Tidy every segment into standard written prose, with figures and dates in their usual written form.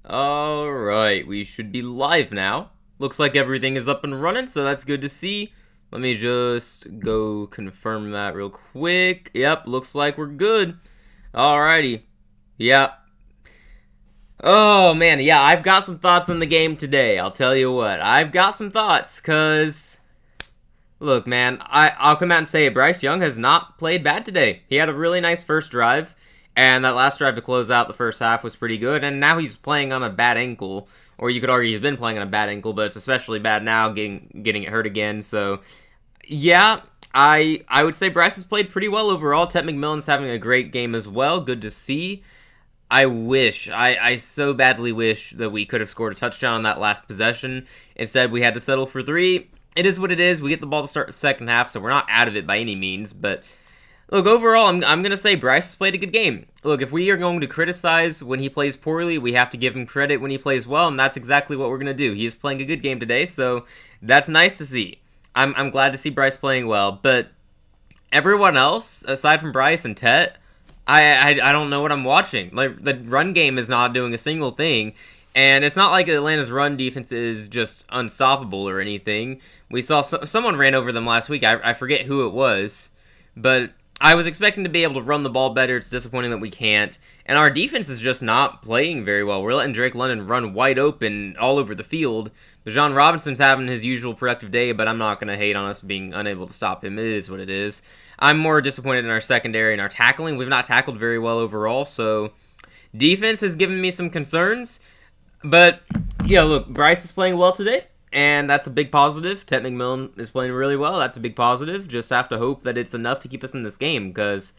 Alright, we should be live now. Looks like everything is up and running, so that's good to see. Let me just go confirm that real quick. Yep, looks like we're good. Alrighty. Yep. Oh, man, yeah, I've got some thoughts on the game today. I'll tell you what. I've got some thoughts, because... Look, man, I'll come out and say it. Bryce Young has not played bad today. He had a really nice first drive, and that last drive to close out the first half was pretty good, and now he's playing on a bad ankle, or you could argue he's been playing on a bad ankle, but it's especially bad now, getting it hurt again, so, yeah, I would say Bryce has played pretty well overall. Ted McMillan's having a great game as well, good to see. I so badly wish that we could have scored a touchdown on that last possession. Instead, we had to settle for 3. It is what it is. We get the ball to start the second half, so we're not out of it by any means. But, look, overall, I'm going to say Bryce has played a good game. Look, if we are going to criticize when he plays poorly, we have to give him credit when he plays well, and that's exactly what we're going to do. He is playing a good game today, so that's nice to see. I'm glad to see Bryce playing well. But everyone else, aside from Bryce and Tet, I don't know what I'm watching. Like, the run game is not doing a single thing. And it's not like Atlanta's run defense is just unstoppable or anything. We saw someone ran over them last week. I forget who it was. But I was expecting to be able to run the ball better. It's disappointing that we can't. And our defense is just not playing very well. We're letting Drake London run wide open all over the field. Bijan Robinson's having his usual productive day, but I'm not going to hate on us being unable to stop him. It is what it is. I'm more disappointed in our secondary and our tackling. We've not tackled very well overall, so defense has given me some concerns. But, yeah, look, Bryce is playing well today, and that's a big positive. Ted McMillan is playing really well. That's a big positive. Just have to hope that it's enough to keep us in this game, because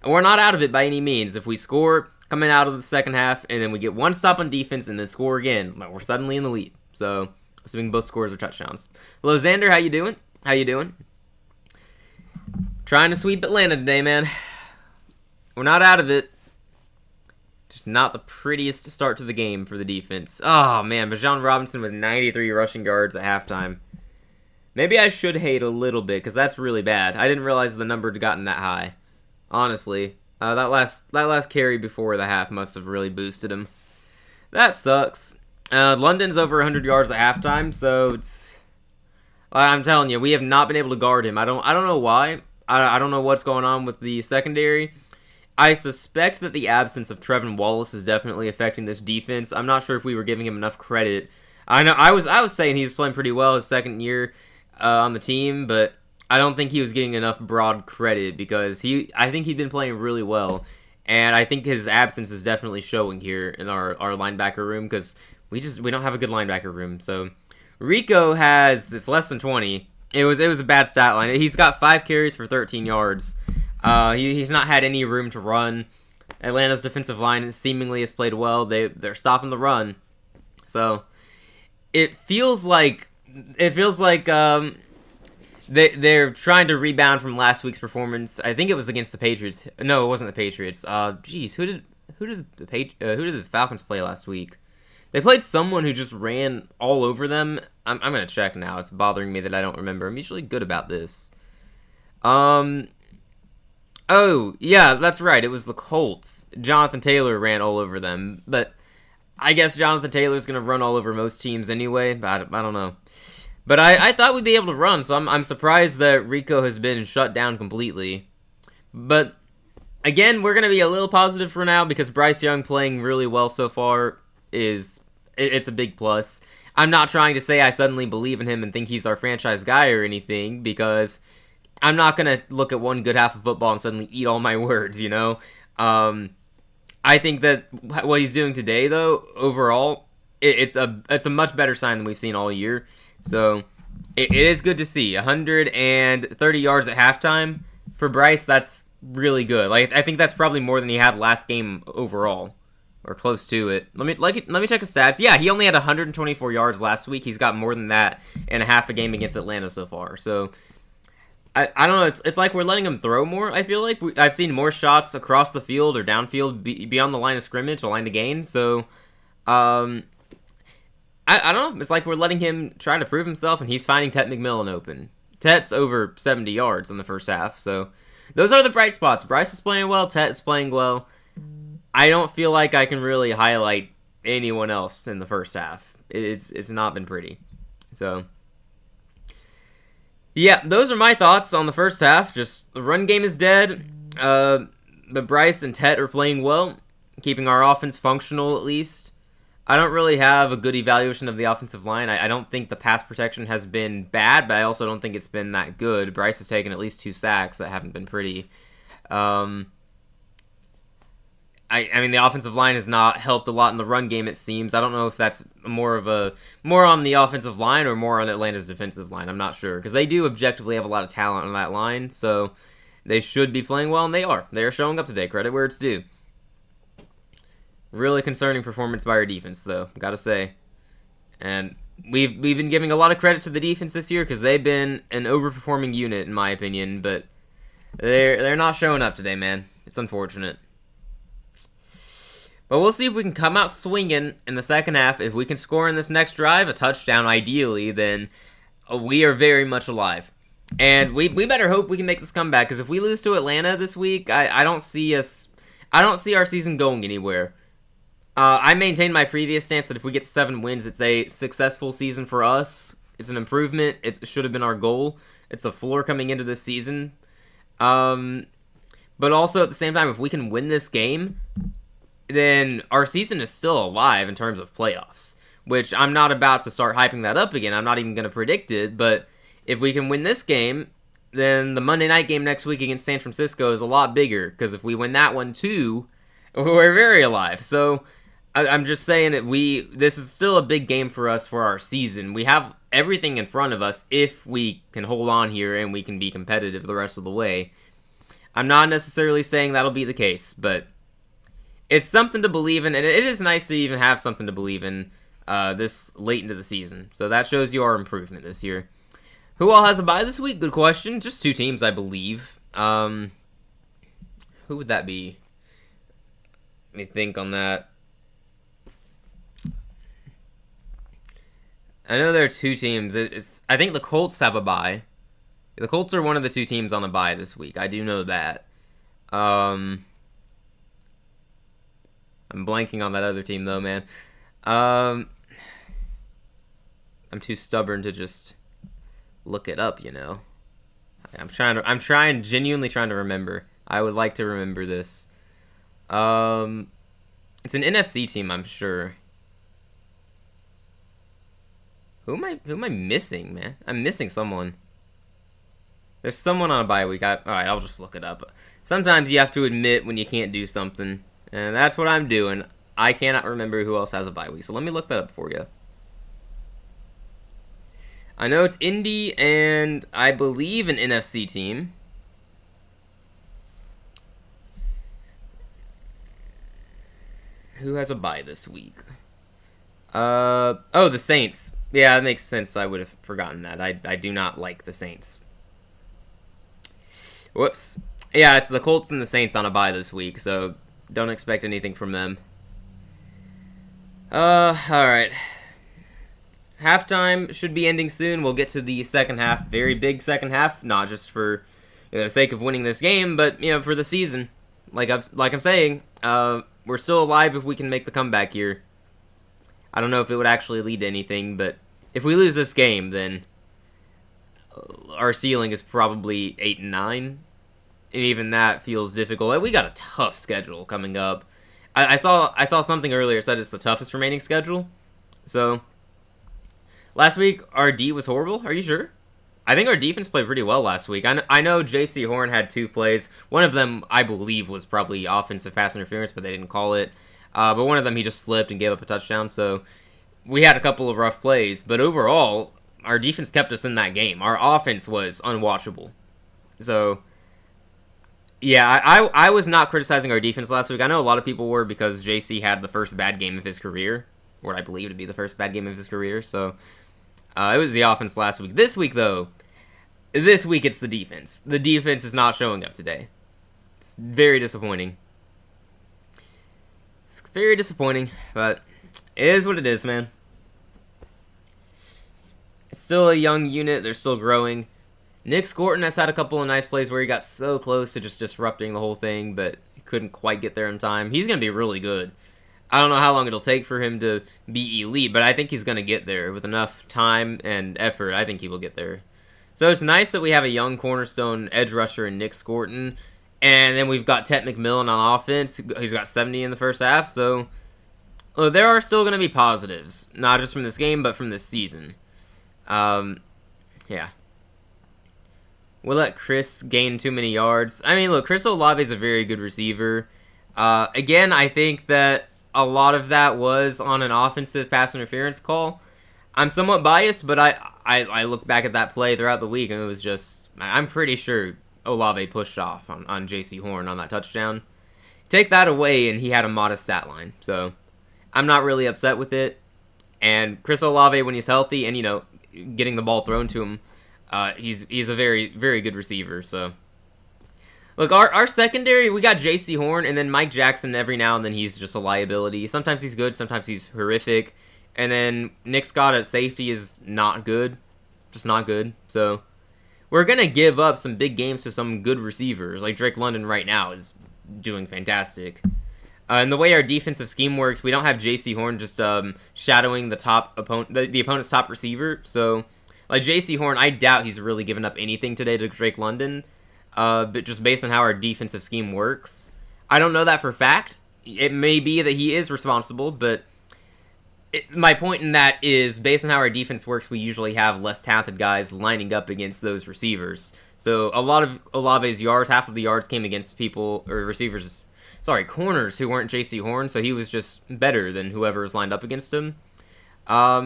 we're not out of it by any means. If we score coming out of the second half, and then we get one stop on defense and then score again, we're suddenly in the lead. So, assuming both scores are touchdowns. Hello, Xander. How you doing? How you doing? Trying to sweep Atlanta today, man. We're not out of it. Just not the prettiest start to the game for the defense. Oh, man. Bijan Robinson with 93 rushing yards at halftime. Maybe I should hate a little bit, because that's really bad. I didn't realize the number had gotten that high. Honestly. That last carry before the half must have really boosted him. That sucks. London's over 100 yards at halftime, so it's... I'm telling you, we have not been able to guard him. I don't know why. I don't know what's going on with the secondary. I suspect that the absence of Trevin Wallace is definitely affecting this defense. I'm not sure if we were giving him enough credit. I know I was saying he was playing pretty well his second year on the team, but I don't think he was getting enough broad credit because I think he'd been playing really well, and I think his absence is definitely showing here in our linebacker room because we don't have a good linebacker room. So Rico it's less than 20. It was a bad stat line. He's got 5 carries for 13 yards. He's not had any room to run. Atlanta's defensive line seemingly has played well. They're stopping the run. So it feels like they're trying to rebound from last week's performance. I think it was against the Patriots. No, it wasn't the Patriots. Who did the Falcons play last week? They played someone who just ran all over them. I'm gonna check now. It's bothering me that I don't remember. I'm usually good about this. Oh, yeah, that's right. It was the Colts. Jonathan Taylor ran all over them. But I guess Jonathan Taylor's going to run all over most teams anyway. But I don't know. But I thought we'd be able to run, so I'm surprised that Rico has been shut down completely. But, again, we're going to be a little positive for now because Bryce Young playing really well so far it's a big plus. I'm not trying to say I suddenly believe in him and think he's our franchise guy or anything because I'm not going to look at one good half of football and suddenly eat all my words, you know? I think that what he's doing today, though, overall, it's a much better sign than we've seen all year. So, it is good to see. 130 yards at halftime. For Bryce, that's really good. Like, I think that's probably more than he had last game overall. Or close to it. Let me check his stats. Yeah, he only had 124 yards last week. He's got more than that in a half a game against Atlanta so far. So, I don't know, it's like we're letting him throw more, I feel like. I've seen more shots across the field or downfield beyond the line of scrimmage, or line to gain, so, I don't know, it's like we're letting him try to prove himself, and he's finding Ted McMillan open. Tet's over 70 yards in the first half, so those are the bright spots. Bryce is playing well, Tet is playing well. I don't feel like I can really highlight anyone else in the first half. It's not been pretty. So, yeah, those are my thoughts on the first half. Just the run game is dead. But Bryce and Tet are playing well, keeping our offense functional at least. I don't really have a good evaluation of the offensive line. I don't think the pass protection has been bad, but I also don't think it's been that good. Bryce has taken at least 2 sacks that haven't been pretty. I mean, the offensive line has not helped a lot in the run game, it seems. I don't know if that's more on the offensive line or more on Atlanta's defensive line. I'm not sure, because they do objectively have a lot of talent on that line, so they should be playing well, and they are. They are showing up today. Credit where it's due. Really concerning performance by our defense, though, gotta say. And we've been giving a lot of credit to the defense this year because they've been an overperforming unit, in my opinion, but they're not showing up today, man. It's unfortunate. But we'll see if we can come out swinging in the second half. If we can score in this next drive, a touchdown ideally, then we are very much alive. And we better hope we can make this comeback, because if we lose to Atlanta this week, I don't see our season going anywhere. I maintain my previous stance that if we get 7 wins, it's a successful season for us. It's an improvement. It should have been our goal. It's a floor coming into this season. But also at the same time, if we can win this game, then our season is still alive in terms of playoffs, which I'm not about to start hyping that up again. I'm not even going to predict it, but if we can win this game, then the Monday night game next week against San Francisco is a lot bigger, because if we win that one too, we're very alive. So I'm just saying that this is still a big game for us for our season. We have everything in front of us if we can hold on here and we can be competitive the rest of the way. I'm not necessarily saying that'll be the case, but it's something to believe in, and it is nice to even have something to believe in this late into the season. So that shows you our improvement this year. Who all has a bye this week? Good question. Just 2 teams, I believe. Who would that be? Let me think on that. I know there are 2 teams. I think the Colts have a bye. The Colts are one of the 2 teams on a bye this week. I do know that. I'm blanking on that other team though, man. I'm too stubborn to just look it up, you know. I'm genuinely trying to remember. I would like to remember this. It's an NFC team, I'm sure. Who am I missing, man? I'm missing someone. There's someone on a bye week. Alright, I'll just look it up. Sometimes you have to admit when you can't do something, and that's what I'm doing. I cannot remember who else has a bye week, so let me look that up for you. I know it's Indy and I believe an NFC team. Who has a bye this week? Oh, the Saints. Yeah, it makes sense. I would have forgotten that. I do not like the Saints. Whoops. Yeah, it's the Colts and the Saints on a bye this week, so don't expect anything from them. Alright. Halftime should be ending soon. We'll get to the second half. Very big second half. Not just for the sake of winning this game, but, for the season. Like I'm saying, we're still alive if we can make the comeback here. I don't know if it would actually lead to anything, but if we lose this game, then our ceiling is probably 8-9. And even that feels difficult. We got a tough schedule coming up. I saw something earlier that said it's the toughest remaining schedule. So, last week, our D was horrible. Are you sure? I think our defense played pretty well last week. I know J.C. Horn had 2 plays. One of them, I believe, was probably offensive pass interference, but they didn't call it. But one of them, he just slipped and gave up a touchdown. So, we had a couple of rough plays. But overall, our defense kept us in that game. Our offense was unwatchable. So, yeah, I was not criticizing our defense last week. I know a lot of people were because JC had the first bad game of his career. What I believe to be the first bad game of his career. So, it was the offense last week. This week, though, it's the defense. The defense is not showing up today. It's very disappointing. It's very disappointing, but it is what it is, man. It's still a young unit. They're still growing. Nick Scorton has had a couple of nice plays where he got so close to just disrupting the whole thing, but he couldn't quite get there in time. He's going to be really good. I don't know how long it'll take for him to be elite, but I think he's going to get there with enough time and effort. I think he will get there. So it's nice that we have a young cornerstone edge rusher in Nick Scorton, and then we've got Tet McMillan on offense. He's got 70 in the first half, so there are still going to be positives, not just from this game, but from this season. Yeah. We'll let Chris gain too many yards. I mean, look, Chris Olave is a very good receiver. Again, I think that a lot of that was on an offensive pass interference call. I'm somewhat biased, but I look back at that play throughout the week, and it was just, I'm pretty sure Olave pushed off on J.C. Horn on that touchdown. Take that away, and he had a modest stat line. So I'm not really upset with it. And Chris Olave, when he's healthy and, getting the ball thrown to him, he's a very, very good receiver. So look, our secondary, we got J.C. Horn, and then Mike Jackson every now and then he's just a liability. Sometimes he's good, sometimes he's horrific. And then Nick Scott at safety is not good. Just not good. So we're going to give up some big games to some good receivers. Like Drake London right now is doing fantastic. And the way our defensive scheme works, we don't have J.C. Horn just shadowing the top opponent, the opponent's top receiver. So like J.C. Horn, I doubt he's really given up anything today to Drake London. But just based on how our defensive scheme works, I don't know that for a fact. It may be that he is responsible, but my point in that is, based on how our defense works, we usually have less talented guys lining up against those receivers. So a lot of Olave's yards, half of the yards came against corners who weren't J.C. Horn, so he was just better than whoever was lined up against him.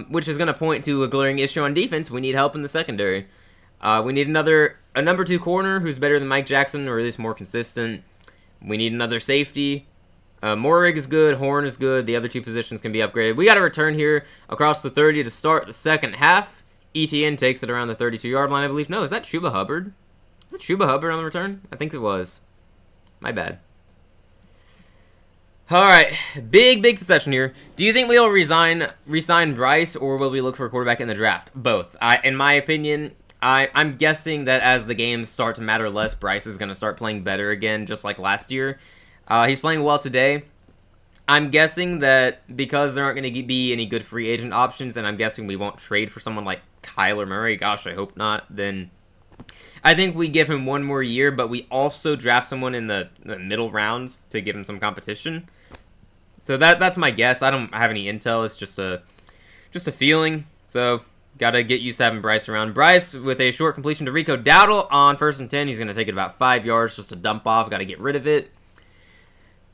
Which is going to point to a glaring issue on defense. We need help in the secondary. We need a number 2 corner who's better than Mike Jackson, or at least more consistent. We need another safety. Morig is good, Horn is good, the other 2 positions can be upgraded. We got a return here across the 30 to start the second half. ETN takes it around the 32-yard line, I believe. No, is that Chuba Hubbard? Is it Chuba Hubbard on the return? I think it was. My bad. Alright, big possession here. Do you think we'll resign Bryce, or will we look for a quarterback in the draft? Both. In my opinion, I'm guessing that as the games start to matter less, Bryce is going to start playing better again, just like last year. He's playing well today. I'm guessing that because there aren't going to be any good free agent options, and I'm guessing we won't trade for someone like Kyler Murray, gosh, I hope not, then I think we give him one more year, but we also draft someone in the middle rounds to give him some competition. So that's my guess. I don't have any intel. It's just a feeling. So got to get used to having Bryce around. Bryce with a short completion to Rico Dowdle on 1st and 10. He's going to take it about 5 yards just to dump off. Got to get rid of it.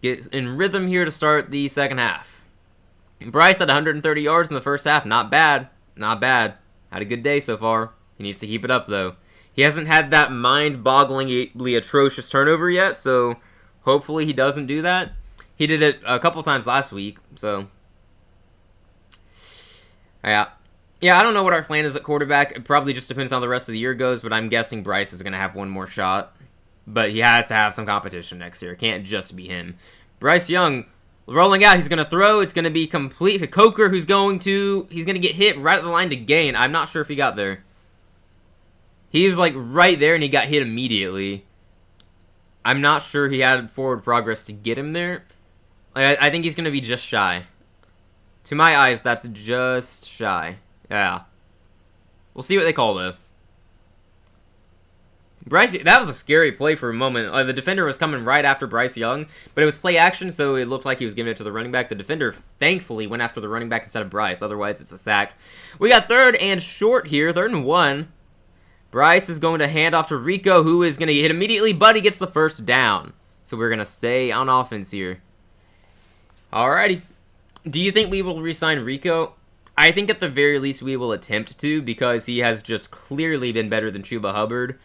Get in rhythm here to start the second half. Bryce had 130 yards in the first half. Not bad. Not bad. Had a good day so far. He needs to keep it up, though. He hasn't had that mind-bogglingly atrocious turnover yet, so hopefully he doesn't do that. He did it a couple times last week, so yeah, I don't know what our plan is at quarterback. It probably just depends on how the rest of the year goes, but I'm guessing Bryce is going to have one more shot. But he has to have some competition next year. It can't just be him. Bryce Young rolling out. He's going to throw. It's going to be complete. Coker he's going to get hit right at the line to gain. I'm not sure if he got there. He was like right there and he got hit immediately. I'm not sure he had forward progress to get him there. I think he's going to be just shy. To my eyes, that's just shy. Yeah. We'll see what they call, though. Bryce, that was a scary play for a moment. The defender was coming right after Bryce Young, but it was play action, so it looked like he was giving it to the running back. The defender, thankfully, went after the running back instead of Bryce. Otherwise, it's a sack. We got 3rd and short here, 3rd and 1. Bryce is going to hand off to Rico, who is going to hit immediately, but he gets the first down. So we're going to stay on offense here. Alrighty. Do you think we will re-sign Rico? I think at the very least we will attempt to, because he has just clearly been better than Chuba Hubbard.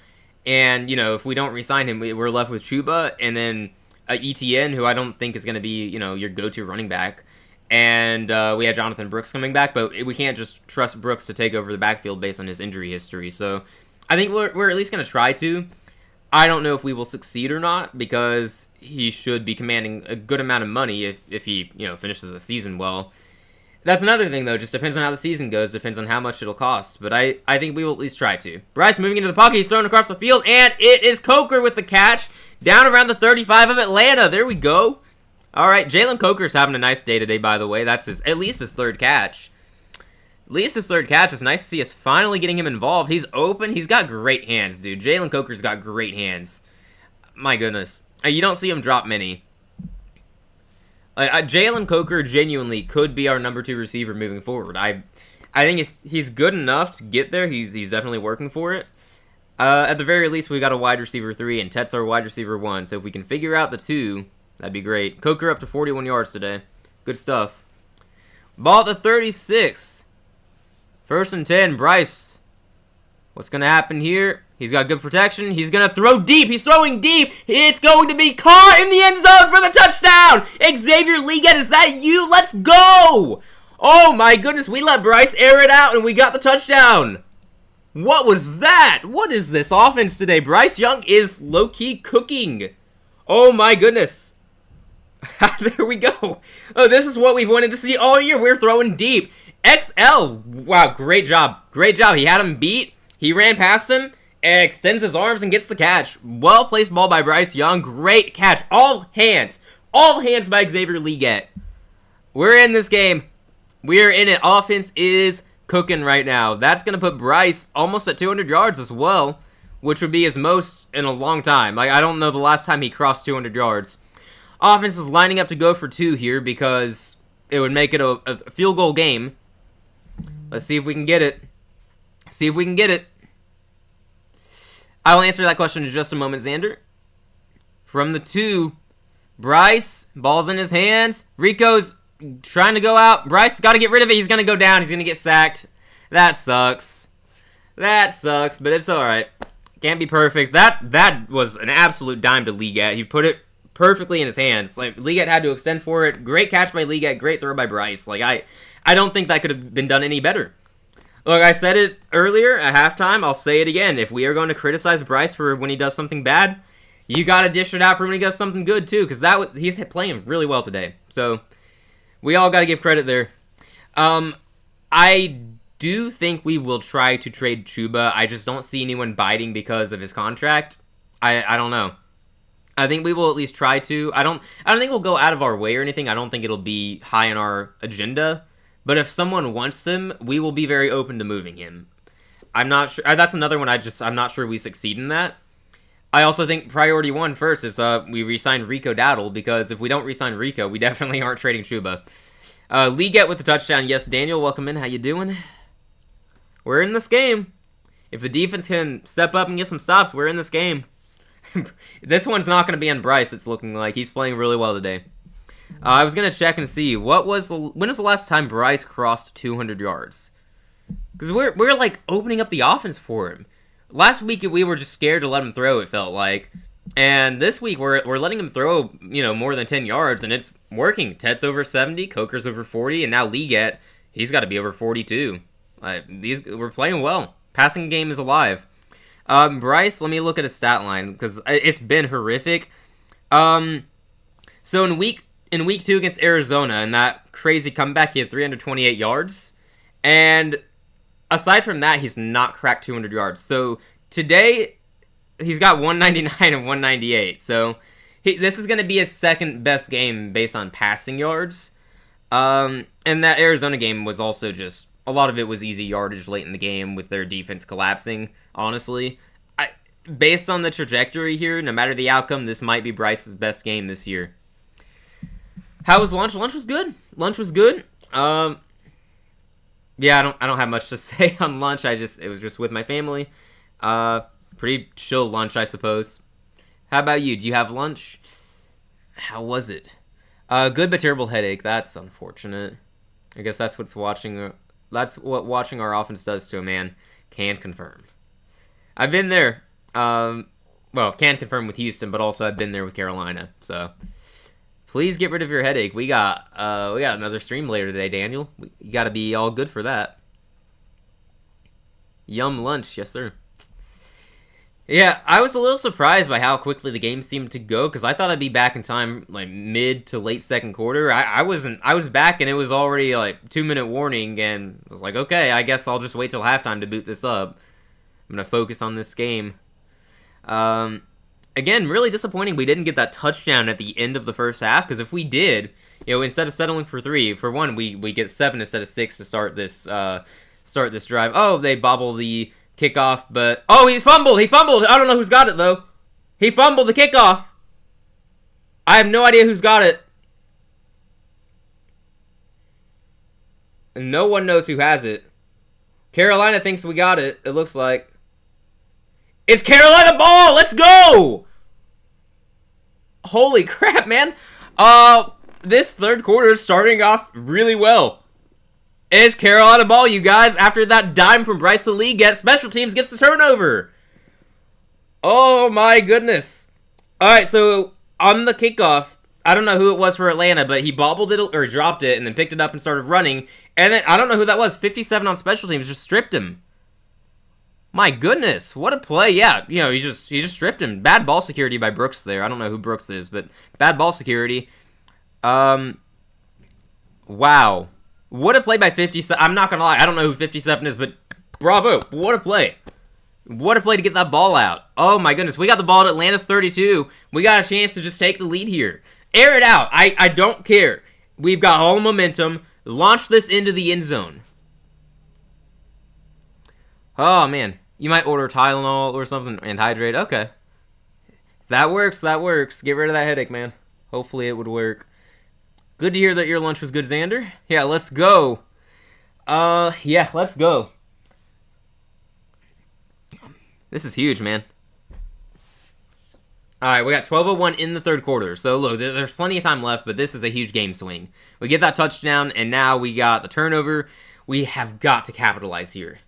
And, if we don't re-sign him, we're left with Chuba and then ETN, who I don't think is going to be, your go-to running back. And we have Jonathan Brooks coming back, but we can't just trust Brooks to take over the backfield based on his injury history. So I think we're at least going to try to. I don't know if we will succeed or not, because he should be commanding a good amount of money if he, finishes the season well. That's another thing, though. Just depends on how the season goes. Depends on how much it'll cost. But I think we will at least try to. Bryce moving into the pocket. He's thrown across the field. And it is Coker with the catch. Down around the 35 of Atlanta. There we go. All right, Jalen Coker's having a nice day today, by the way. That's at least his third catch. At least his third catch. It's nice to see us finally getting him involved. He's open. He's got great hands, dude. Jalen Coker's got great hands. My goodness. You don't see him drop many. Jalen Coker genuinely could be our number 2 receiver moving forward. I think he's good enough to get there. He's definitely working for it. At the very least, we got a wide receiver 3, and Tet's our wide receiver 1. So if we can figure out the 2, that'd be great. Coker up to 41 yards today. Good stuff. Ball at the 36. 1st and 10, Bryce. What's going to happen here? He's got good protection. He's going to throw deep. He's throwing deep. It's going to be caught in the end zone for the touchdown. Xavier Leggett, is that you? Let's go. Oh, my goodness. We let Bryce air it out, and we got the touchdown. What was that? What is this offense today? Bryce Young is low-key cooking. Oh, my goodness. There we go. Oh, this is what we've wanted to see all year. We're throwing deep. XL. Wow, great job. Great job. He had him beat. He ran past him, extends his arms, and gets the catch. Well-placed ball by Bryce Young. Great catch. All hands. All hands by Xavier Leggett. We're in this game. We're in it. Offense is cooking right now. That's going to put Bryce almost at 200 yards as well, which would be his most in a long time. I don't know the last time he crossed 200 yards. Offense is lining up to go for 2 here because it would make it a field goal game. Let's see if we can get it. See if we can get it. I will answer that question in just a moment, Xander. From the 2, Bryce, ball's in his hands. Rico's trying to go out. Bryce got to get rid of it. He's going to go down. He's going to get sacked. That sucks. That sucks, but it's all right. Can't be perfect. That was an absolute dime to Leggett. He put it perfectly in his hands. Leggett had to extend for it. Great catch by Leggett. Great throw by Bryce. I don't think that could have been done any better. Look, I said it earlier at halftime. I'll say it again. If we are going to criticize Bryce for when he does something bad, you got to dish it out for when he does something good, too, because he's playing really well today. So we all got to give credit there. I do think we will try to trade Chuba. I just don't see anyone biting because of his contract. I don't know. I think we will at least try to. I don't think we'll go out of our way or anything. I don't think it'll be high on our agenda. But if someone wants him, we will be very open to moving him. I'm not sure. That's another one I'm not sure we succeed in that. I also think priority 1 first is we re-sign Rico Dowdle, because if we don't re-sign Rico, we definitely aren't trading Chuba. Leggett with the touchdown. Yes, Daniel, welcome in. How you doing? We're in this game. If the defense can step up and get some stops, we're in this game. This one's not going to be on Bryce, it's looking like. He's playing really well today. I was going to check and see, when was the last time Bryce crossed 200 yards? Because we're opening up the offense for him. Last week, we were just scared to let him throw, it felt like. And this week, we're letting him throw, more than 10 yards, and it's working. Ted's over 70, Coker's over 40, and now Leggett, he's got to be over 42. We're playing well. Passing game is alive. Bryce, let me look at his stat line, because it's been horrific. So in week 2 against Arizona, in that crazy comeback, he had 328 yards. And aside from that, he's not cracked 200 yards. So today, he's got 199 and 198. So this is going to be his second best game based on passing yards. And that Arizona game was also just, a lot of it was easy yardage late in the game with their defense collapsing, honestly. Based on the trajectory here, no matter the outcome, this might be Bryce's best game this year. How was lunch? Lunch was good. Lunch was good. Yeah, I don't have much to say on lunch. It was just with my family. Pretty chill lunch, I suppose. How about you? Do you have lunch? How was it? Good but terrible headache. That's unfortunate. I guess that's what watching our offense does to a man. Can confirm. I've been there. Well, can confirm with Houston, but also I've been there with Carolina. So please get rid of your headache. We got another stream later today, Daniel. You got to be all good for that. Yum lunch, yes sir. Yeah, I was a little surprised by how quickly the game seemed to go, because I thought I'd be back in time, mid to late second quarter. I wasn't. I was back, and it was already 2-minute warning, and I was like, okay, I guess I'll just wait till halftime to boot this up. I'm gonna focus on this game. And again, really disappointing we didn't get that touchdown at the end of the first half, because if we did, instead of settling for 3, for one, we get 7 instead of 6 to start this drive. Oh, they bobble the kickoff, but... Oh, he fumbled! I don't know who's got it, though. He fumbled the kickoff! I have no idea who's got it. No one knows who has it. Carolina thinks we got it, it looks like. It's Carolina ball! Let's go! Holy crap, man. This third quarter is starting off really well. It's Carolina ball, you guys. After that dime from Bryce Lee, special teams gets the turnover. Oh, my goodness. All right, so on the kickoff, I don't know who it was for Atlanta, but he bobbled it or dropped it and then picked it up and started running. And then, I don't know who that was. 57 on special teams just stripped him. My goodness, what a play. Yeah, he just stripped him. Bad ball security by Brooks there. I don't know who Brooks is, but bad ball security. Wow. What a play by 57. I'm not going to lie. I don't know who 57 is, but bravo. What a play. What a play to get that ball out. Oh, my goodness. We got the ball at Atlanta's 32. We got a chance to just take the lead here. Air it out. I don't care. We've got all the momentum. Launch this into the end zone. Oh, man. You might order Tylenol or something and hydrate. Okay. That works. That works. Get rid of that headache, man. Hopefully it would work. Good to hear that your lunch was good, Xander. Yeah, let's go. Yeah, let's go. This is huge, man. All right, we got 12:01 in the third quarter. So, look, there's plenty of time left, but this is a huge game swing. We get that touchdown, and now we got the turnover. We have got to capitalize here.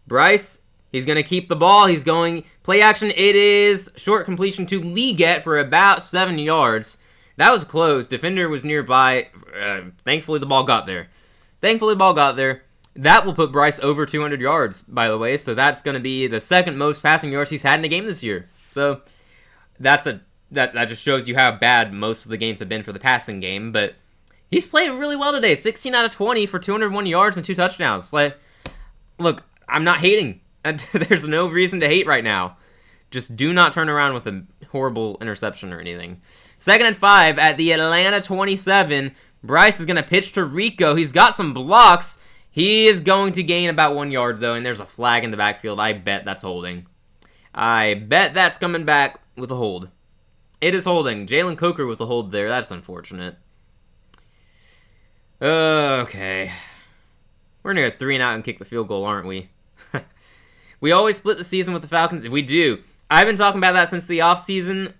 Bryce, he's going to keep the ball. He's going play action. It is short completion to Leggett for about 7 yards. That was close. Defender was nearby. Thankfully, the ball got there. That will put Bryce over 200 yards, by the way. So that's going to be the second most passing yards he's had in a game this year. So that just shows you how bad most of the games have been for the passing game. But he's playing really well today. 16 out of 20 for 201 yards and 2 touchdowns. Look, I'm not hating. There's no reason to hate right now. Just do not turn around with a horrible interception or anything. 2nd and 5 at the Atlanta 27. Bryce is going to pitch to Rico. He's got some blocks. He is going to gain about 1 yard, though, and there's a flag in the backfield. I bet that's holding. I bet that's coming back with a hold. It is holding. Jalen Coker with a hold there. That's unfortunate. Okay. We're going to go 3 and out and kick the field goal, aren't we? We always split the season with the Falcons. We do. I've been talking about that since the offseason.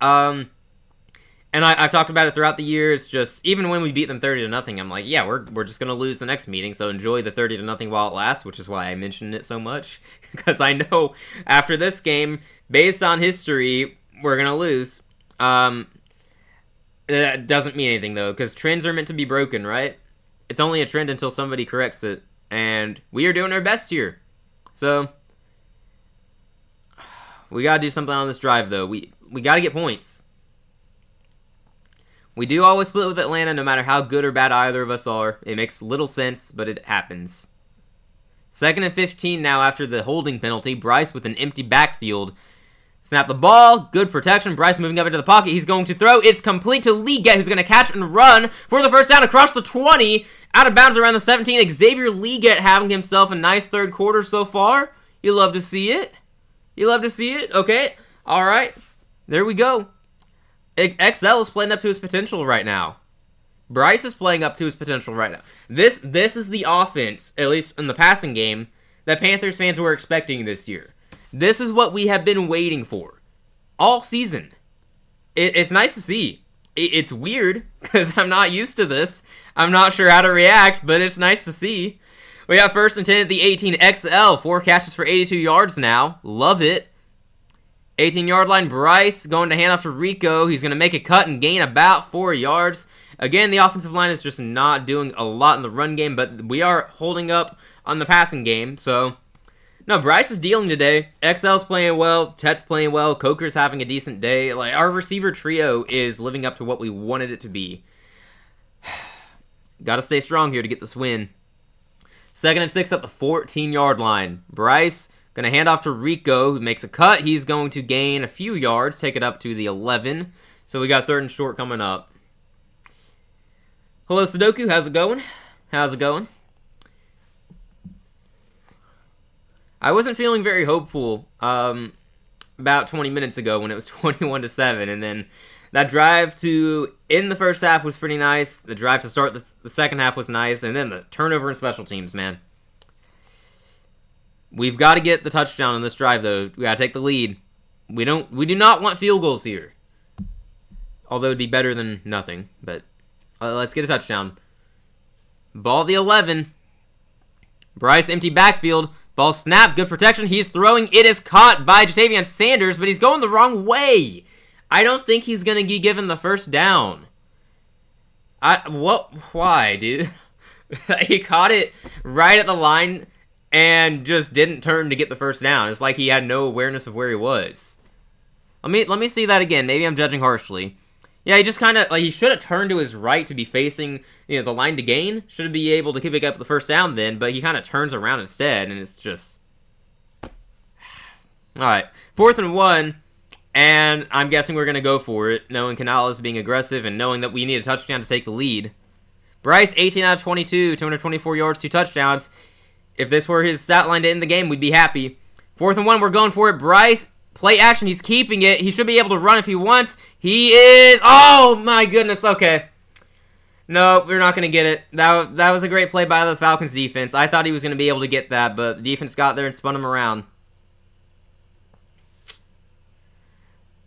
And I've talked about it throughout the years. Just even when we beat them 30-0, I'm like, yeah, we're just gonna lose the next meeting. So enjoy the 30-0 while it lasts, which is why I mentioned it so much, because I know after this game, based on history, we're gonna lose. That doesn't mean anything though, because trends are meant to be broken, right? It's only a trend until somebody corrects it, and we are doing our best here. So we gotta do something on this drive though. We gotta get points. We do always split with Atlanta, no matter how good or bad either of us are. It makes little sense, but it happens. 2nd and 15 now after the holding penalty. Bryce with an empty backfield. Snap the ball. Good protection. Bryce moving up into the pocket. He's going to throw. It's complete to Leggett, who's going to catch and run for the first down across the 20. Out of bounds around the 17. Xavier Leggett having himself a nice third quarter so far. You love to see it. Okay. All right. There we go. XL is playing up to his potential right now. Bryce is playing up to his potential right now. This is the offense, at least in the passing game, that Panthers fans were expecting this year. This is what we have been waiting for all season. It's nice to see. It's weird because I'm not used to this. I'm not sure how to react, but it's nice to see. We got 1st and 10 at the 18. XL, 4 catches for 82 yards now. Love it. 18-yard line, Bryce going to hand off to Rico. He's going to make a cut and gain about 4 yards. Again, the offensive line is just not doing a lot in the run game, but we are holding up on the passing game. So, no, Bryce is dealing today. XL's playing well. Tet's playing well. Coker's having a decent day. Our receiver trio is living up to what we wanted it to be. Got to stay strong here to get this win. 2nd and 6 at the 14-yard line. Bryce Going to hand off to Rico, who makes a cut. He's going to gain a few yards, take it up to the 11. So we got 3rd and short coming up. Hello, Sudoku. How's it going? How's it going? I wasn't feeling very hopeful about 20 minutes ago when it was 21-7, and then that drive to end the first half was pretty nice. The drive to start the second half was nice, and then the turnover in special teams, man. We've got to get the touchdown in this drive, though. We got to take the lead. We do not want field goals here. Although it'd be better than nothing, but let's get a touchdown. Ball the 11. Bryce, empty backfield. Ball snap, good protection. He's throwing. It is caught by Jatavian Sanders, but he's going the wrong way. I don't think he's going to be given the first down. Why, dude? He caught it right at the line and just didn't turn to get the first down. It's like he had no awareness of where he was. Let me see that again. Maybe I'm judging harshly. Yeah, he just kind of, he should have turned to his right to be facing, the line to gain. Should be able to pick up the first down then, but he kind of turns around instead, and it's just... Alright, 4th and 1, and I'm guessing we're going to go for it, knowing Canales being aggressive and knowing that we need a touchdown to take the lead. Bryce, 18 out of 22, 224 yards, 2 touchdowns. If this were his stat line to end the game, we'd be happy. 4th and 1, we're going for it. Bryce, play action, he's keeping it. He should be able to run if he wants. He is... Oh, my goodness, okay. No, we're not going to get it. That was a great play by the Falcons defense. I thought he was going to be able to get that, but the defense got there and spun him around.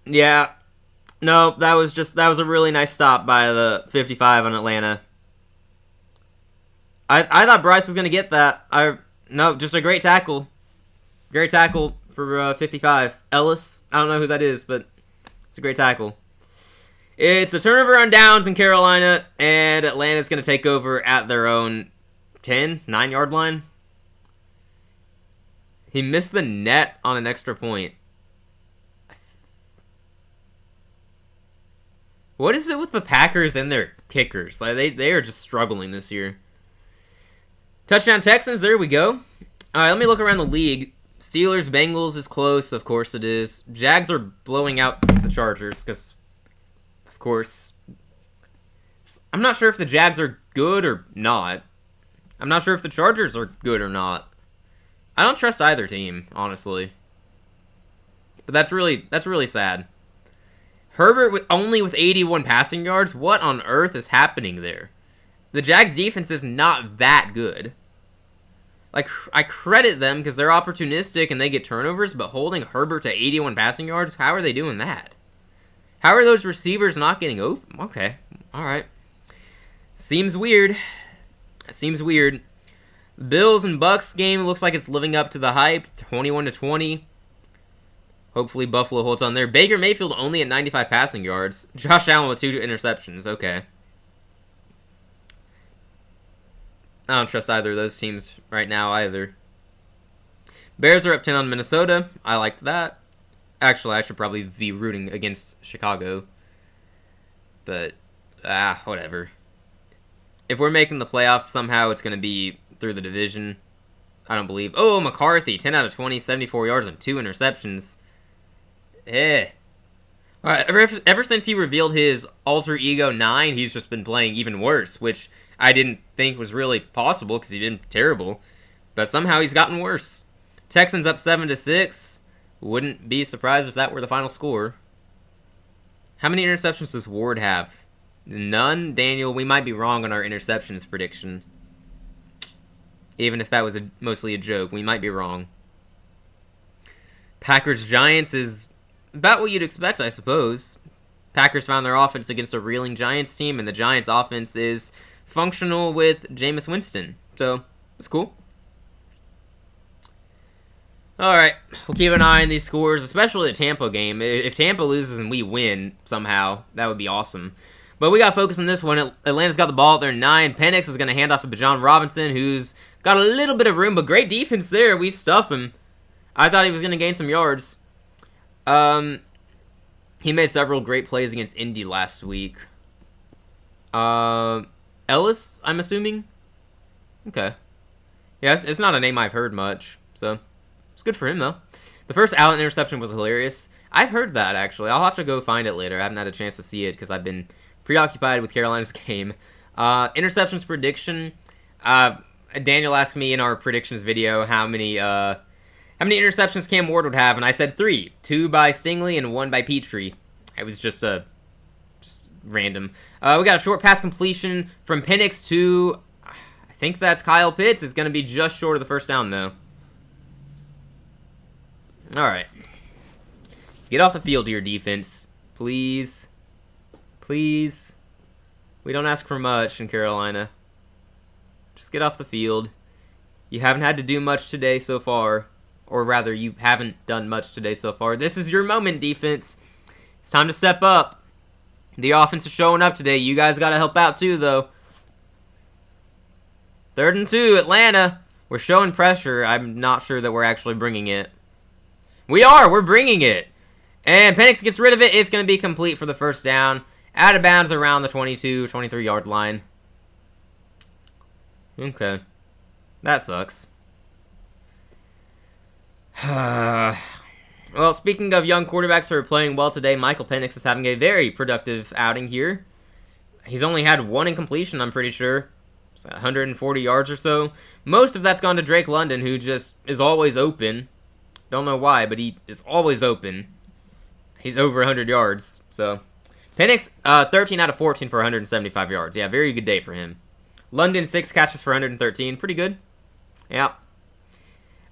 Yeah. No, that was a really nice stop by the 55 on Atlanta. I thought Bryce was going to get that. No, just a great tackle. Great tackle for 55. Ellis, I don't know who that is, but it's a great tackle. It's a turnover on downs in Carolina, and Atlanta's going to take over at their own 9-yard line. He missed the net on an extra point. What is it with the Packers and their kickers? Like they are just struggling this year. Touchdown Texans, there we go. All right, let me look around the league. Steelers, Bengals is close, of course it is. Jags are blowing out the Chargers, because, of course, I'm not sure if the Jags are good or not. I'm not sure if the Chargers are good or not. I don't trust either team, honestly. But that's really sad. Herbert only with 81 passing yards? What on earth is happening there? The Jags defense is not that good. Like, I credit them because they're opportunistic and they get turnovers, but holding Herbert to 81 passing yards, how are they doing that? How are those receivers not getting open? Okay, alright. Seems weird. Seems weird. The Bills and Bucks game looks like it's living up to the hype. 21-20. Hopefully Buffalo holds on there. Baker Mayfield only at 95 passing yards. Josh Allen with 2 interceptions. Okay. I don't trust either of those teams right now either. Bears are up 10 on Minnesota. I liked that. Actually, I should probably be rooting against Chicago. But, whatever. If we're making the playoffs, somehow it's going to be through the division. I don't believe. Oh, McCarthy, 10 out of 20, 74 yards and 2 interceptions. Alright, ever since he revealed his alter ego 9, he's just been playing even worse, which I didn't think was really possible because he'd been terrible. But somehow he's gotten worse. Texans up 7-6. Wouldn't be surprised if that were the final score. How many interceptions does Ward have? None? Daniel, we might be wrong on our interceptions prediction. Even if that was mostly a joke, we might be wrong. Packers-Giants is about what you'd expect, I suppose. Packers found their offense against a reeling Giants team, and the Giants' offense is functional with Jameis Winston. So, it's cool. Alright, we'll keep an eye on these scores, especially the Tampa game. If Tampa loses and we win somehow, that would be awesome. But we got to focus on this one. Atlanta's got the ball at their 9. Penix is going to hand off to Bijan Robinson, who's got a little bit of room, but great defense there. We stuff him. I thought he was going to gain some yards. He made several great plays against Indy last week. Ellis, I'm assuming? Okay. Yes, it's not a name I've heard much, so It's good for him, though. The first Allen interception was hilarious. I've heard that, actually. I'll have to go find it later. I haven't had a chance to see it because I've been preoccupied with Carolina's game. Interceptions prediction. Daniel asked me in our predictions video how many interceptions Cam Ward would have, and I said 3. 2 by Stingley and 1 by Petrie. It was just random. We got a short pass completion from Penix to, I think that's Kyle Pitts. It's going to be just short of the first down, though. All right. Get off the field here, defense. Please. Please. We don't ask for much in Carolina. Just get off the field. You haven't had to do much today so far. Or rather, you haven't done much today so far. This is your moment, defense. It's time to step up. The offense is showing up today. You guys got to help out too, though. 3rd and 2, Atlanta. We're showing pressure. I'm not sure that we're actually bringing it. We are. We're bringing it. And Penix gets rid of it. It's going to be complete for the first down. Out of bounds around the 22, 23-yard line. Okay. That sucks. Well, speaking of young quarterbacks who are playing well today, Michael Penix is having a very productive outing here. He's only had 1 incompletion, I'm pretty sure. It's 140 yards or so. Most of that's gone to Drake London, who just is always open. Don't know why, but he is always open. He's over 100 yards, so. Penix, 13 out of 14 for 175 yards. Yeah, very good day for him. London, 6 catches for 113. Pretty good. Yeah.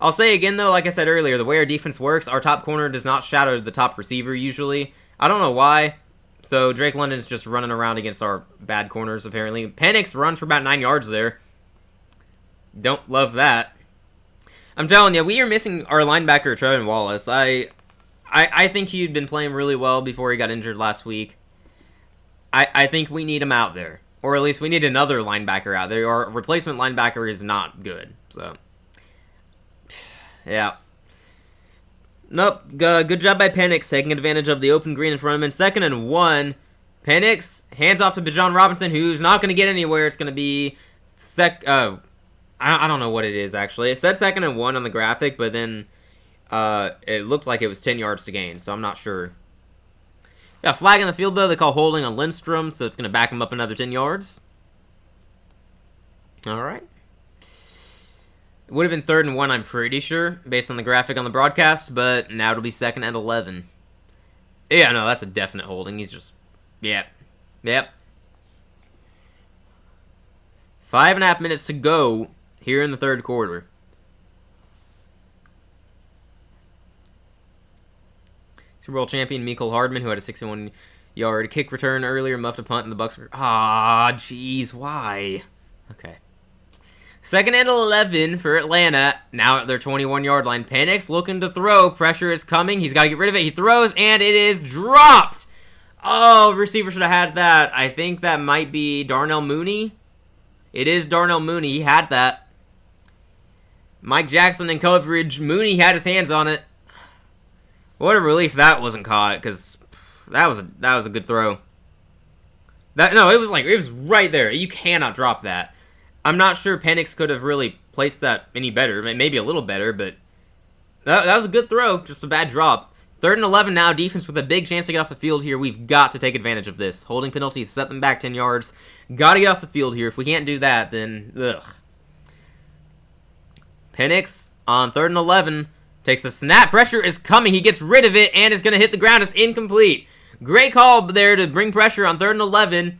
I'll say again, though, like I said earlier, the way our defense works, our top corner does not shadow the top receiver usually. I don't know why. So Drake London's just running around against our bad corners, apparently. Penix runs for about 9 yards there. Don't love that. I'm telling you, we are missing our linebacker, Trevin Wallace. I think he'd been playing really well before he got injured last week. I think we need him out there. Or at least we need another linebacker out there. Our replacement linebacker is not good. So, yeah. Nope. Good job by Penix taking advantage of the open green in front of him. 2nd and 1. Penix hands off to Bijan Robinson, who's not going to get anywhere. It's going to be I don't know what it is, actually. It said 2nd and 1 on the graphic, but then it looked like it was 10 yards to gain, so I'm not sure. Got a flag in the field, though. They call holding on Lindstrom, so it's going to back him up another 10 yards. All right. It would have been 3rd and 1, I'm pretty sure, based on the graphic on the broadcast, but now it'll be 2nd and 11. Yeah, no, that's a definite holding. He's just, yeah. Yep. 5.5 minutes to go here in the 3rd quarter. Super Bowl champion Mecole Hardman, who had a 61-yard kick return earlier, muffed a punt, and the Bucs were... jeez, why? Okay. 2nd and 11 for Atlanta, now at their 21-yard line. Penix looking to throw. Pressure is coming. He's got to get rid of it. He throws, and it is dropped. Oh, receiver should have had that. I think that might be Darnell Mooney. It is Darnell Mooney. He had that. Mike Jackson in coverage. Mooney had his hands on it. What a relief that wasn't caught, because that was a good throw. It was right there. You cannot drop that. I'm not sure Penix could have really placed that any better. Maybe a little better, but that was a good throw. Just a bad drop. 3rd and 11 now. Defense with a big chance to get off the field here. We've got to take advantage of this. Holding penalty, set them back 10 yards. Got to get off the field here. If we can't do that, then ugh. Penix on 3rd and 11. Takes the snap. Pressure is coming. He gets rid of it, and it's going to hit the ground. It's incomplete. Great call there to bring pressure on 3rd and 11.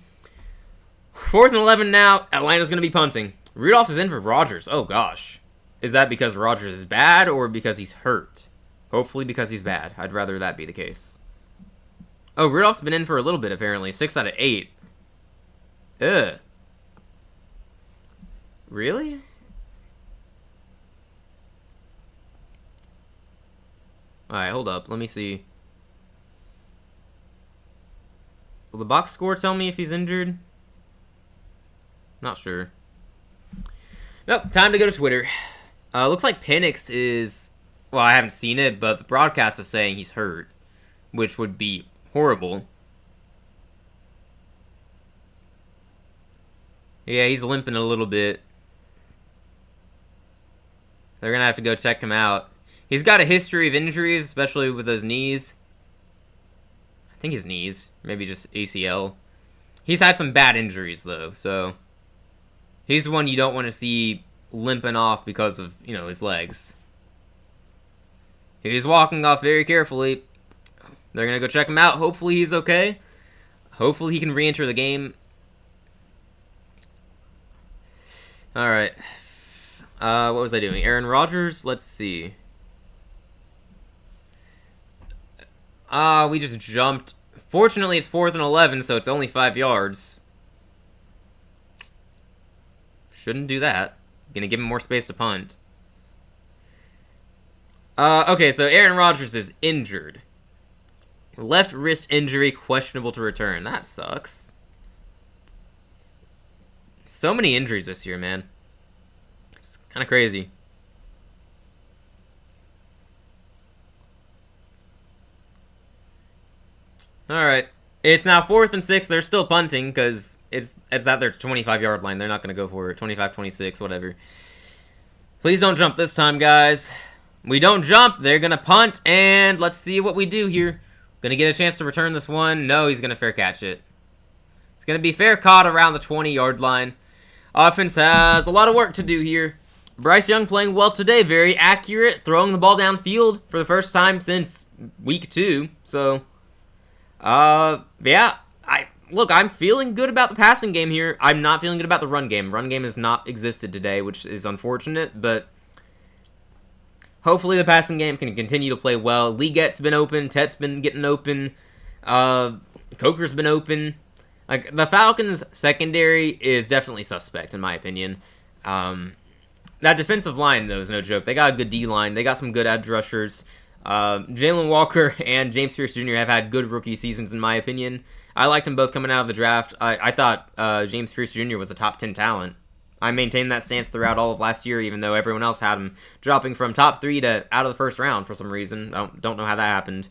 4th and 11 now. Atlanta's going to be punting. Rudolph is in for Rodgers. Oh, gosh. Is that because Rodgers is bad or because he's hurt? Hopefully because he's bad. I'd rather that be the case. Oh, Rudolph's been in for a little bit, apparently. 6 out of 8. Ugh. Really? Alright, hold up. Let me see. Will the box score tell me if he's injured? Not sure. Nope, time to go to Twitter. Looks like Penix is... Well, I haven't seen it, but the broadcast is saying he's hurt, which would be horrible. Yeah, he's limping a little bit. They're going to have to go check him out. He's got a history of injuries, especially with those knees. I think his knees, maybe just ACL. He's had some bad injuries, though, so he's one you don't want to see limping off because of, his legs. He's walking off very carefully. They're going to go check him out. Hopefully he's okay. Hopefully he can re-enter the game. Alright. What was I doing? Aaron Rodgers? Let's see. We just jumped. Fortunately, it's 4th and 11, so it's only 5 yards. Shouldn't do that. Gonna give him more space to punt. Okay, so Aaron Rodgers is injured. Left wrist injury, questionable to return. That sucks. So many injuries this year, man. It's kind of crazy. Alright. It's now 4th and 6. They're still punting because it's at their 25-yard line. They're not going to go for it. 25, 26, whatever. Please don't jump this time, guys. We don't jump. They're going to punt, and let's see what we do here. Going to get a chance to return this one. No, he's going to fair catch it. It's going to be fair caught around the 20-yard line. Offense has a lot of work to do here. Bryce Young playing well today. Very accurate. Throwing the ball downfield for the first time since week 2. So, yeah. I'm feeling good about the passing game here. I'm not feeling good about the run game. Run game has not existed today, which is unfortunate, but hopefully the passing game can continue to play well. Legette's been open. Tet's been getting open. Coker's been open. Like, the Falcons' secondary is definitely suspect, in my opinion. That defensive line, though, is no joke. They got a good D-line. They got some good edge rushers. Jalen Walker and James Pierce Jr. have had good rookie seasons, in my opinion. I liked them both coming out of the draft. I thought James Pierce Jr. was a top 10 talent. I maintained that stance throughout all of last year, even though everyone else had him dropping from top 3 to out of the first round for some reason. I don't know how that happened.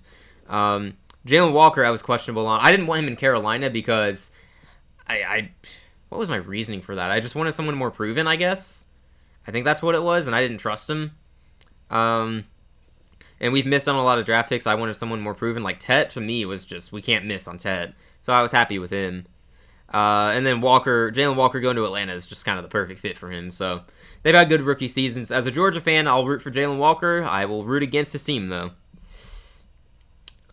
Jalen Walker, I was questionable on. I didn't want him in Carolina because what was my reasoning for that? I just wanted someone more proven, I guess. I think that's what it was, and I didn't trust him. And we've missed on a lot of draft picks. I wanted someone more proven. Like Tet, to me, was just, we can't miss on Tet. So I was happy with him. And then Jalen Walker going to Atlanta is just kind of the perfect fit for him. So they've had good rookie seasons. As a Georgia fan, I'll root for Jalen Walker. I will root against his team, though.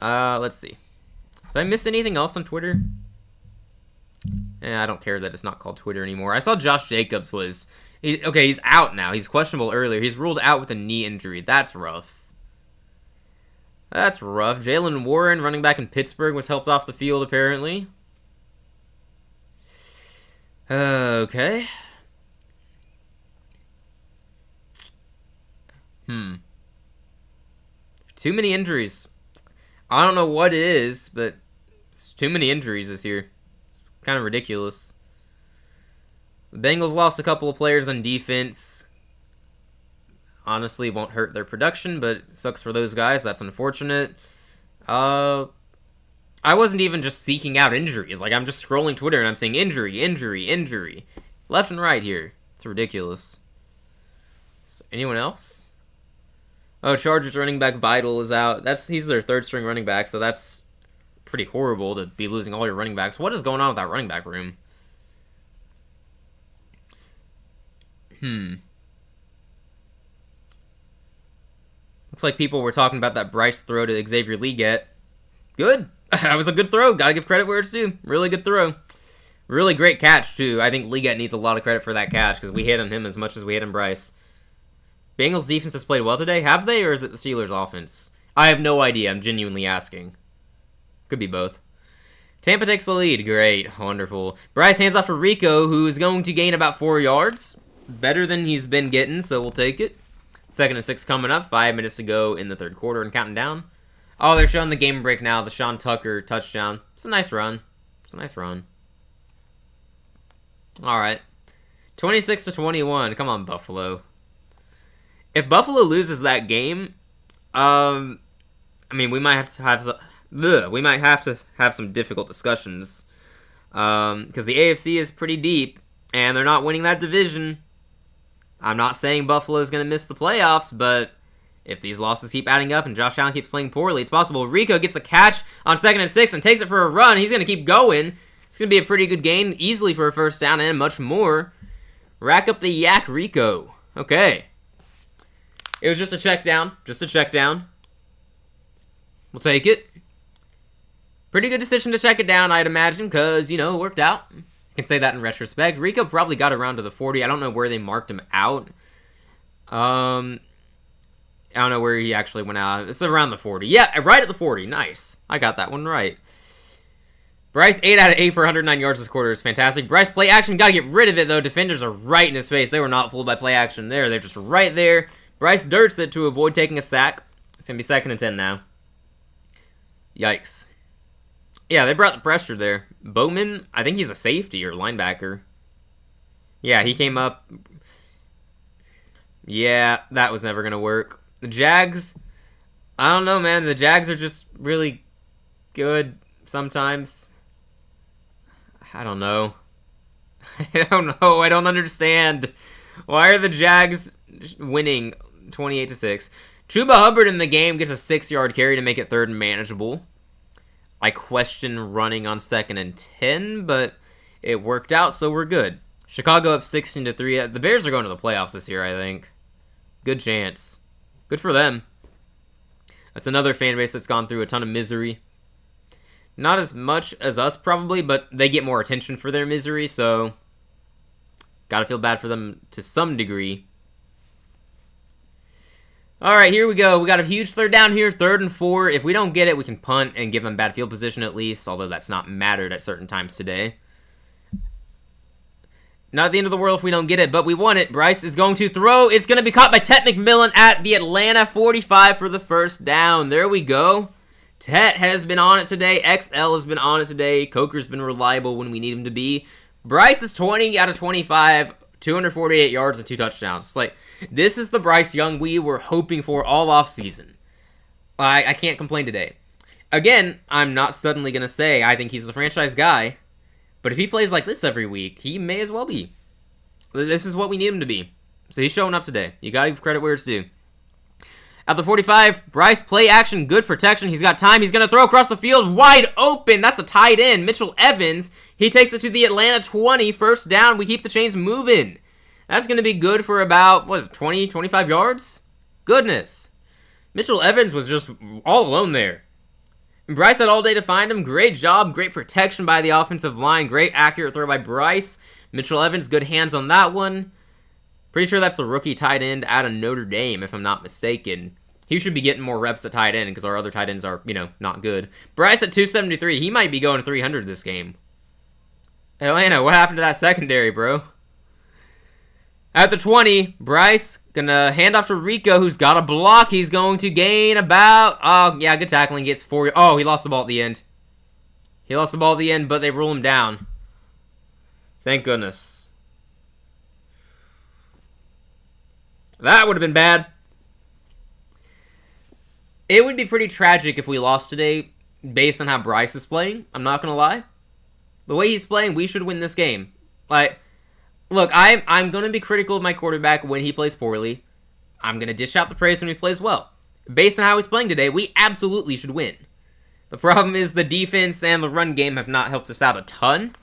Let's see. Did I miss anything else on Twitter? I don't care that it's not called Twitter anymore. I saw Josh Jacobs was... he's out now. He's questionable earlier. He's ruled out with a knee injury. That's rough. That's rough. Jalen Warren, running back in Pittsburgh, was helped off the field, apparently. Okay. Too many injuries. I don't know what it is, but it's too many injuries this year. It's kind of ridiculous. The Bengals lost a couple of players on defense. Honestly, won't hurt their production, but it sucks for those guys. That's unfortunate. I wasn't even just seeking out injuries. Like, I'm just scrolling Twitter and I'm saying injury, injury, injury. Left and right here. It's ridiculous. So, anyone else? Oh, Chargers running back Vital is out. He's their third string running back, so that's pretty horrible to be losing all your running backs. What is going on with that running back room? Looks like people were talking about that Bryce throw to Xavier Legette. Good. That was a good throw. Gotta give credit where it's due. Really good throw. Really great catch, too. I think Legette needs a lot of credit for that catch because we hit on him as much as we hit on Bryce. Bengals defense has played well today. Have they, or is it the Steelers offense? I have no idea. I'm genuinely asking. Could be both. Tampa takes the lead. Great. Wonderful. Bryce hands off to Rico, who is going to gain about 4 yards. Better than he's been getting, so we'll take it. 2nd and 6 coming up. 5 minutes to go in the third quarter and counting down. Oh, they're showing the game break now. The Sean Tucker touchdown. It's a nice run. All right. 26-21. Come on, Buffalo. If Buffalo loses that game, I mean, we might have to have some difficult discussions. Because the AFC is pretty deep, and they're not winning that division. I'm not saying Buffalo's going to miss the playoffs, but If these losses keep adding up and Josh Allen keeps playing poorly, it's possible. Rico gets the catch on 2nd and 6 and takes it for a run. He's going to keep going. It's going to be a pretty good game, easily for a first down and much more. Rack up the yak, Rico. Okay. It was just a check down. Just a check down. We'll take it. Pretty good decision to check it down, I'd imagine, because, it worked out. I can say that in retrospect. Rico probably got around to the 40. I don't know where they marked him out. I don't know where he actually went out. It's around the 40. Yeah, right at the 40. Nice. I got that one right. Bryce, 8 out of 8 for 109 yards this quarter is fantastic. Bryce, play action. Got to get rid of it, though. Defenders are right in his face. They were not fooled by play action there. They're just right there. Bryce dirts it to avoid taking a sack. It's going to be 2nd and 10 now. Yikes. Yeah, they brought the pressure there. Bowman, I think he's a safety or linebacker. Yeah, he came up. Yeah, that was never going to work. The Jags, I don't know, man. The Jags are just really good sometimes. I don't know. I don't know. I don't understand. Why are the Jags winning 28-6? Chuba Hubbard in the game gets a 6-yard carry to make it 3rd and manageable. I question running on 2nd and 10, but it worked out, so we're good. Chicago up 16-3. The Bears are going to the playoffs this year, I think. Good chance. Good for them. That's another fan base that's gone through a ton of misery. Not as much as us, probably, but they get more attention for their misery, so gotta feel bad for them to some degree. All right, here we go. We got a huge 3rd down here, 3rd and 4. If we don't get it, we can punt and give them bad field position at least, although that's not mattered at certain times today. Not at the end of the world if we don't get it, but we want it. Bryce is going to throw. It's going to be caught by Tet McMillan at the Atlanta 45 for the first down. There we go. Tet has been on it today. XL has been on it today. Coker's been reliable when we need him to be. Bryce is 20 out of 25, 248 yards and 2 touchdowns. It's like, this is the Bryce Young we were hoping for all offseason. I can't complain today. Again, I'm not suddenly going to say I think he's a franchise guy, but if he plays like this every week, he may as well be. This is what we need him to be. So he's showing up today. You got to give credit where it's due. At the 45, Bryce, play action, good protection. He's got time. He's going to throw across the field, wide open. That's a tight end, Mitchell Evans. He takes it to the Atlanta 20, first down. We keep the chains moving. That's going to be good for about, 20, 25 yards? Goodness. Mitchell Evans was just all alone there. And Bryce had all day to find him. Great job. Great protection by the offensive line. Great accurate throw by Bryce. Mitchell Evans, good hands on that one. Pretty sure that's the rookie tight end out of Notre Dame, if I'm not mistaken. He should be getting more reps at tight end because our other tight ends are, not good. Bryce at 273. He might be going 300 this game. Atlanta, what happened to that secondary, bro? At the 20, Bryce gonna hand off to Rico, who's got a block. He's going to gain about, good tackling. Gets 4. Oh, he lost the ball at the end. He lost the ball at the end, but they rule him down. Thank goodness. That would have been bad. It would be pretty tragic if we lost today based on how Bryce is playing. I'm not gonna lie. The way he's playing, we should win this game. Look, I'm going to be critical of my quarterback when he plays poorly. I'm going to dish out the praise when he plays well. Based on how he's playing today, we absolutely should win. The problem is the defense and the run game have not helped us out a ton,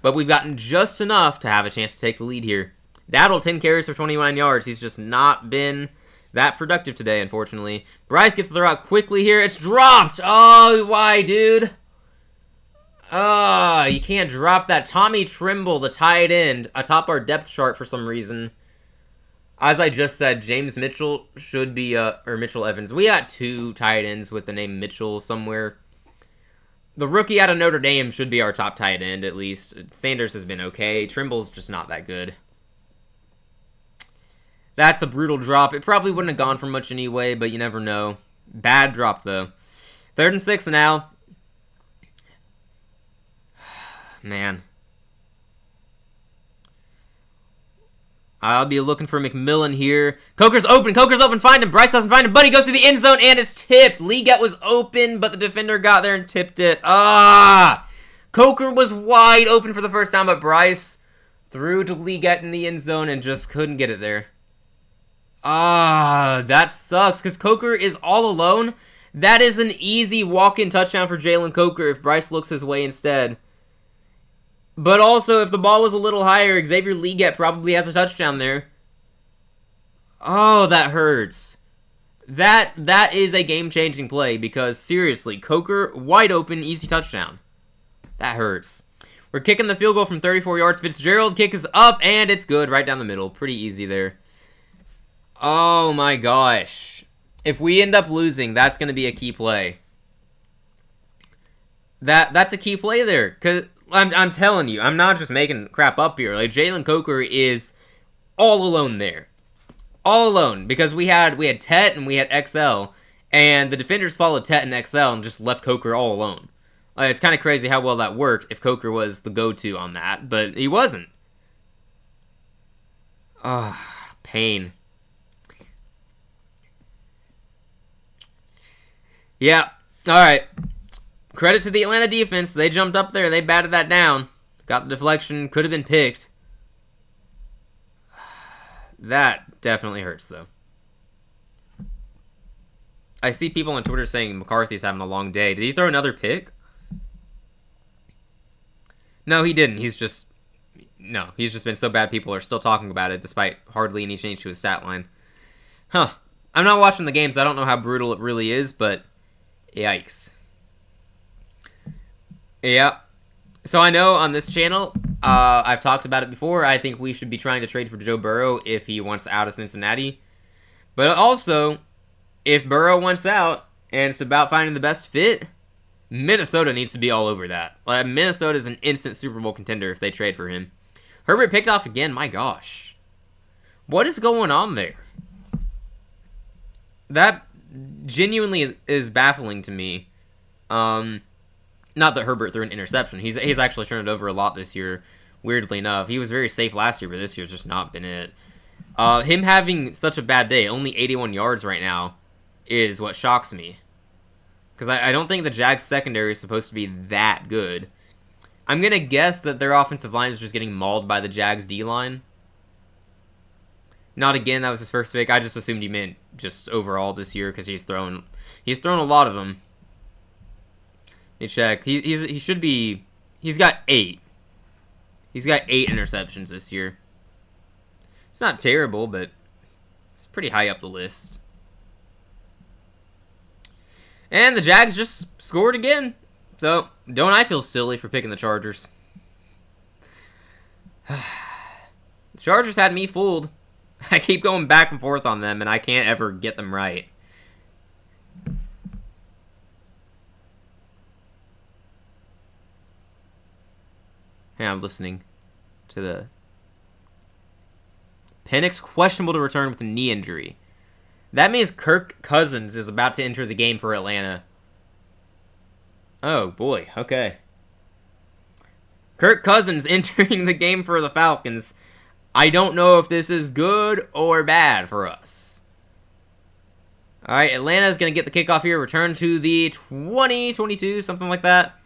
but we've gotten just enough to have a chance to take the lead here. Dowdle, 10 carries for 29 yards. He's just not been that productive today, unfortunately. Bryce gets the throw out quickly here. It's dropped! Oh, why, dude? You can't drop that. Tommy Trimble, the tight end, atop our depth chart for some reason. As I just said, James Mitchell should be, or Mitchell Evans. We got 2 tight ends with the name Mitchell somewhere. The rookie out of Notre Dame should be our top tight end, at least. Sanders has been okay. Trimble's just not that good. That's a brutal drop. It probably wouldn't have gone for much anyway, but you never know. Bad drop, though. 3rd and 6 now. Man. I'll be looking for McMillan here. Coker's open. Find him. Bryce doesn't find him, but he goes to the end zone and it's tipped. Liget was open, but the defender got there and tipped it. Coker was wide open for the first time, but Bryce threw to Liget in the end zone and just couldn't get it there. Ah, that sucks, because Coker is all alone. That is an easy walk-in touchdown for Jalen Coker if Bryce looks his way instead. But also, if the ball was a little higher, Xavier Leggett probably has a touchdown there. Oh, that hurts. That is a game-changing play, because seriously, Coker, wide open, easy touchdown. That hurts. We're kicking the field goal from 34 yards. Fitzgerald kick is up, and it's good, right down the middle. Pretty easy there. Oh my gosh. If we end up losing, that's going to be a key play. That's a key play there. Because I'm telling you, I'm not just making crap up here. Like, Jalen Coker is all alone there. All alone. Because we had Tet and we had XL. And the defenders followed Tet and XL and just left Coker all alone. It's kind of crazy how well that worked if Coker was the go-to on that. But he wasn't. Ah, pain. Yeah, alright. Credit to the Atlanta defense. They jumped up there. They batted that down. Got the deflection. Could have been picked. That definitely hurts, though. I see people on Twitter saying McCarthy's having a long day. Did he throw another pick? No, he didn't. He's just been so bad people are still talking about it despite hardly any change to his stat line. Huh. I'm not watching the game, so I don't know how brutal it really is, but yikes. Yeah. So I know on this channel, I've talked about it before. I think we should be trying to trade for Joe Burrow if he wants out of Cincinnati. But also, if Burrow wants out and it's about finding the best fit, Minnesota needs to be all over that. Minnesota is an instant Super Bowl contender if they trade for him. Herbert picked off again. My gosh. What is going on there? That genuinely is baffling to me. Not that Herbert threw an interception. He's actually turned it over a lot this year, weirdly enough. He was very safe last year, but this year's just not been it. Him having such a bad day, only 81 yards right now, is what shocks me. Because I don't think the Jags secondary is supposed to be that good. I'm going to guess that their offensive line is just getting mauled by the Jags D-line. Not again, that was his first pick. I just assumed he meant just overall this year because he's thrown a lot of them. Let me check. He should be. He's got 8. He's got 8 interceptions this year. It's not terrible, but it's pretty high up the list. And the Jags just scored again. So, don't I feel silly for picking the Chargers? The Chargers had me fooled. I keep going back and forth on them, and I can't ever get them right. Hey, I'm listening to the... Penix questionable to return with a knee injury. That means Kirk Cousins is about to enter the game for Atlanta. Oh, boy. Okay. Kirk Cousins entering the game for the Falcons. I don't know if this is good or bad for us. Alright, Atlanta is going to get the kickoff here. Return to the 20, 22, something like that.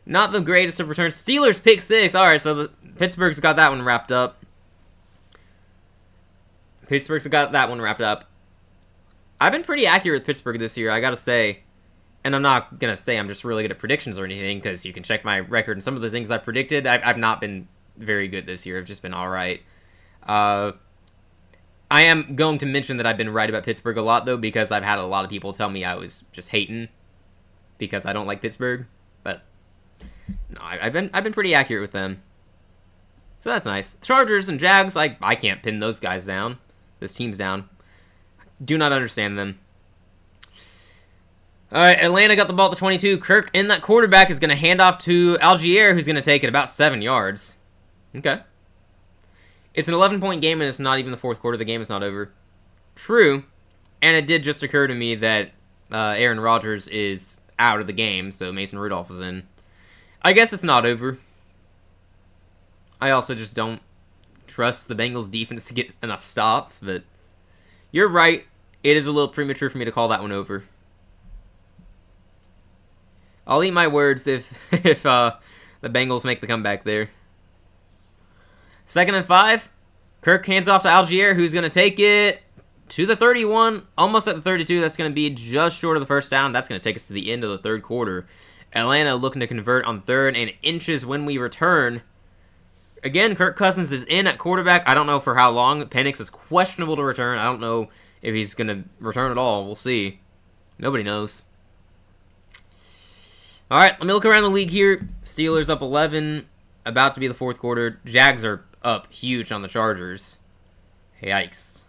Not the greatest of returns. Steelers pick 6. Alright, so Pittsburgh's got that one wrapped up. I've been pretty accurate with Pittsburgh this year, I gotta say. And I'm not gonna say I'm just really good at predictions or anything, because you can check my record and some of the things I predicted. I've not been very good this year. I've just been alright. I am going to mention that I've been right about Pittsburgh a lot, though, because I've had a lot of people tell me I was just hating because I don't like Pittsburgh. But no, I've been pretty accurate with them. So that's nice. Chargers and Jags, I can't pin those guys down. Those teams down. Do not understand them. Alright, Atlanta got the ball at the 22. Kirk, and that quarterback is going to hand off to Algier, who's going to take it about 7 yards. Okay. It's an 11-point game, and it's not even the fourth quarter. The game is not over. True. And it did just occur to me that Aaron Rodgers is out of the game, so Mason Rudolph is in. I guess it's not over. I also just don't trust the Bengals defense to get enough stops, but you're right. It is a little premature for me to call that one over. I'll eat my words if the Bengals make the comeback there. 2nd and 5. Kirk hands off to Algier, who's going to take it to the 31, almost at the 32. That's going to be just short of the first down. That's going to take us to the end of the third quarter. Atlanta looking to convert on 3rd and inches when we return. Again, Kirk Cousins is in at quarterback. I don't know for how long. Penix is questionable to return. I don't know if he's going to return at all. We'll see. Nobody knows. All right, let me look around the league here. Steelers up 11, about to be the fourth quarter. Jags are up huge on the Chargers. Yikes.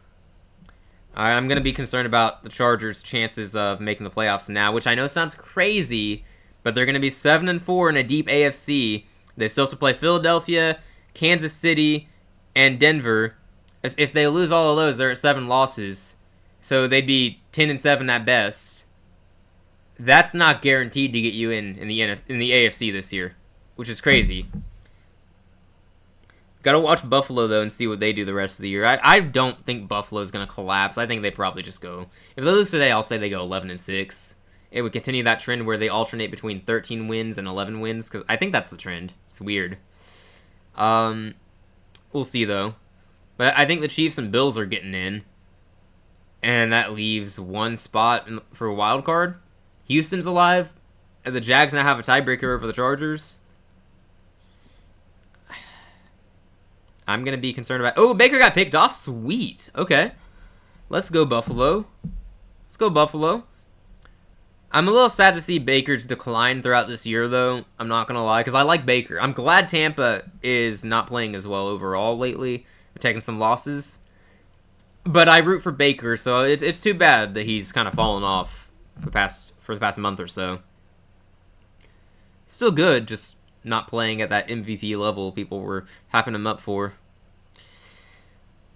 All right, I'm going to be concerned about the Chargers' chances of making the playoffs now, which I know sounds crazy, but they're going to be 7-4 in a deep AFC. They still have to play Philadelphia, Kansas City, and Denver. If they lose all of those, they're at 7 losses. So they'd be 10-7 at best. That's not guaranteed to get you in the AFC this year, which is crazy. Got to watch Buffalo, though, and see what they do the rest of the year. I don't think Buffalo's going to collapse. I think they probably just go... If they lose today, I'll say they go 11-6. It would continue that trend where they alternate between 13 wins and 11 wins, because I think that's the trend. It's weird. We'll see, though. But I think the Chiefs and Bills are getting in. And that leaves one spot for a wild card. Houston's alive. And the Jags now have a tiebreaker over the Chargers. I'm going to be concerned about... Oh, Baker got picked off. Sweet. Okay. Let's go, Buffalo. Let's go, Buffalo. I'm a little sad to see Baker's decline throughout this year, though. I'm not going to lie, because I like Baker. I'm glad Tampa is not playing as well overall lately. They're taking some losses. But I root for Baker, so it's too bad that he's kind of fallen off for the past month or so. Still good, just not playing at that MVP level people were hyping him up for.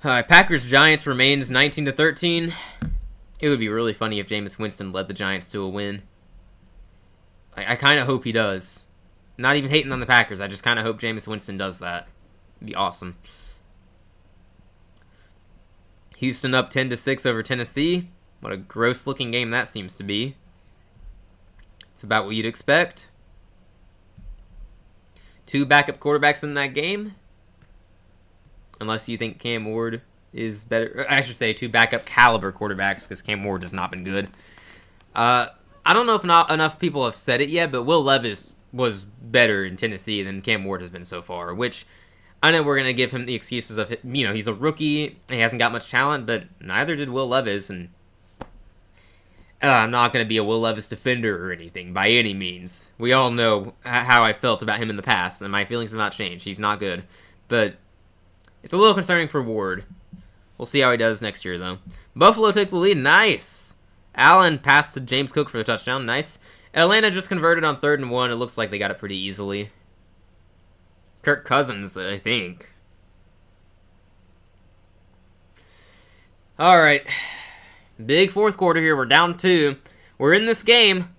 Packers-Giants remains 19-13. It would be really funny if Jameis Winston led the Giants to a win. I kind of hope he does. Not even hating on the Packers. I just kind of hope Jameis Winston does that. It'd be awesome. Houston up 10-6 over Tennessee. What a gross-looking game that seems to be. It's about what you'd expect. 2 backup quarterbacks in that game. Unless you think Cam Ward is better. I should say 2 backup caliber quarterbacks, because Cam Ward has not been good. I don't know if not enough people have said it yet, but Will Levis was better in Tennessee than Cam Ward has been so far, which I know we're going to give him the excuses of, he's a rookie, he hasn't got much talent, but neither did Will Levis, and I'm not going to be a Will Levis defender or anything, by any means. We all know how I felt about him in the past, and my feelings have not changed. He's not good. But it's a little concerning for Ward. We'll see how he does next year, though. Buffalo took the lead. Nice! Allen passed to James Cook for the touchdown. Nice. Atlanta just converted on 3rd and 1. It looks like they got it pretty easily. Kirk Cousins, I think. All right. Big fourth quarter here. We're down 2. We're in this game.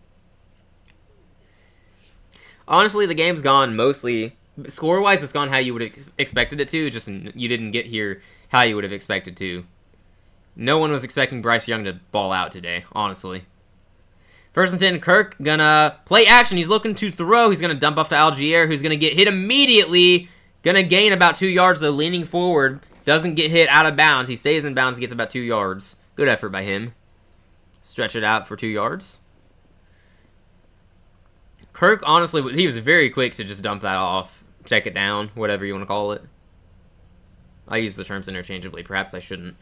Honestly, the game's gone mostly... Score-wise, it's gone how you would have expected it to. Just you didn't get here how you would have expected to. No one was expecting Bryce Young to ball out today, honestly. 1st and 10, Kirk gonna play action. He's looking to throw. He's gonna dump off to Algier, who's gonna get hit immediately. Gonna gain about 2 yards, though, leaning forward. Doesn't get hit out of bounds. He stays in bounds, gets about 2 yards. Good effort by him. Stretch it out for 2 yards. Kirk, honestly, he was very quick to just dump that off. Check it down, whatever you want to call it. I use the terms interchangeably. Perhaps I shouldn't.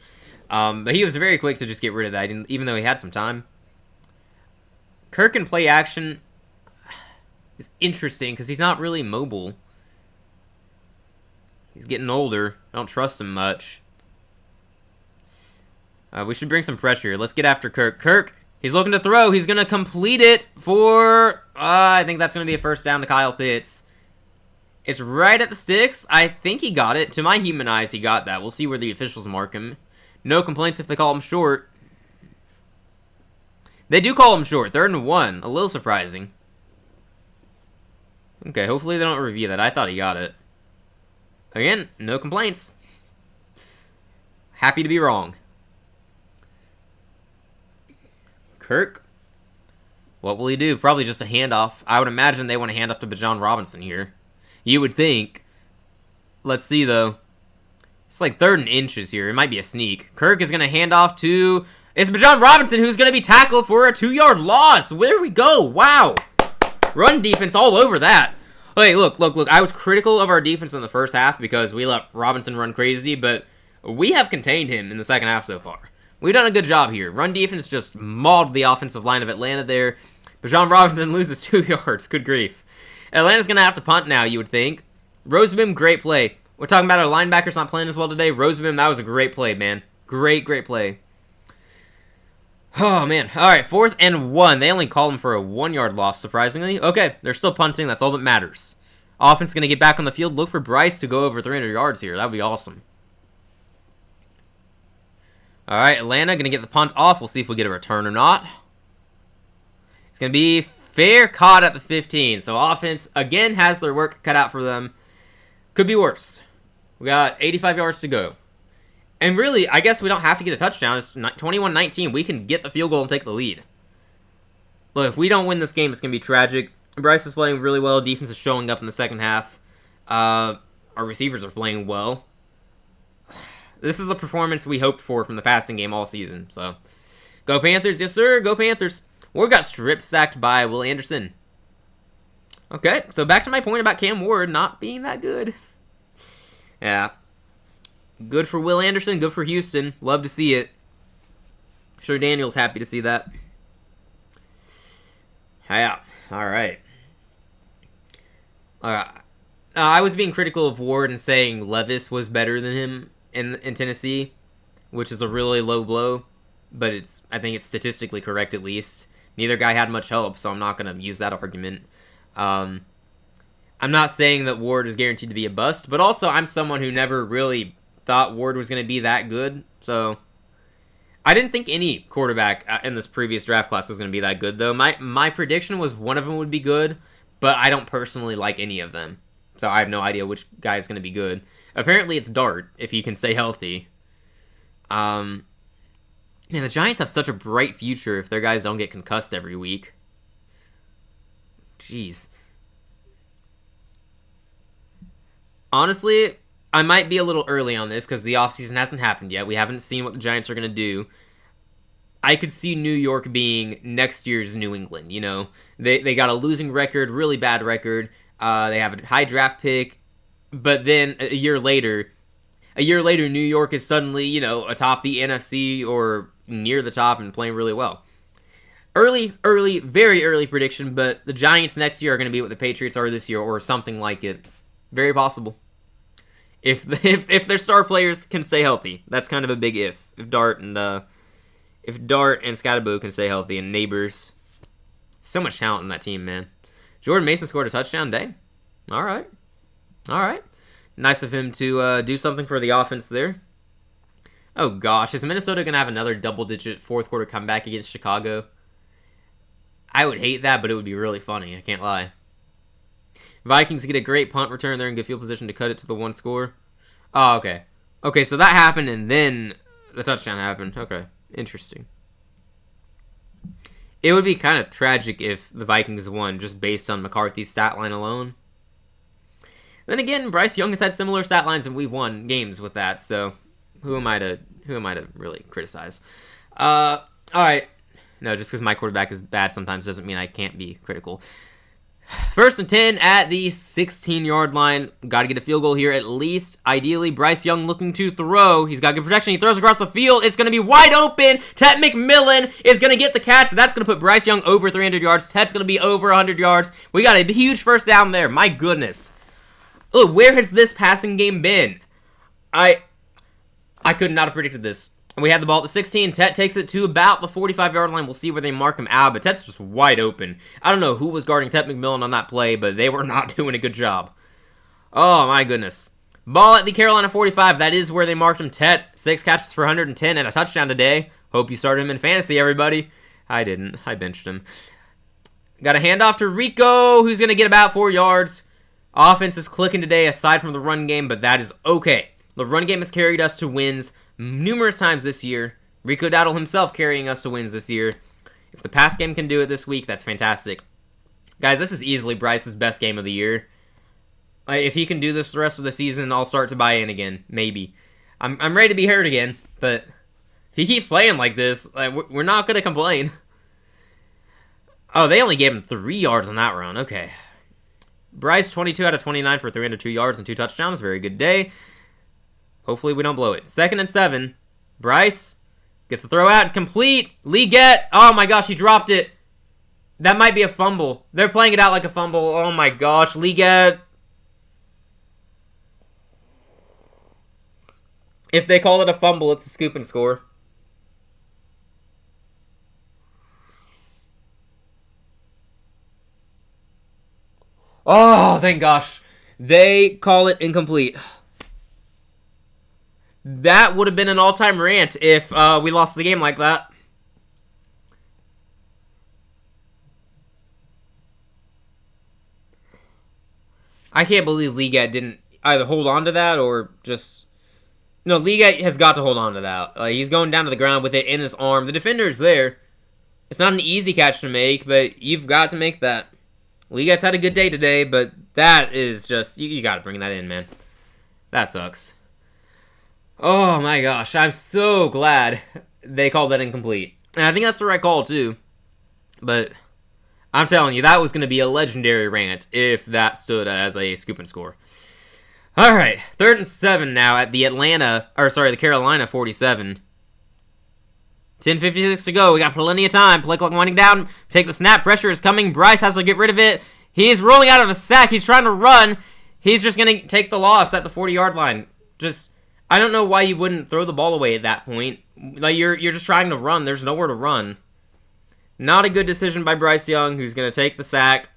But he was very quick to just get rid of that, even though he had some time. Kirk in play action is interesting because he's not really mobile. He's getting older. I don't trust him much. We should bring some pressure. Let's get after Kirk. Kirk, he's looking to throw. He's going to complete it for... I think that's going to be a first down to Kyle Pitts. It's right at the sticks. I think he got it. To my human eyes, he got that. We'll see where the officials mark him. No complaints if they call him short. They do call him short. 3rd and 1. A little surprising. Okay, hopefully they don't review that. I thought he got it. Again, no complaints. Happy to be wrong. Kirk, what will he do? Probably just a handoff. I would imagine they want to hand off to Bijan Robinson here. You would think. Let's see, though. It's like 3rd and inches here. It might be a sneak. Kirk is going to hand off to... It's Bijan Robinson who's going to be tackled for a 2-yard loss. Where we go? Wow. Run defense all over that. Hey, look. I was critical of our defense in the first half because we let Robinson run crazy, but we have contained him in the second half so far. We've done a good job here. Run defense just mauled the offensive line of Atlanta there. Bijan Robinson loses 2 yards. Good grief. Atlanta's going to have to punt now, you would think. Rosebim, great play. We're talking about our linebackers not playing as well today. Rosebim, that was a great play, man. Great play. Oh, man. All right, 4th and 1. They only called him for a 1-yard loss, surprisingly. Okay, they're still punting. That's all that matters. Offense is going to get back on the field. Look for Bryce to go over 300 yards here. That would be awesome. All right, Atlanta going to get the punt off. We'll see if we get a return or not. It's going to be fair caught at the 15. So offense, again, has their work cut out for them. Could be worse. We got 85 yards to go. And really, I guess we don't have to get a touchdown. It's 21-19. We can get the field goal and take the lead. Look, if we don't win this game, it's going to be tragic. Bryce is playing really well. Defense is showing up in the second half. Our receivers are playing well. This is a performance we hoped for from the passing game all season. So, go Panthers. Yes, sir. Go Panthers. Ward got strip sacked by Will Anderson. Okay, so back to my point about Cam Ward not being that good. Yeah. Good for Will Anderson, good for Houston. Love to see it. Sure Daniel's happy to see that. Yeah, alright. I was being critical of Ward and saying Levis was better than him in Tennessee, which is a really low blow, but I think it's statistically correct at least. Neither guy had much help, so I'm not going to use that argument. I'm not saying that Ward is guaranteed to be a bust, but also I'm someone who never really thought Ward was going to be that good, so I didn't think any quarterback in this previous draft class was going to be that good, though. My prediction was one of them would be good, but I don't personally like any of them, so I have no idea which guy is going to be good. Apparently it's Dart, if he can stay healthy. Man, the Giants have such a bright future if their guys don't get concussed every week. Jeez. Honestly, I might be a little early on this because the offseason hasn't happened yet. We haven't seen what the Giants are going to do. I could see New York being next year's New England, you know. They got a losing record, really bad record. They have a high draft pick. But then a year later, New York is suddenly, you know, atop the NFC or near the top and playing really well. Very early prediction, but the Giants next year are going to be what the Patriots are this year or something like it. Very possible. If their star players can stay healthy, that's kind of a big if. If Dart and Scottaboo can stay healthy and Neighbors, so much talent in that team, man. Jordan Mason scored a touchdown today. All right. Nice of him to do something for the offense there. Oh gosh, is Minnesota gonna have another double-digit fourth quarter comeback against Chicago? I would hate that, but it would be really funny. I can't lie. Vikings get a great punt return. They're in good field position to cut it to the one score. Oh, okay. Okay, so that happened, and then the touchdown happened. Okay, interesting. It would be kind of tragic if the Vikings won just based on McCarthy's stat line alone. Then again, Bryce Young has had similar stat lines, and we've won games with that. So, who am I to really criticize? All right. No, just because my quarterback is bad sometimes doesn't mean I can't be critical. 1st and 10 at the 16-yard line. Got to get a field goal here at least. Ideally, Bryce Young looking to throw. He's got good protection. He throws across the field. It's going to be wide open. Tet McMillan is going to get the catch. That's going to put Bryce Young over 300 yards. Tet's going to be over 100 yards. We got a huge first down there. My goodness. Look, where has this passing game been? I could not have predicted this. We had the ball at the 16. Tet takes it to about the 45-yard line. We'll see where they mark him out, but Tet's just wide open. I don't know who was guarding Tet McMillan on that play, but they were not doing a good job. Oh, my goodness. Ball at the Carolina 45. That is where they marked him. Tet, 6 catches for 110 and a touchdown today. Hope you started him in fantasy, everybody. I didn't. I benched him. Got a handoff to Rico, who's going to get about 4 yards. Offense is clicking today aside from the run game, but that is okay. The run game has carried us to wins numerous times this year. Rico Dowdle himself carrying us to wins this year. If the pass game can do it this week, that's fantastic. Guys, this is easily Bryce's best game of the year. If he can do this the rest of the season, I'll start to buy in again. Maybe. I'm ready to be hurt again, but if he keeps playing like this, we're not going to complain. Oh, they only gave him 3 yards on that run. Okay. Bryce, 22 out of 29 for 302 yards and 2 touchdowns. Very good day. Hopefully we don't blow it. 2nd and 7. Bryce gets the throw out. It's complete. Leggett. Oh my gosh, he dropped it. That might be a fumble. They're playing it out like a fumble. Oh my gosh, Leggett. If they call it a fumble, it's a scoop and score. Oh, thank gosh. They call it incomplete. That would have been an all-time rant if we lost the game like that. I can't believe Leggett didn't either hold on to that or just... No, Leggett has got to hold on to that. He's going down to the ground with it in his arm. The defender's there. It's not an easy catch to make, but you've got to make that. Leggett's had a good day today, but that is just... You got to bring that in, man. That sucks. Oh my gosh, I'm so glad they called that incomplete. And I think that's the right call, too. But I'm telling you, that was going to be a legendary rant if that stood as a scoop and score. All right, 3rd and 7 now at the the Carolina 47. 10:56 to go. We got plenty of time. Play clock winding down. Take the snap. Pressure is coming. Bryce has to get rid of it. He's rolling out of a sack. He's trying to run. He's just going to take the loss at the 40-yard line. I don't know why you wouldn't throw the ball away at that point. You're just trying to run. There's nowhere to run. Not a good decision by Bryce Young, who's going to take the sack.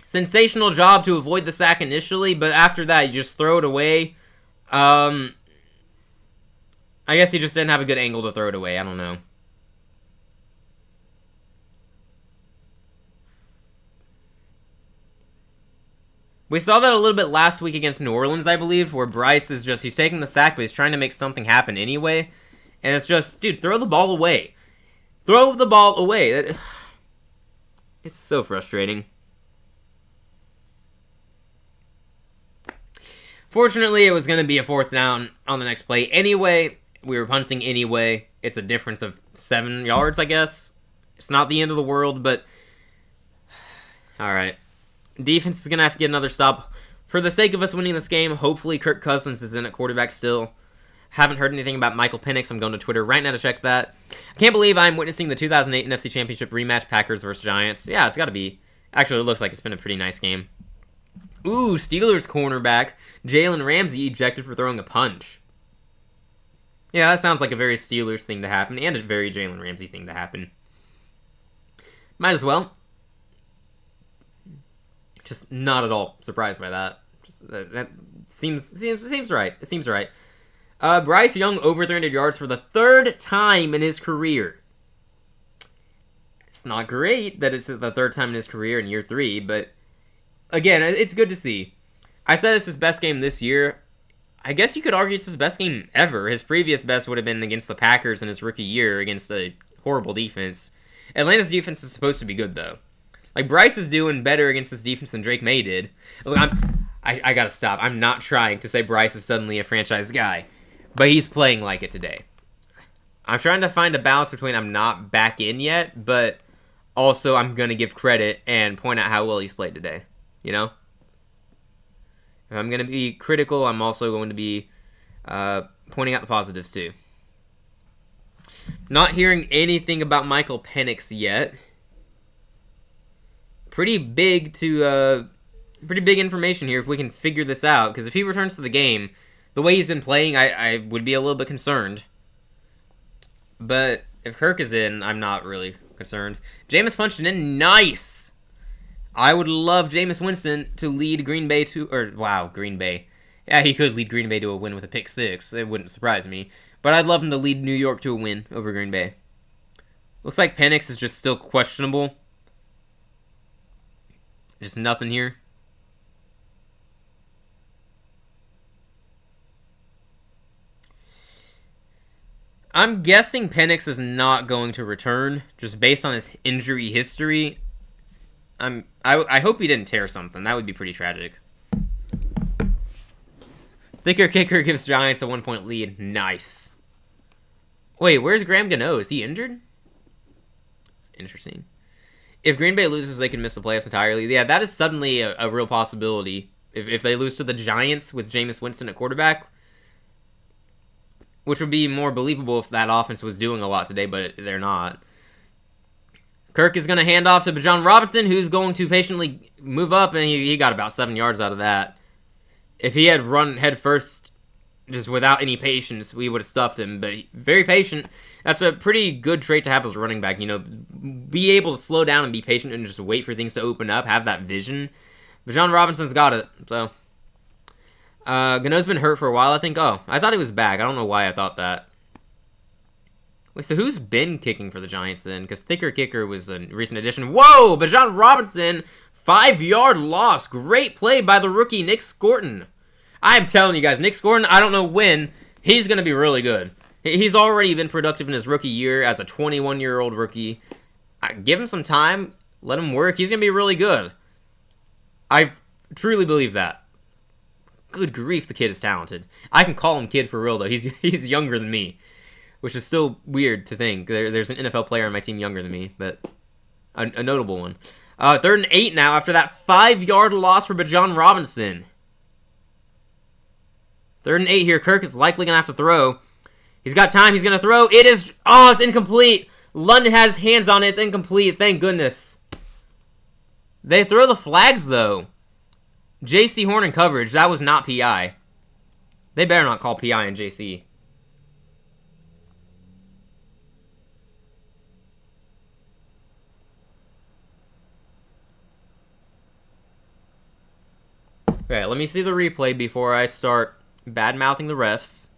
Sensational job to avoid the sack initially, but after that, you just throw it away. I guess he just didn't have a good angle to throw it away. I don't know. We saw that a little bit last week against New Orleans, I believe, where Bryce is he's taking the sack, but he's trying to make something happen anyway. And it's just, dude, throw the ball away. Throw the ball away. It's so frustrating. Fortunately, it was going to be a 4th down on the next play anyway. We were punting anyway. It's a difference of 7 yards, I guess. It's not the end of the world, but... Alright. Defense is going to have to get another stop. For the sake of us winning this game, hopefully Kirk Cousins is in at quarterback still. Haven't heard anything about Michael Penix. I'm going to Twitter right now to check that. I can't believe I'm witnessing the 2008 NFC Championship rematch, Packers versus Giants. Yeah, it's got to be. Actually, it looks like it's been a pretty nice game. Ooh, Steelers cornerback Jalen Ramsey ejected for throwing a punch. Yeah, that sounds like a very Steelers thing to happen, and a very Jalen Ramsey thing to happen. Might as well. Just not at all surprised by that. That seems right. It seems right. Bryce Young over 300 yards for the 3rd time in his career. It's not great that it's the 3rd time in his career in year 3, but again, it's good to see. I said it's his best game this year. I guess you could argue it's his best game ever. His previous best would have been against the Packers in his rookie year against a horrible defense. Atlanta's defense is supposed to be good, though. Bryce is doing better against this defense than Drake May did. Look, I gotta stop. I'm not trying to say Bryce is suddenly a franchise guy, but he's playing like it today. I'm trying to find a balance between I'm not back in yet, but also I'm gonna give credit and point out how well he's played today. You know? If I'm gonna be critical, I'm also going to be pointing out the positives, too. Not hearing anything about Michael Penix yet. Pretty big information here if we can figure this out, because if he returns to the game, the way he's been playing, I would be a little bit concerned. But if Kirk is in, I'm not really concerned. Jameis punched it in. Nice! I would love Jameis Winston to lead Green Bay Green Bay. Yeah, he could lead Green Bay to a win with a pick 6. It wouldn't surprise me. But I'd love him to lead New York to a win over Green Bay. Looks like Penix is just still questionable. Just nothing here. I'm guessing Penix is not going to return, just based on his injury history. I hope he didn't tear something. That would be pretty tragic. Thicker kicker gives Giants a 1-point lead. Nice. Wait, where's Graham Gano? Is he injured? It's interesting. If Green Bay loses, they can miss the playoffs entirely. Yeah, that is suddenly a real possibility. If they lose to the Giants with Jameis Winston at quarterback, which would be more believable if that offense was doing a lot today, but they're not. Kirk is going to hand off to Bijan Robinson, who's going to patiently move up, and he got about 7 yards out of that. If he had run head first, just without any patience, we would have stuffed him, but very patient. That's a pretty good trait to have as a running back, you know, be able to slow down and be patient and just wait for things to open up, have that vision. Bijan Robinson's got it, so. Gano's been hurt for a while, I think. Oh, I thought he was back. I don't know why I thought that. Wait, so who's been kicking for the Giants then? Because Thicker Kicker was a recent addition. Whoa! Bijan Robinson, 5-yard loss. Great play by the rookie, Nick Scorton. I'm telling you guys, Nick Scorton, I don't know when, he's going to be really good. He's already been productive in his rookie year as a 21-year-old rookie. Give him some time. Let him work. He's going to be really good. I truly believe that. Good grief, the kid is talented. I can call him kid for real, though. He's younger than me, which is still weird to think. There's an NFL player on my team younger than me, but a notable one. 3rd and 8 now after that 5-yard loss for Bijan Robinson. 3rd and 8 here. Kirk is likely going to have to throw. He's got time. He's going to throw. It is... Oh, it's incomplete. London has hands on it. It's incomplete. Thank goodness. They throw the flags, though. J.C. Horn in coverage. That was not P.I. They better not call P.I. and J.C. Okay, let me see the replay before I start bad-mouthing the refs.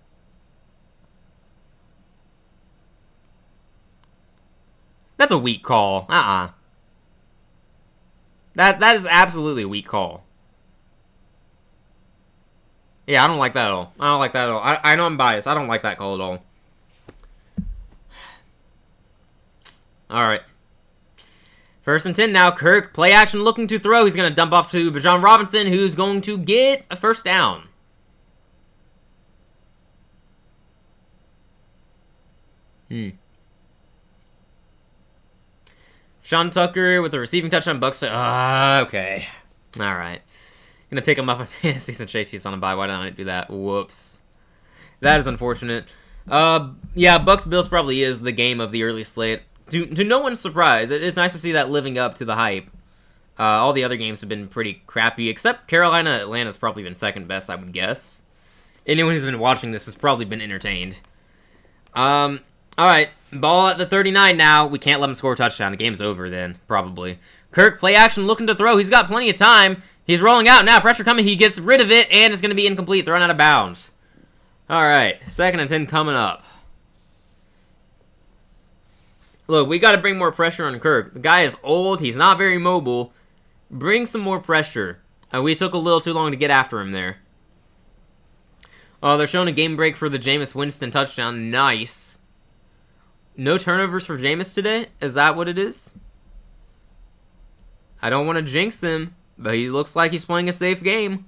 That's a weak call. That is absolutely a weak call. Yeah, I don't like that at all. I don't like that at all. I know I'm biased. I don't like that call at all. Alright. 1st and 10 now. Kirk, play action looking to throw. He's going to dump off to Bijan Robinson, who's going to get a 1st down. Sean Tucker with a receiving touchdown. Bucks. Okay. Alright. Gonna pick him up on fantasy since Chase on a bye. Why did I do that? Whoops. That is unfortunate. Yeah, Bucks Bills probably is the game of the early slate. To no one's surprise, it's nice to see that living up to the hype. All the other games have been pretty crappy, except Carolina Atlanta's probably been 2nd best, I would guess. Anyone who's been watching this has probably been entertained. Alright, ball at the 39 now. We can't let him score a touchdown. The game's over then, probably. Kirk, play action, looking to throw. He's got plenty of time. He's rolling out now. Pressure coming. He gets rid of it, and it's going to be incomplete. Thrown out of bounds. Alright, 2nd and 10 coming up. Look, we got to bring more pressure on Kirk. The guy is old. He's not very mobile. Bring some more pressure. We took a little too long to get after him there. Oh, they're showing a game break for the Jameis Winston touchdown. Nice. No turnovers for Jameis today? Is that what it is? I don't want to jinx him, but he looks like he's playing a safe game.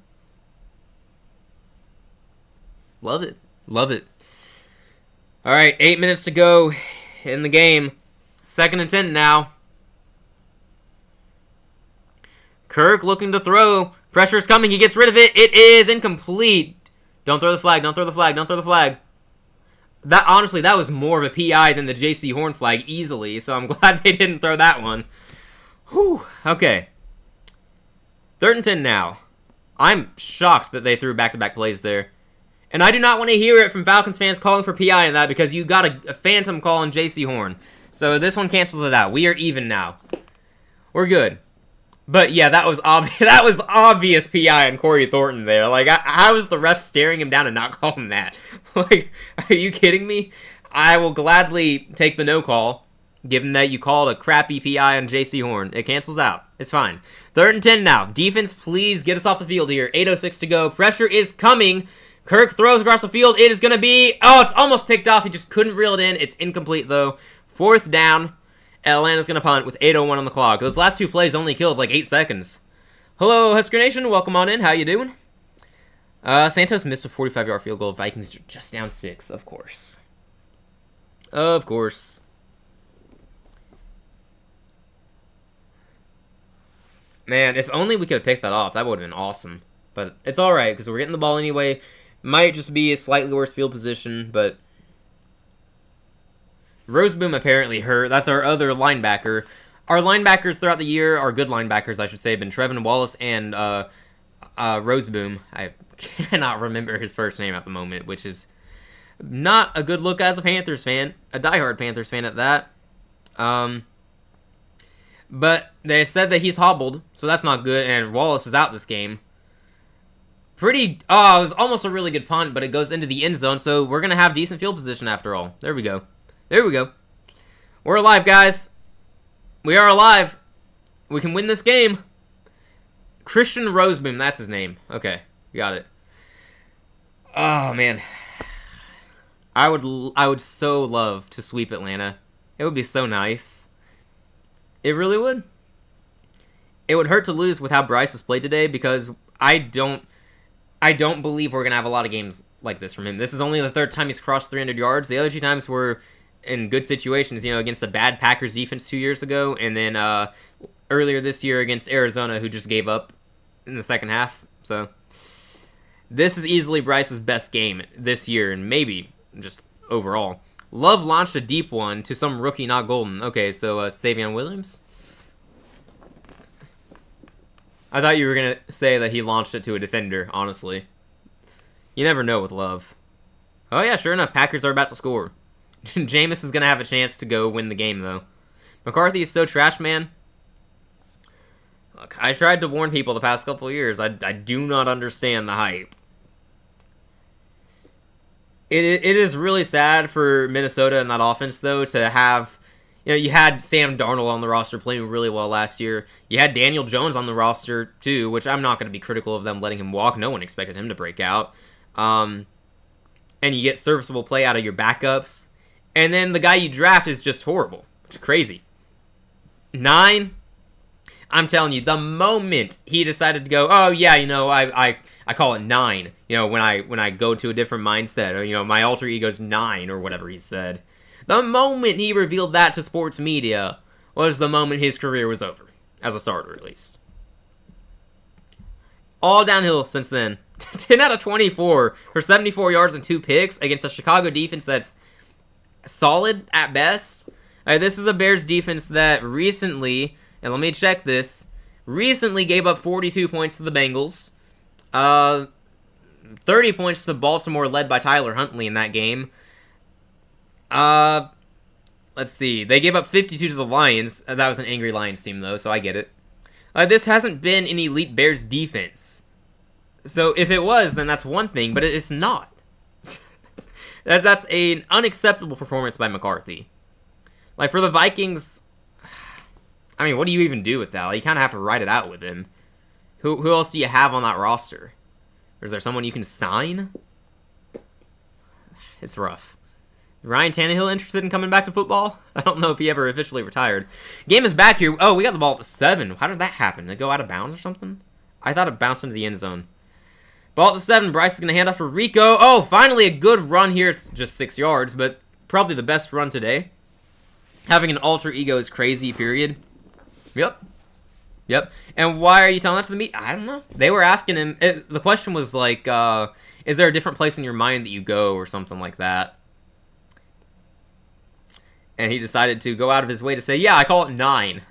Love it. Love it. Alright, 8 minutes to go in the game. 2nd and 10 now. Kirk looking to throw. Pressure's coming. He gets rid of it. It is incomplete. Don't throw the flag. Don't throw the flag. Don't throw the flag. That honestly, that was more of a PI than the J.C. Horn flag easily, so I'm glad they didn't throw that one. Whew. Okay. 3rd and 10 now. I'm shocked that they threw back-to-back plays there. And I do not want to hear it from Falcons fans calling for PI in that because you got a phantom call on J.C. Horn. So this one cancels it out. We are even now. We're good. But yeah, that was obvious PI on Corey Thornton there. Like, how was the ref staring him down and not call him that? Like, are you kidding me? I will gladly take the no call, given that you called a crappy PI on J.C. Horn. It cancels out. It's fine. 3rd and 10 now. Defense, please get us off the field here. 8:06 to go. Pressure is coming. Kirk throws across the field. It is going to be... Oh, it's almost picked off. He just couldn't reel it in. It's incomplete, though. 4th down. Atlanta's going to punt with 8:01 on the clock. Those last 2 plays only killed like 8 seconds. Hello, Husker Nation. Welcome on in. How you doing? Santos missed a 45-yard field goal. Vikings just down 6, of course. Of course. Man, if only we could have picked that off. That would have been awesome. But it's alright, because we're getting the ball anyway. Might just be a slightly worse field position, but... Roseboom apparently hurt. That's our other linebacker. Our linebackers throughout the year, our good linebackers, I should say, have been Trevin Wallace and Roseboom. I cannot remember his first name at the moment, which is not a good look as a Panthers fan. A diehard Panthers fan at that. But they said that he's hobbled, so that's not good, and Wallace is out this game. It was almost a really good punt, but it goes into the end zone, so we're going to have decent field position after all. There we go. There we go. We're alive, guys. We are alive. We can win this game. Christian Roseboom, that's his name. Okay, got it. Oh, man. I would so love to sweep Atlanta. It would be so nice. It really would. It would hurt to lose with how Bryce has played today because I don't believe we're going to have a lot of games like this from him. This is only the third time he's crossed 300 yards. The other 2 times were in good situations, against a bad Packers defense 2 years ago, and then earlier this year against Arizona, who just gave up in the second half. So this is easily Bryce's best game this year, and maybe just overall. Love launched a deep one to some rookie not golden. Okay, so Savion Williams? I thought you were going to say that he launched it to a defender, honestly. You never know with Love. Oh yeah, sure enough, Packers are about to score. Jameis is going to have a chance to go win the game, though. McCarthy is so trash, man. Look, I tried to warn people the past couple of years. I do not understand the hype. It is really sad for Minnesota and that offense, though, to have... you had Sam Darnold on the roster playing really well last year. You had Daniel Jones on the roster, too, which I'm not going to be critical of them letting him walk. No one expected him to break out. And you get serviceable play out of your backups. And then the guy you draft is just horrible, which is crazy. 9, I'm telling you, the moment he decided to go, oh yeah, I call it 9. When I go to a different mindset, or my alter ego's 9 or whatever he said. The moment he revealed that to sports media was the moment his career was over, as a starter at least. All downhill since then. 10 out of 24 for 74 yards and 2 picks against a Chicago defense that's solid at best. This is a Bears defense that recently, and let me check this, recently gave up 42 points to the Bengals. 30 points to Baltimore, led by Tyler Huntley in that game. Let's see. They gave up 52 to the Lions. That was an angry Lions team, though, so I get it. This hasn't been an elite Bears defense. So if it was, then that's one thing, but it's not. That's an unacceptable performance by McCarthy. Like, for the Vikings, I mean, what do you even do with that? Like, you kind of have to ride it out with him. Who else do you have on that roster? Or is there someone you can sign? It's rough. Ryan Tannehill interested in coming back to football? I don't know if he ever officially retired. Game is back here. Oh, we got the ball at the 7. How did that happen? Did it go out of bounds or something? I thought it bounced into the end zone. Ball at the 7. Bryce is going to hand off to Rico. Oh, finally a good run here. It's just 6 yards, but probably the best run today. Having an alter ego is crazy, period. Yep. And why are you telling that to the media? I don't know. They were asking him. The question was like, is there a different place in your mind that you go or something like that? And he decided to go out of his way to say, yeah, I call it 9.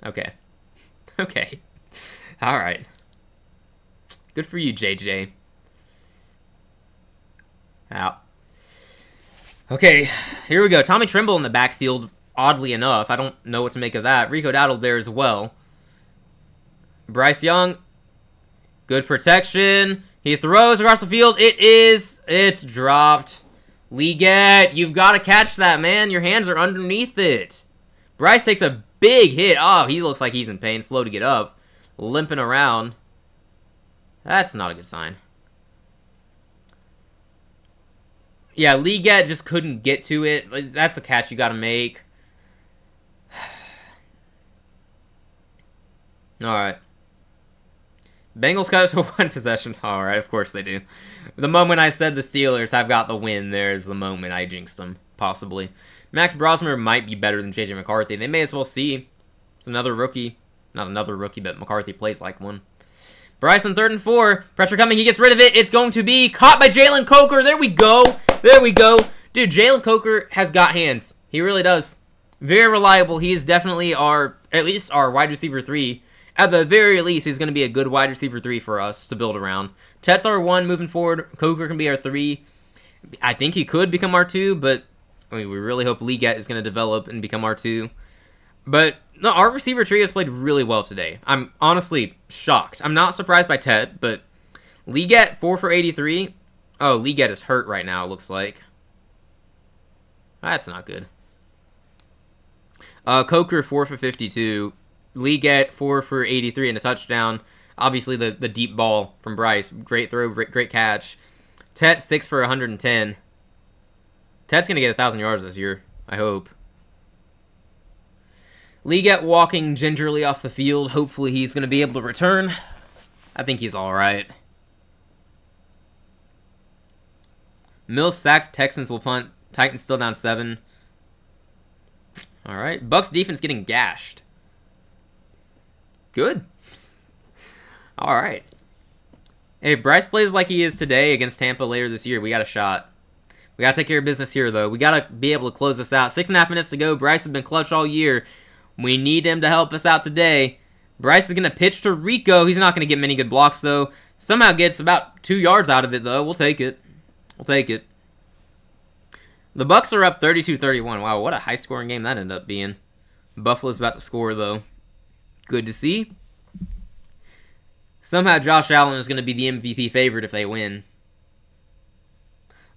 Okay. All right. Good for you, JJ. Out. Okay, here we go. Tommy Tremble in the backfield, oddly enough. I don't know what to make of that. Rico Dowdle there as well. Bryce Young. Good protection. He throws across the field. It's dropped. Leggett, you've got to catch that, man. Your hands are underneath it. Bryce takes a big hit. Oh, he looks like he's in pain. Slow to get up. Limping around. That's not a good sign. Yeah, Leggett just couldn't get to it. That's the catch you got to make. All right. Bengals cut it to 1 possession. All right, of course they do. The moment I said the Steelers have got the win, there's the moment I jinxed them, possibly. Max Brosmer might be better than JJ McCarthy. They may as well see. It's another rookie. Not another rookie, but McCarthy plays like one. Bryce on 3rd and 4. Pressure coming. He gets rid of it. It's going to be caught by Jalen Coker. There we go. There we go. Dude, Jalen Coker has got hands. He really does. Very reliable. He is definitely at least our wide receiver 3. At the very least, he's going to be a good wide receiver 3 for us to build around. Tet's our 1 moving forward. Coker can be our 3. I think he could become our 2, but I mean, we really hope Leggett is going to develop and become our 2. But no, our receiver trio has played really well today. I'm honestly shocked. I'm not surprised by Ted, but Leggett 4 for 83. Oh, Leggett is hurt right now, it looks like. That's not good. Coker 4 for 52. Leggett 4 for 83 and a touchdown. Obviously the deep ball from Bryce. Great throw, great catch. Tet 6 for 110. Tet's going to get 1,000 yards this year, I hope. Leggett walking gingerly off the field. Hopefully he's going to be able to return. I think he's alright. Mills sacked. Texans will punt. Titans still down 7. Alright. Bucks defense getting gashed. Good. Alright. Hey, if Bryce plays like he is today against Tampa later this year, we got a shot. We got to take care of business here, though. We got to be able to close this out. 6.5 minutes to go. Bryce has been clutch all year. We need him to help us out today. Bryce is going to pitch to Rico. He's not going to get many good blocks, though. Somehow gets about 2 yards out of it, though. We'll take it. We'll take it. The Bucks are up 32-31. Wow, what a high-scoring game that ended up being. Buffalo's about to score, though. Good to see. Somehow Josh Allen is going to be the MVP favorite if they win.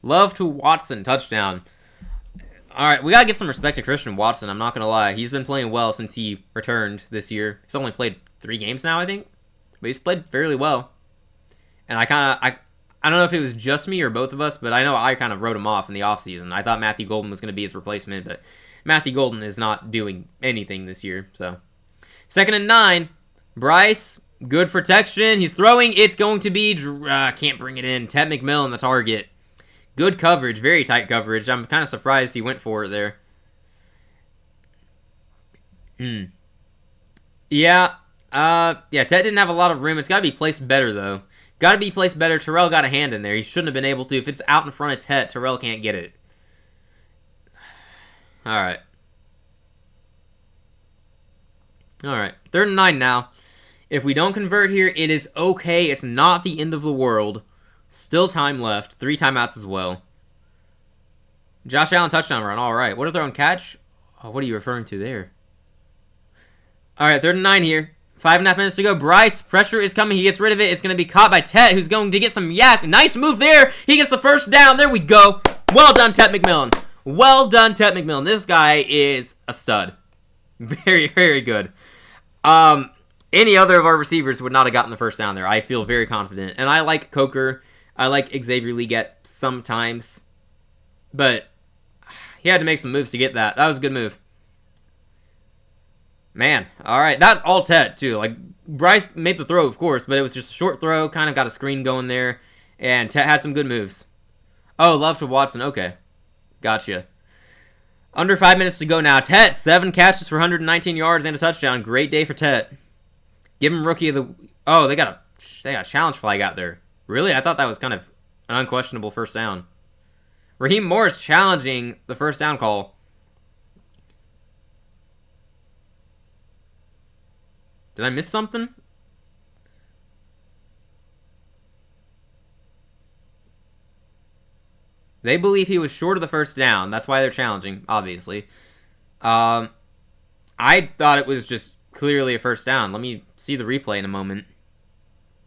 Love to Watson, touchdown. Alright, we got to give some respect to Christian Watson, I'm not going to lie. He's been playing well since he returned this year. He's only played 3 games now, I think. But he's played fairly well. And I don't know if it was just me or both of us, but I know I kind of wrote him off in the offseason. I thought Matthew Golden was going to be his replacement, but Matthew Golden is not doing anything this year. So, 2nd and 9. Bryce, good protection. He's throwing. It's going to be... can't bring it in. Ted McMillan, the target. Good coverage. Very tight coverage. I'm kind of surprised he went for it there. Yeah. Ted didn't have a lot of room. It's got to be placed better, though. Got to be placed better. Terrell got a hand in there. He shouldn't have been able to. If it's out in front of Ted, Terrell can't get it. Alright. Alright. 3rd and 9 now. If we don't convert here, it is okay. It's not the end of the world. Still time left. 3 timeouts as well. Josh Allen touchdown run. Alright. What a throw and catch. Oh, what are you referring to there? Alright, 3rd and 9 here. 5.5 minutes to go. Bryce, pressure is coming. He gets rid of it. It's going to be caught by Tet, who's going to get some yak. Nice move there. He gets the first down. There we go. Well done, Tet McMillan. Well done, Tet McMillan. This guy is a stud. Very, very good. Any other of our receivers would not have gotten the first down there. I feel very confident. And I like Coker. I like Xavier Leggett sometimes. But he had to make some moves to get that. That was a good move. Man, alright. That's all Ted, too. Like, Bryce made the throw, of course, but it was just a short throw. Kind of got a screen going there. And Ted had some good moves. Oh, love to Watson. Okay. Gotcha. Under 5 minutes to go now. Ted, 7 catches for 119 yards and a touchdown. Great day for Ted. Give him rookie of the... Oh, they got a challenge flag out there. Really? I thought that was kind of an unquestionable first down. Raheem Morris challenging the first down call. Did I miss something? They believe he was short of the first down. That's why they're challenging, obviously. I thought it was just clearly a first down. Let me see the replay in a moment.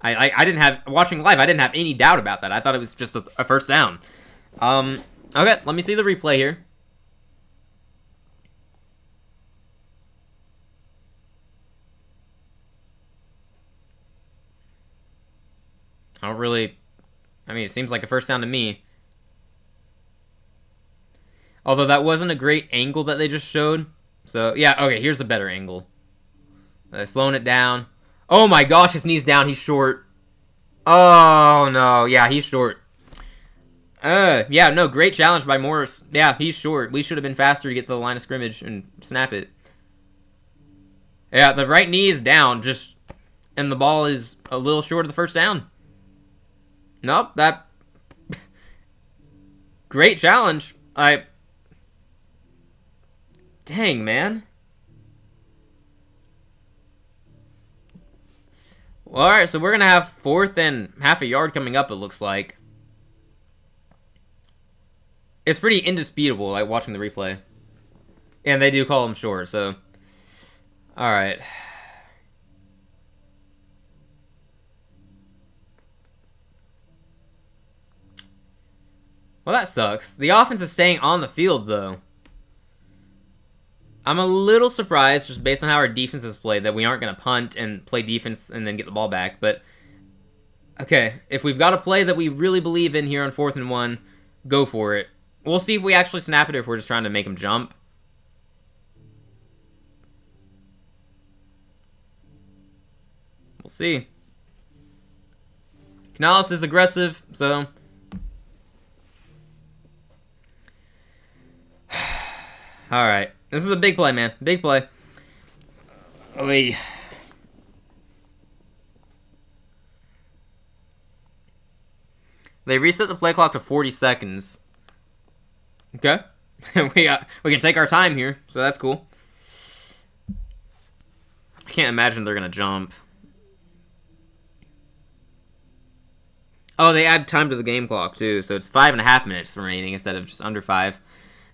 I didn't have... Watching live, I didn't have any doubt about that. I thought it was just a first down. Okay, let me see the replay here. I don't really... I mean, it seems like a first down to me. Although that wasn't a great angle that they just showed. So, yeah, okay, here's a better angle. Slowing it down. Oh my gosh, his knee's down. He's short. Oh no. Yeah, he's short. Yeah, no, great challenge by Morris. Yeah, he's short. We should have been faster to get to the line of scrimmage and snap it. Yeah, the right knee is down, and the ball is a little short of the first down. Nope, that... Great challenge. Dang, man. Well, alright, so we're going to have 4th and half a yard coming up, it looks like. It's pretty indisputable, like, watching the replay. And they do call him short, so... Alright. Well, that sucks. The offense is staying on the field, though. I'm a little surprised, just based on how our defense has played, that we aren't going to punt and play defense and then get the ball back. But, okay, if we've got a play that we really believe in here on 4th and 1, go for it. We'll see if we actually snap it or if we're just trying to make him jump. We'll see. Canales is aggressive, so... Alright. This is a big play, man. Big play. Oy. They reset the play clock to 40 seconds. Okay. we can take our time here, so that's cool. I can't imagine they're going to jump. Oh, they add time to the game clock, too, so it's 5.5 minutes remaining instead of just under 5.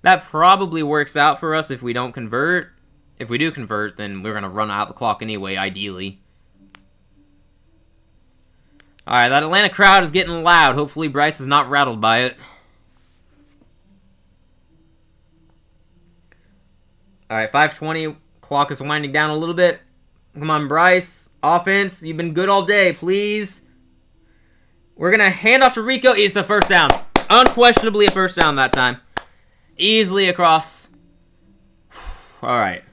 That probably works out for us if we don't convert. If we do convert, then we're going to run out the clock anyway, ideally. Alright, that Atlanta crowd is getting loud. Hopefully Bryce is not rattled by it. Alright, 5:20. Clock is winding down a little bit. Come on, Bryce. Offense, you've been good all day. Please. We're going to hand off to Rico. It's a first down. Unquestionably a first down that time. Easily across. Alright.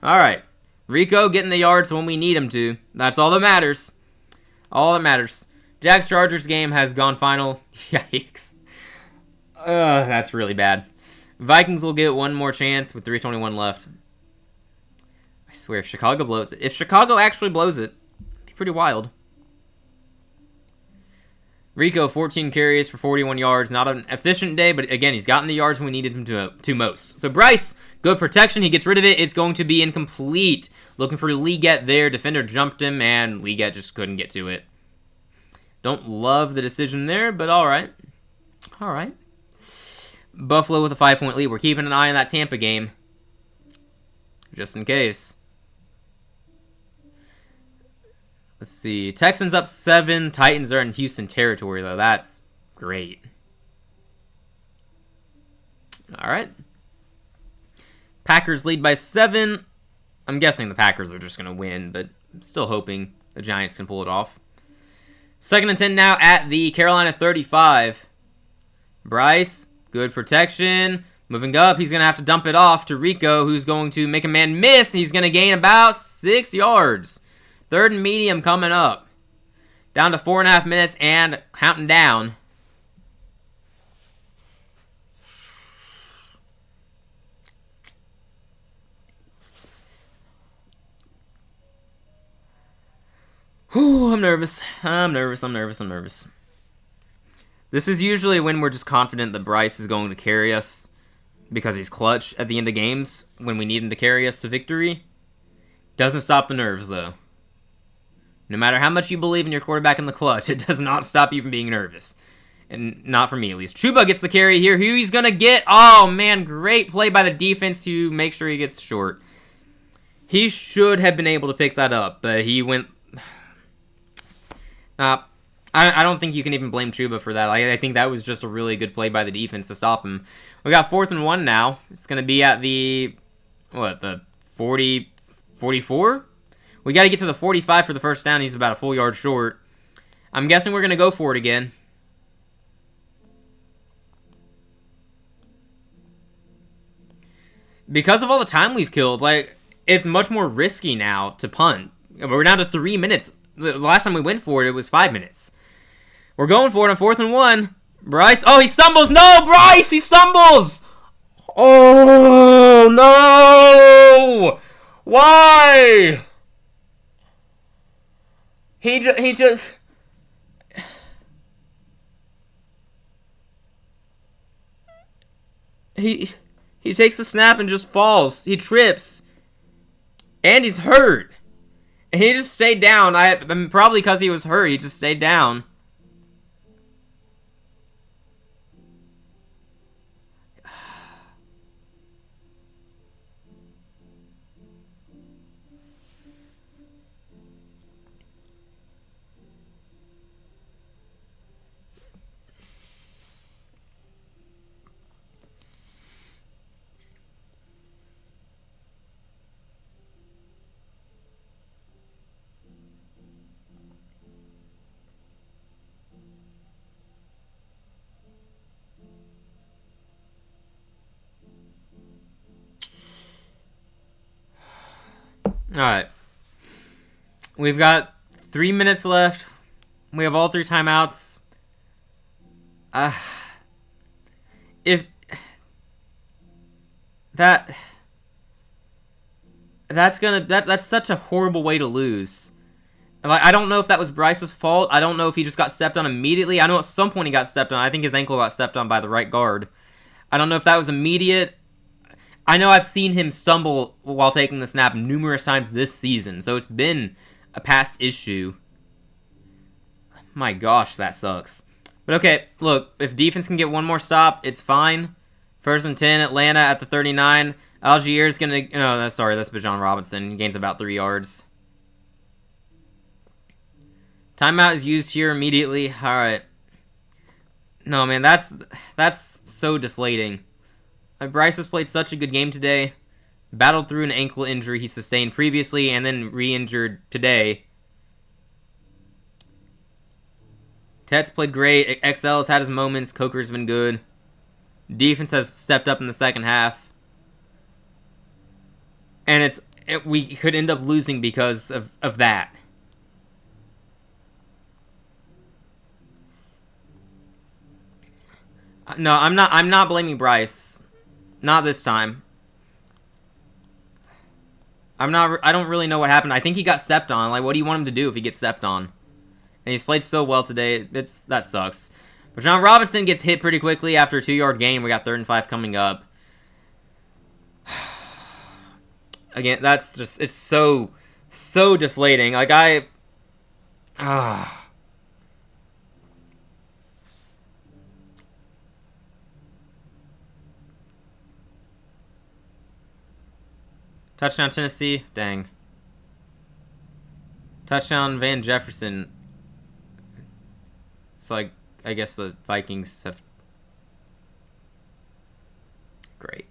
Alright. Rico getting the yards when we need him to. That's all that matters. All that matters. Jags-Chargers game has gone final. Yikes. That's really bad. Vikings will get one more chance with 3:21 left. I swear, if Chicago blows it. If Chicago actually blows it, it'd be pretty wild. Rico, 14 carries for 41 yards. Not an efficient day, but again, he's gotten the yards when we needed him to most. So Bryce, good protection. He gets rid of it. It's going to be incomplete. Looking for Leggett there. Defender jumped him, and Leggett just couldn't get to it. Don't love the decision there, but all right. All right. Buffalo with a 5-point lead. We're keeping an eye on that Tampa game, just in case. Let's see. Texans up 7. Titans are in Houston territory, though. That's great. All right. Packers lead by 7. I'm guessing the Packers are just going to win, but I'm still hoping the Giants can pull it off. 2nd and 10 now at the Carolina 35. Bryce, good protection. Moving up, he's going to have to dump it off to Rico, who's going to make a man miss. He's going to gain about 6 yards. 3rd and medium coming up. Down to 4.5 minutes and counting down. Whew, I'm nervous. I'm nervous. This is usually when we're just confident that Bryce is going to carry us because he's clutch at the end of games when we need him to carry us to victory. Doesn't stop the nerves, though. No matter how much you believe in your quarterback in the clutch, it does not stop you from being nervous. And not for me, at least. Chuba gets the carry here. Who he's going to get? Oh, man, great play by the defense to make sure he gets short. He should have been able to pick that up, but he went... I don't think you can even blame Chuba for that. I think that was just a really good play by the defense to stop him. We got 4th and 1 now. It's going to be at the 44? We got to get to the 45 for the first down. He's about a full yard short. I'm guessing we're going to go for it again. Because of all the time we've killed, like, it's much more risky now to punt. But we're down to 3 minutes. The last time we went for it, it was 5 minutes. We're going for it on 4th and 1. Bryce. Oh, he stumbles. No, Bryce, he stumbles. Oh, no. Why? He just... He takes the snap and just falls. He trips. And he's hurt. And he just stayed down. Probably because he was hurt, he just stayed down. Alright. We've got 3 minutes left. We have all 3 timeouts. If... That's such a horrible way to lose. Like, I don't know if that was Bryce's fault. I don't know if he just got stepped on immediately. I know at some point he got stepped on. I think his ankle got stepped on by the right guard. I don't know if that was immediate. I know I've seen him stumble while taking the snap numerous times this season, so it's been a past issue. My gosh, that sucks. But okay, look, if defense can get one more stop, it's fine. 1st and 10, Atlanta at the 39. Algier's gonna... No, sorry, that's Bijan Robinson. He gains about 3 yards. Timeout is used here immediately. Alright. No, man, that's so deflating. Bryce has played such a good game today. Battled through an ankle injury he sustained previously and then re-injured today. Tet's played great. XL has had his moments. Coker's been good. Defense has stepped up in the second half. And we could end up losing because of that. No, I'm not blaming Bryce. Not this time. I don't really know what happened. I think he got stepped on. Like, what do you want him to do if he gets stepped on? And he's played so well today. That sucks. But Bijan Robinson gets hit pretty quickly after a 2-yard gain. We got 3rd and 5 coming up. Again, that's just... It's so deflating. Like, Touchdown Tennessee. Dang. Touchdown Van Jefferson. So, like, I guess the Vikings have... Great.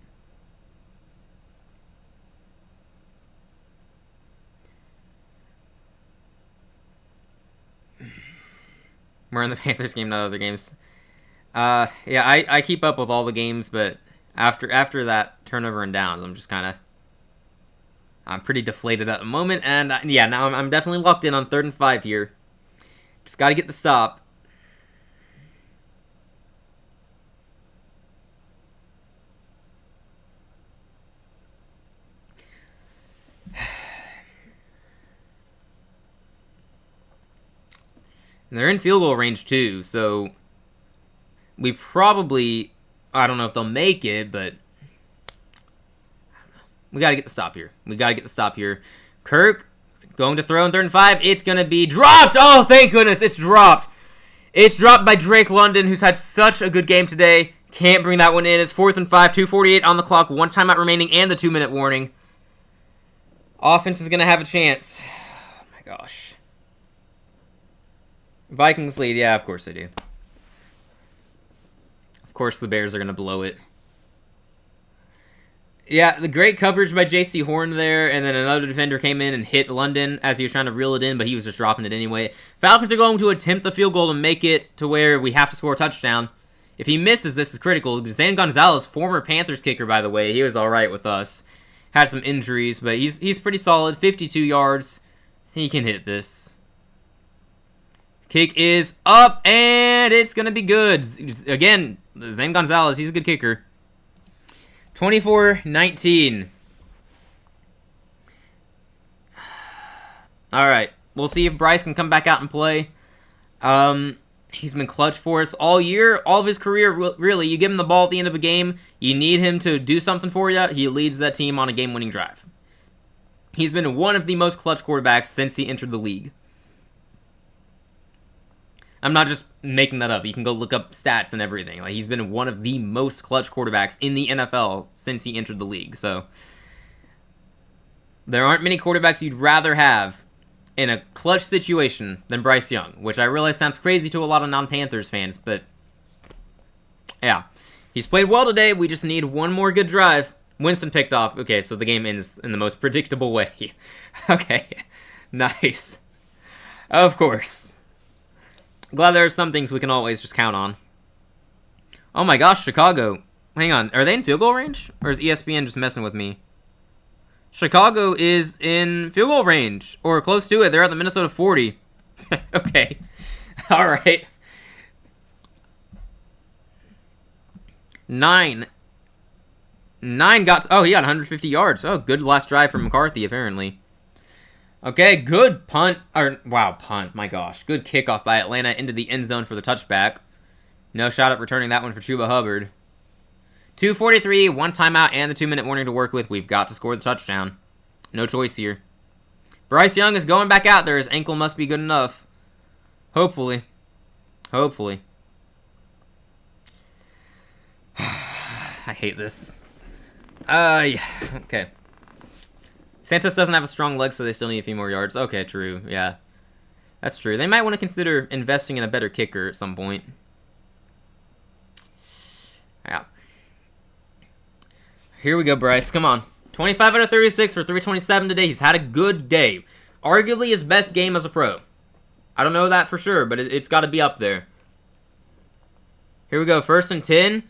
We're in the Panthers game, not other games. Yeah, I keep up with all the games, but after that turnover and downs, I'm just kind of... I'm pretty deflated at the moment, and yeah, now I'm definitely locked in on 3rd and 5 here. Just got to get the stop. And they're in field goal range too, so we probably... I don't know if they'll make it, but... We got to get the stop here. Kirk going to throw in 3rd and 5. It's going to be dropped. Oh, thank goodness. It's dropped. It's dropped by Drake London, who's had such a good game today. Can't bring that one in. It's 4th and 5. 2:48 on the clock. 1 timeout remaining and the 2-minute warning. Offense is going to have a chance. Oh, my gosh. Vikings lead. Yeah, of course they do. Of course the Bears are going to blow it. Yeah, the great coverage by J.C. Horn there, and then another defender came in and hit London as he was trying to reel it in, but he was just dropping it anyway. Falcons are going to attempt the field goal to make it to where we have to score a touchdown. If he misses, this is critical. Zane Gonzalez, former Panthers kicker, by the way, he was all right with us. Had some injuries, but he's pretty solid. 52 yards, He can hit this. Kick is up, and it's going to be good. Again, Zane Gonzalez, he's a good kicker. 24-19. All right, we'll see if Bryce can come back out and play. He's been clutch for us all year, all of his career, really. You give him the ball at the end of a game, you need him to do something for you, he leads that team on a game-winning drive. He's been one of the most clutch quarterbacks since he entered the league. I'm not just making that up. You can go look up stats and everything. Like, he's been one of the most clutch quarterbacks in the NFL since he entered the league. So, there aren't many quarterbacks you'd rather have in a clutch situation than Bryce Young, which I realize sounds crazy to a lot of non-Panthers fans, but yeah. He's played well today. We just need one more good drive. Winston picked off. Okay, so the game ends in the most predictable way. Okay, nice. Of course. Glad there are some things we can always just count on. Oh my gosh, Chicago. Hang on, are they in field goal range? Or is ESPN just messing with me? Chicago is in field goal range, or close to it. They're at the Minnesota 40. Okay, alright. 9 got... Oh, he got 150 yards. Oh, good last drive from McCarthy, apparently. Okay, good punt. Wow, punt. My gosh. Good kickoff by Atlanta into the end zone for the touchback. No shot at returning that one for Chuba Hubbard. 2:43, one timeout, and the 2-minute warning to work with. We've got to score the touchdown. No choice here. Bryce Young is going back out there. His ankle must be good enough. Hopefully. Hopefully. I hate this. Yeah. Okay. Santos doesn't have a strong leg, so they still need a few more yards. Okay, true. Yeah. That's true. They might want to consider investing in a better kicker at some point. Yeah. Here we go, Bryce. Come on. 25 out of 36 for 327 today. He's had a good day. Arguably his best game as a pro. I don't know that for sure, but it's got to be up there. Here we go. 1st and 10.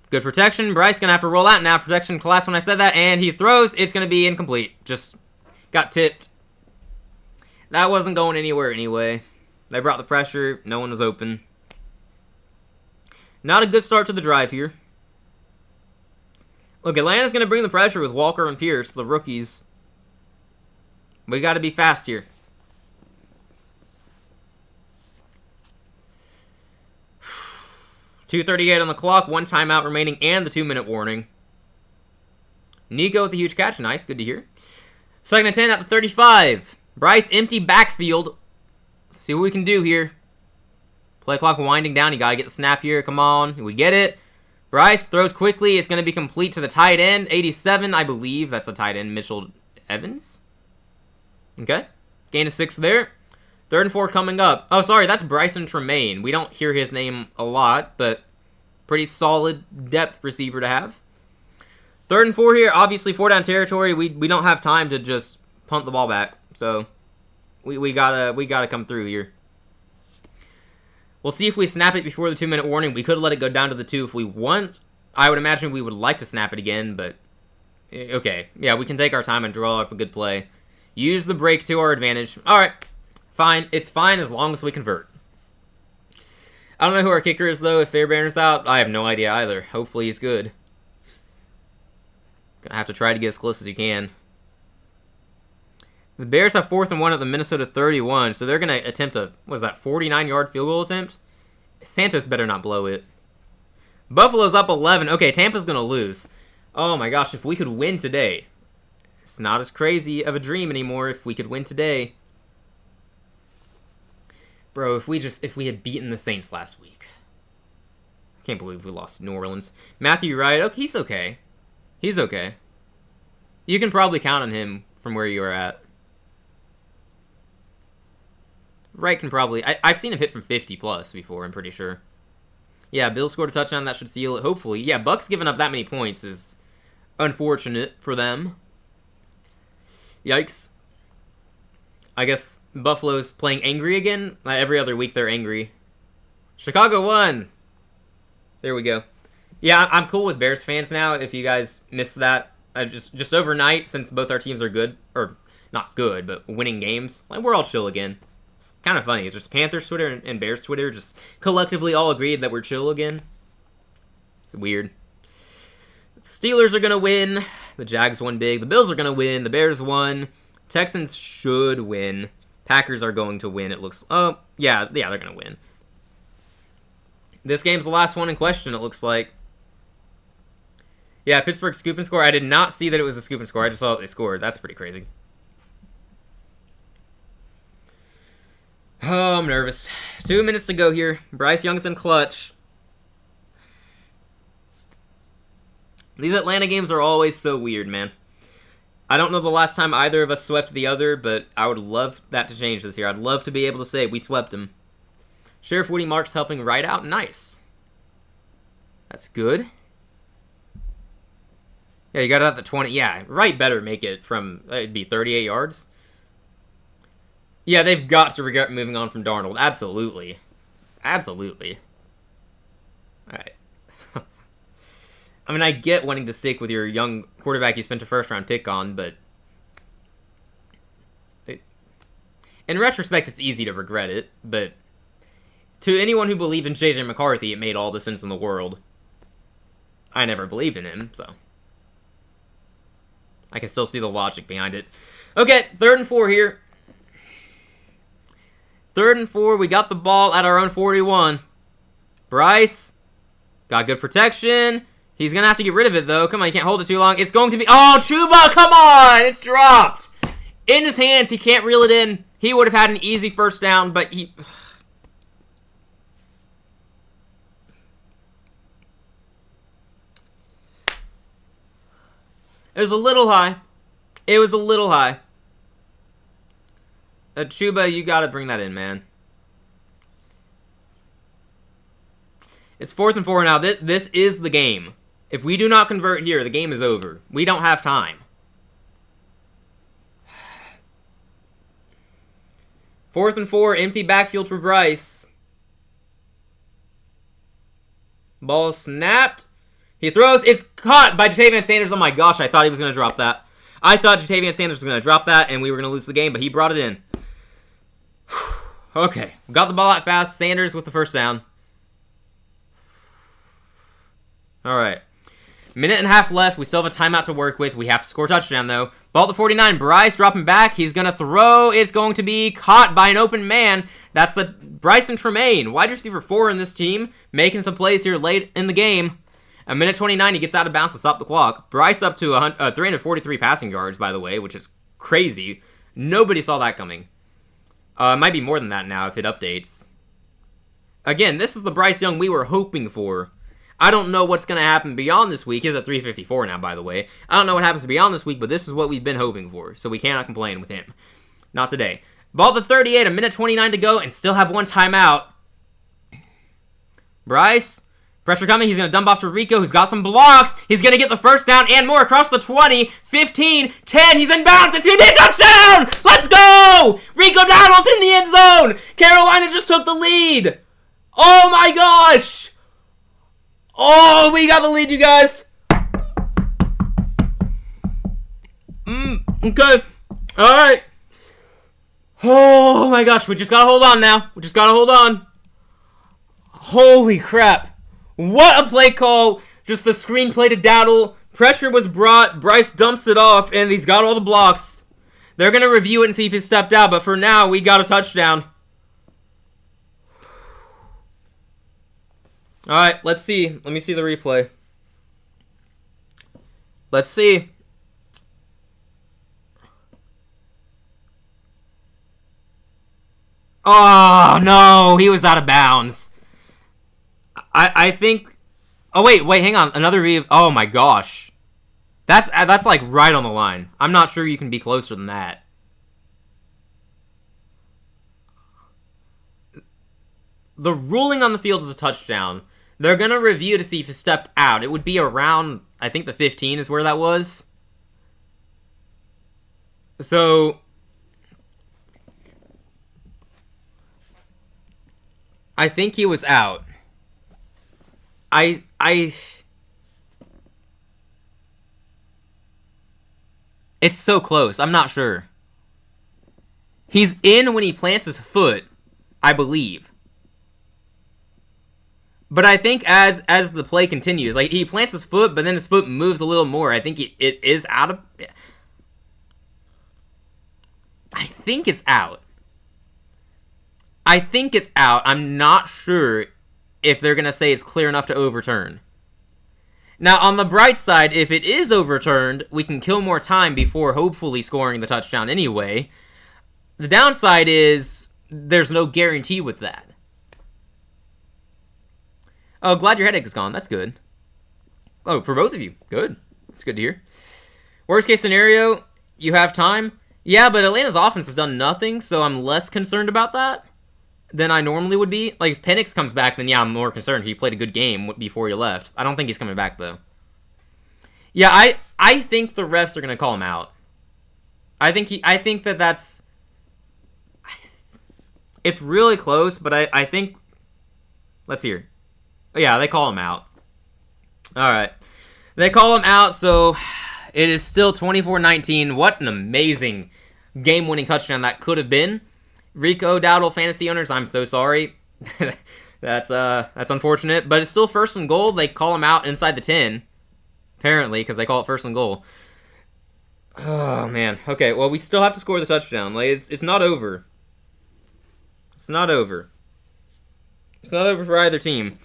Good protection. Bryce going to have to roll out now. Protection collapsed when I said that, and he throws. It's going to be incomplete. Just got tipped. That wasn't going anywhere anyway. They brought the pressure. No one was open. Not a good start to the drive here. Look, Atlanta's going to bring the pressure with Walker and Pierce, the rookies. We got to be fast here. .238 on the clock, 1 timeout remaining, and the 2-minute warning. Nico with a huge catch. Nice, good to hear. 2nd and 10 at the 35. Bryce, empty backfield. Let's see what we can do here. Play clock winding down. You got to get the snap here. Come on. We get it. Bryce throws quickly. It's going to be complete to the tight end. 87, I believe. That's the tight end, Mitchell Evans. Okay. Gain of 6 there. 3rd and 4 coming up. Oh, sorry, that's Bryson Tremaine. We don't hear his name a lot, but pretty solid depth receiver to have. 3rd and 4 here. Obviously, 4-down territory. We don't have time to just punt the ball back. So we gotta come through here. We'll see if we snap it before the 2-minute warning. We could let it go down to the 2 if we want. I would imagine we would like to snap it again, but okay. Yeah, we can take our time and draw up a good play. Use the break to our advantage. All right. Fine. It's fine as long as we convert. I don't know who our kicker is, though. If Fairbairn's out, I have no idea either. Hopefully he's good. Gonna have to try to get as close as you can. The Bears have 4th and 1 at the Minnesota 31, so they're going to attempt a, what is that, 49-yard field goal attempt? Santos better not blow it. Buffalo's up 11. Okay, Tampa's going to lose. Oh my gosh, if we could win today. It's not as crazy of a dream anymore if we could win today. Bro, if we had beaten the Saints last week. I can't believe we lost to New Orleans. Matthew Wright, oh, he's okay. He's okay. You can probably count on him from where you are at. Wright can probably... I've seen him hit from 50-plus before, I'm pretty sure. Yeah, Bill scored a touchdown. That should seal it, hopefully. Yeah, Bucks giving up that many points is unfortunate for them. Yikes. I guess Buffalo's playing angry again. Every other week they're angry. Chicago won. There we go. Yeah, I'm cool with Bears fans now. If you guys missed that, just overnight, since both our teams are good, or not good, but winning games. Like, we're all chill again. It's kind of funny. It's just Panthers Twitter and Bears Twitter just collectively all agreed that we're chill again. It's weird. The Steelers are going to win. The Jags won big. The Bills are going to win. The Bears won. Texans should win. Packers are going to win, it looks... Oh, yeah, they're going to win. This game's the last one in question, it looks like. Yeah, Pittsburgh scoop and score. I did not see that it was a scoop and score. I just saw that they scored. That's pretty crazy. Oh, I'm nervous. 2 minutes to go here. Bryce Young's been clutch. These Atlanta games are always so weird, man. I don't know the last time either of us swept the other, but I would love that to change this year. I'd love to be able to say we swept him. Sheriff Woody Marks helping right out. Nice. That's good. Yeah, you got it at the 20. Yeah, right better make it from, it'd be 38 yards. Yeah, they've got to regret moving on from Darnold. Absolutely. Absolutely. All right. I mean, I get wanting to stick with your young quarterback you spent a first-round pick on, but in retrospect, it's easy to regret it, but to anyone who believed in J.J. McCarthy, it made all the sense in the world. I never believed in him, so I can still see the logic behind it. Okay, 3rd and 4 here. 3rd and 4, we got the ball at our own 41. Bryce got good protection. He's going to have to get rid of it, though. Come on, you can't hold it too long. It's going to be... Oh, Chuba, come on! It's dropped! In his hands, he can't reel it in. He would have had an easy first down, but he... It was a little high. It was a little high. Chuba, you got to bring that in, man. It's 4th and 4 now. This is the game. If we do not convert here, the game is over. We don't have time. 4th and 4, empty backfield for Bryce. Ball snapped. He throws. It's caught by Jatavian Sanders. Oh my gosh, I thought he was going to drop that. I thought Jatavian Sanders was going to drop that, and we were going to lose the game, but he brought it in. Okay, got the ball out fast. Sanders with the first down. All right. Minute and a half left. We still have a timeout to work with. We have to score a touchdown, though. Ball at the 49. Bryce dropping back. He's going to throw. It's going to be caught by an open man. That's the Bryson Tremaine, wide receiver 4 in this team, making some plays here late in the game. A minute 29, he gets out of bounds to stop the clock. Bryce up to 343 passing yards, by the way, which is crazy. Nobody saw that coming. It might be more than that now if it updates. Again, this is the Bryce Young we were hoping for. I don't know what's going to happen beyond this week. He's at 354 now, by the way. I don't know what happens beyond this week, but this is what we've been hoping for, so we cannot complain with him. Not today. Ball at the 38, a minute 29 to go, and still have one timeout. Bryce, pressure coming. He's going to dump off to Rico, who's got some blocks. He's going to get the first down and more across the 20, 15, 10. He's in bounds. It's going to be a touchdown. Let's go. Rico Dowdle's in the end zone. Carolina just took the lead. Oh, my gosh. Oh, we got the lead, you guys. Okay. All right. Oh, my gosh. We just got to hold on now. We just got to hold on. Holy crap. What a play call. Just the screenplay to Dowdle. Pressure was brought. Bryce dumps it off, and he's got all the blocks. They're going to review it and see if he stepped out, but for now, we got a touchdown. All right, let's see. Let me see the replay. Let's see. Oh, no. He was out of bounds. I think... Oh, wait, hang on. Another review. Oh, my gosh. That's like right on the line. I'm not sure you can be closer than that. The ruling on the field is a touchdown. They're going to review to see if he stepped out. It would be around, I think the 15 is where that was. So, I think he was out. It's so close. I'm not sure. He's in when he plants his foot, I believe. But I think as the play continues, like he plants his foot, but then his foot moves a little more. I think it is out of... I think it's out. I think it's out. I'm not sure if they're going to say it's clear enough to overturn. Now, on the bright side, if it is overturned, we can kill more time before hopefully scoring the touchdown anyway. The downside is there's no guarantee with that. Oh, glad your headache is gone. That's good. Oh, for both of you. Good. That's good to hear. Worst case scenario, you have time. Yeah, but Atlanta's offense has done nothing, so I'm less concerned about that than I normally would be. Like, if Penix comes back, then yeah, I'm more concerned. He played a good game before he left. I don't think he's coming back, though. Yeah, I think the refs are going to call him out. I think that's... It's really close, but I think... Let's hear. Oh, yeah, they call him out. All right. They call him out, so it is still 24-19. What an amazing game-winning touchdown that could have been. Rico Dowdle fantasy owners, I'm so sorry. That's unfortunate, but it's still first and goal. They call him out inside the 10, apparently, because they call it first and goal. Oh man. Okay, well we still have to score the touchdown. Like it's not over. It's not over. It's not over for either team.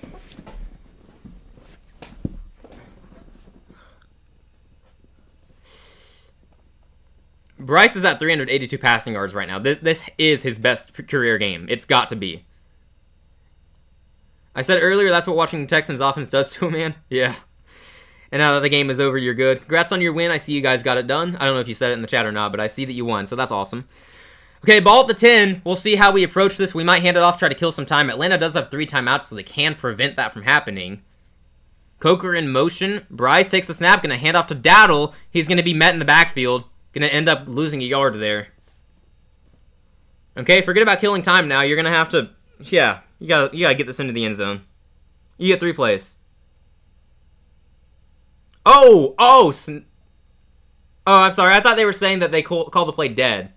Bryce is at 382 passing yards right now. This is his best career game. It's got to be. I said earlier that's what watching the Texans offense does to a man. Yeah. And now that the game is over, you're good. Congrats on your win. I see you guys got it done. I don't know if you said it in the chat or not, but I see that you won, so that's awesome. Okay, ball at the 10. We'll see how we approach this. We might hand it off, try to kill some time. Atlanta does have 3 timeouts, so they can prevent that from happening. Coker in motion. Bryce takes the snap, going to hand off to Dowdle. He's going to be met in the backfield. Going to end up losing a yard there. Okay, forget about killing time now. You're going to have to... Yeah, you gotta get this into the end zone. You get 3 plays. Oh, I'm sorry. I thought they were saying that they called the play dead.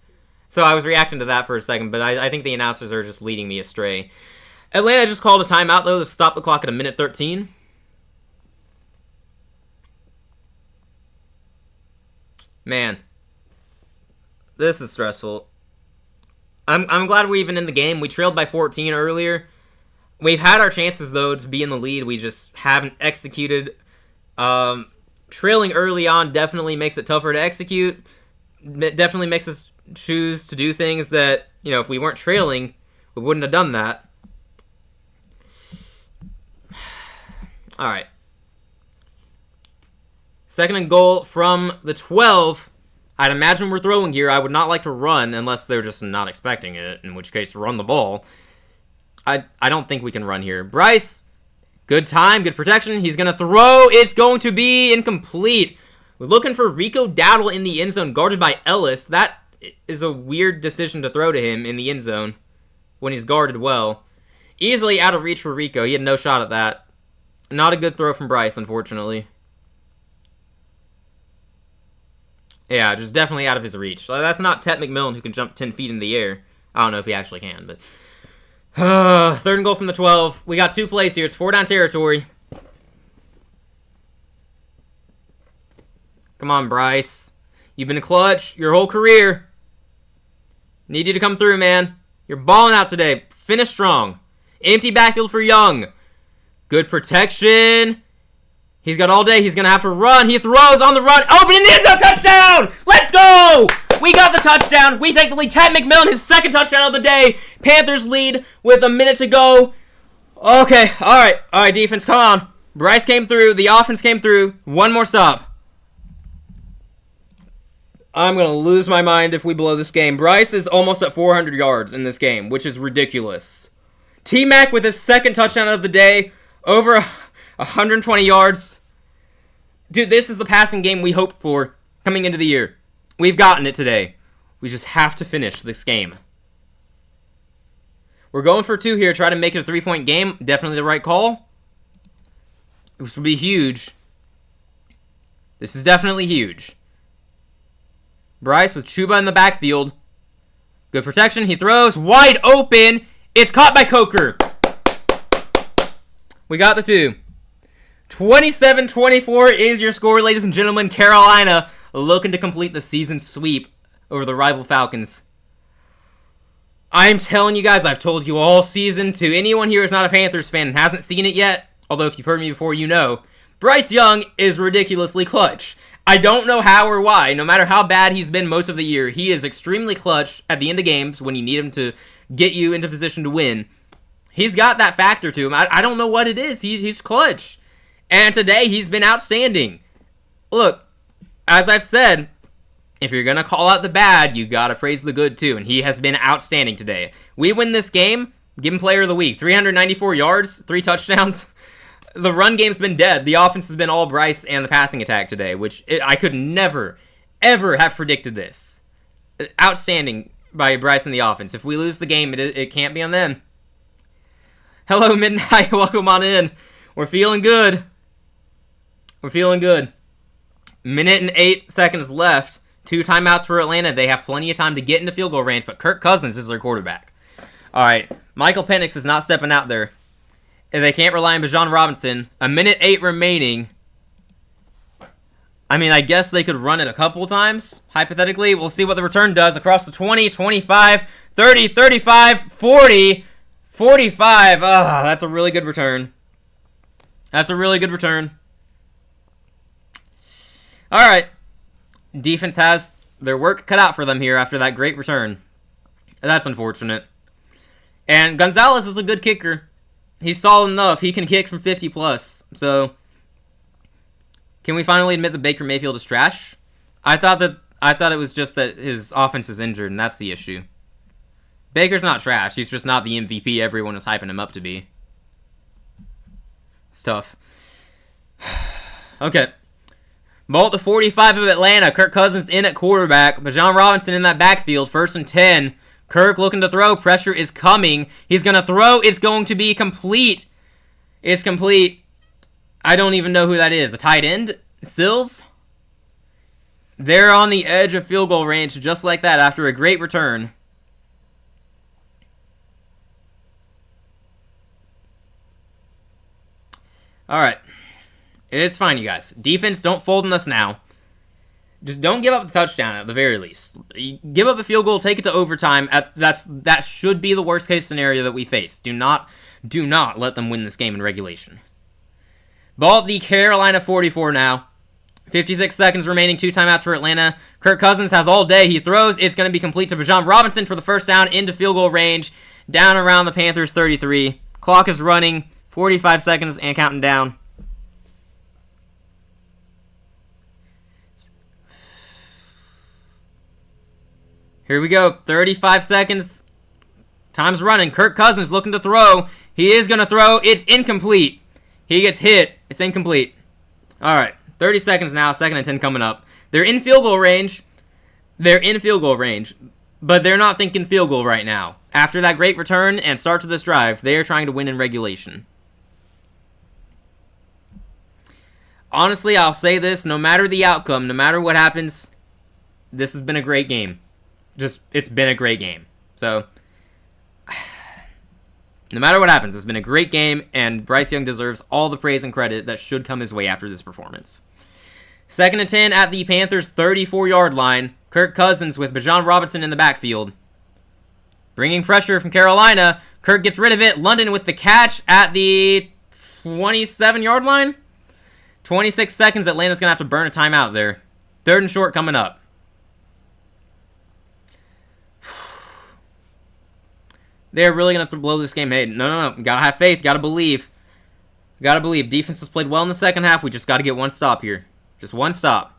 So I was reacting to that for a second, but I think the announcers are just leading me astray. Atlanta just called a timeout, though, to stop the clock at 1:13. Man. This is stressful. I'm glad we're even in the game. We trailed by 14 earlier. We've had our chances, though, to be in the lead. We just haven't executed. Trailing early on definitely makes it tougher to execute. It definitely makes us choose to do things that, if we weren't trailing, we wouldn't have done that. All right. Second and goal from the 12. I'd imagine we're throwing here. I would not like to run unless they're just not expecting it, in which case run the ball. I don't think we can run here. Bryce, good time, good protection. He's going to throw. It's going to be incomplete. We're looking for Rico Dowdle in the end zone, guarded by Ellis. That is a weird decision to throw to him in the end zone when he's guarded well. Easily out of reach for Rico. He had no shot at that. Not a good throw from Bryce, unfortunately. Yeah, just definitely out of his reach. So that's not Ted McMillan who can jump 10 feet in the air. I don't know if he actually can, but... third and goal from the 12. We got 2 plays here. It's 4-down territory. Come on, Bryce. You've been clutch your whole career. Need you to come through, man. You're balling out today. Finish strong. Empty backfield for Young. Good protection. He's got all day. He's going to have to run. He throws on the run. Open in the end zone. Touchdown! Let's go! We got the touchdown. We take the lead. Ted McMillan, his second touchdown of the day. Panthers lead with a minute to go. Okay. All right. All right, defense. Come on. Bryce came through. The offense came through. One more stop. I'm going to lose my mind if we blow this game. Bryce is almost at 400 yards in this game, which is ridiculous. T-Mac with his second touchdown of the day. Over 120 yards. Dude, this is the passing game we hoped for coming into the year. We've gotten it today. We just have to finish this game. We're going for 2 here. Try to make it a 3-point game. Definitely the right call. This would be huge. This is definitely huge. Bryce with Chuba in the backfield. Good protection. He throws. Wide open. It's caught by Coker. We got the 2. 27-24 is your score, ladies and gentlemen. Carolina looking to complete the season sweep over the rival Falcons. I'm telling you guys, I've told you all season, to anyone here who's not a Panthers fan and hasn't seen it yet, although if you've heard me before, you know, Bryce Young is ridiculously clutch. I don't know how or why. No matter how bad he's been most of the year, he is extremely clutch at the end of games when you need him to get you into position to win. He's got that factor to him. I don't know what it is. He's clutch. And today, he's been outstanding. Look, as I've said, if you're going to call out the bad, you got to praise the good too. And he has been outstanding today. We win this game, give him player of the week. 394 yards, 3 touchdowns. The run game's been dead. The offense has been all Bryce and the passing attack today, which I could never, ever have predicted this. Outstanding by Bryce and the offense. If we lose the game, it can't be on them. Hello, Midnight. Welcome on in. We're feeling good. We're feeling good. Minute and 8 seconds left. 2 timeouts for Atlanta. They have plenty of time to get into field goal range, but Kirk Cousins is their quarterback. All right. Michael Penix is not stepping out there. They can't rely on Bijan Robinson. A minute 8 remaining. I mean, I guess they could run it a couple times, hypothetically. We'll see what the return does across the 20, 25, 30, 35, 40, 45. That's a really good return. That's a really good return. All right. Defense has their work cut out for them here after that great return. That's unfortunate. And Gonzalez is a good kicker. He's solid enough. He can kick from 50 plus. So, can we finally admit that Baker Mayfield is trash? I thought it was just that his offense is injured, and that's the issue. Baker's not trash. He's just not the MVP everyone was hyping him up to be. It's tough. Okay. Ball at the 45 of Atlanta. Kirk Cousins in at quarterback. Bijan Robinson in that backfield. 1st and 10. Kirk looking to throw. Pressure is coming. He's going to throw. It's going to be complete. It's complete. I don't even know who that is. A tight end? Stills? They're on the edge of field goal range just like that after a great return. All right. It's fine, you guys. Defense, don't fold on us now. Just don't give up the touchdown at the very least. Give up a field goal, take it to overtime. That should be the worst case scenario that we face. Do not let them win this game in regulation. Ball at the Carolina 44 now. 56 seconds remaining, 2 timeouts for Atlanta. Kirk Cousins has all day. He throws. It's going to be complete to Bijan Robinson for the first down into field goal range. Down around the Panthers 33. Clock is running. 45 seconds and counting down. Here we go. 35 seconds. Time's running. Kirk Cousins looking to throw. He is going to throw. It's incomplete. He gets hit. It's incomplete. All right. 30 seconds now. 2nd and 10 coming up. They're in field goal range. But they're not thinking field goal right now. After that great return and start to this drive, they are trying to win in regulation. Honestly, I'll say this. No matter the outcome, no matter what happens, this has been a great game. It's been a great game. So, no matter what happens, it's been a great game, and Bryce Young deserves all the praise and credit that should come his way after this performance. 2nd and 10 at the Panthers' 34-yard line. Kirk Cousins with Bijan Robinson in the backfield. Bringing pressure from Carolina. Kirk gets rid of it. London with the catch at the 27-yard line. 26 seconds. Atlanta's going to have to burn a timeout there. 3rd and short coming up. They're really going to blow this game. Hey, no. Got to have faith. Got to believe. Got to believe. Defense has played well in the second half. We just got to get one stop here. Just one stop.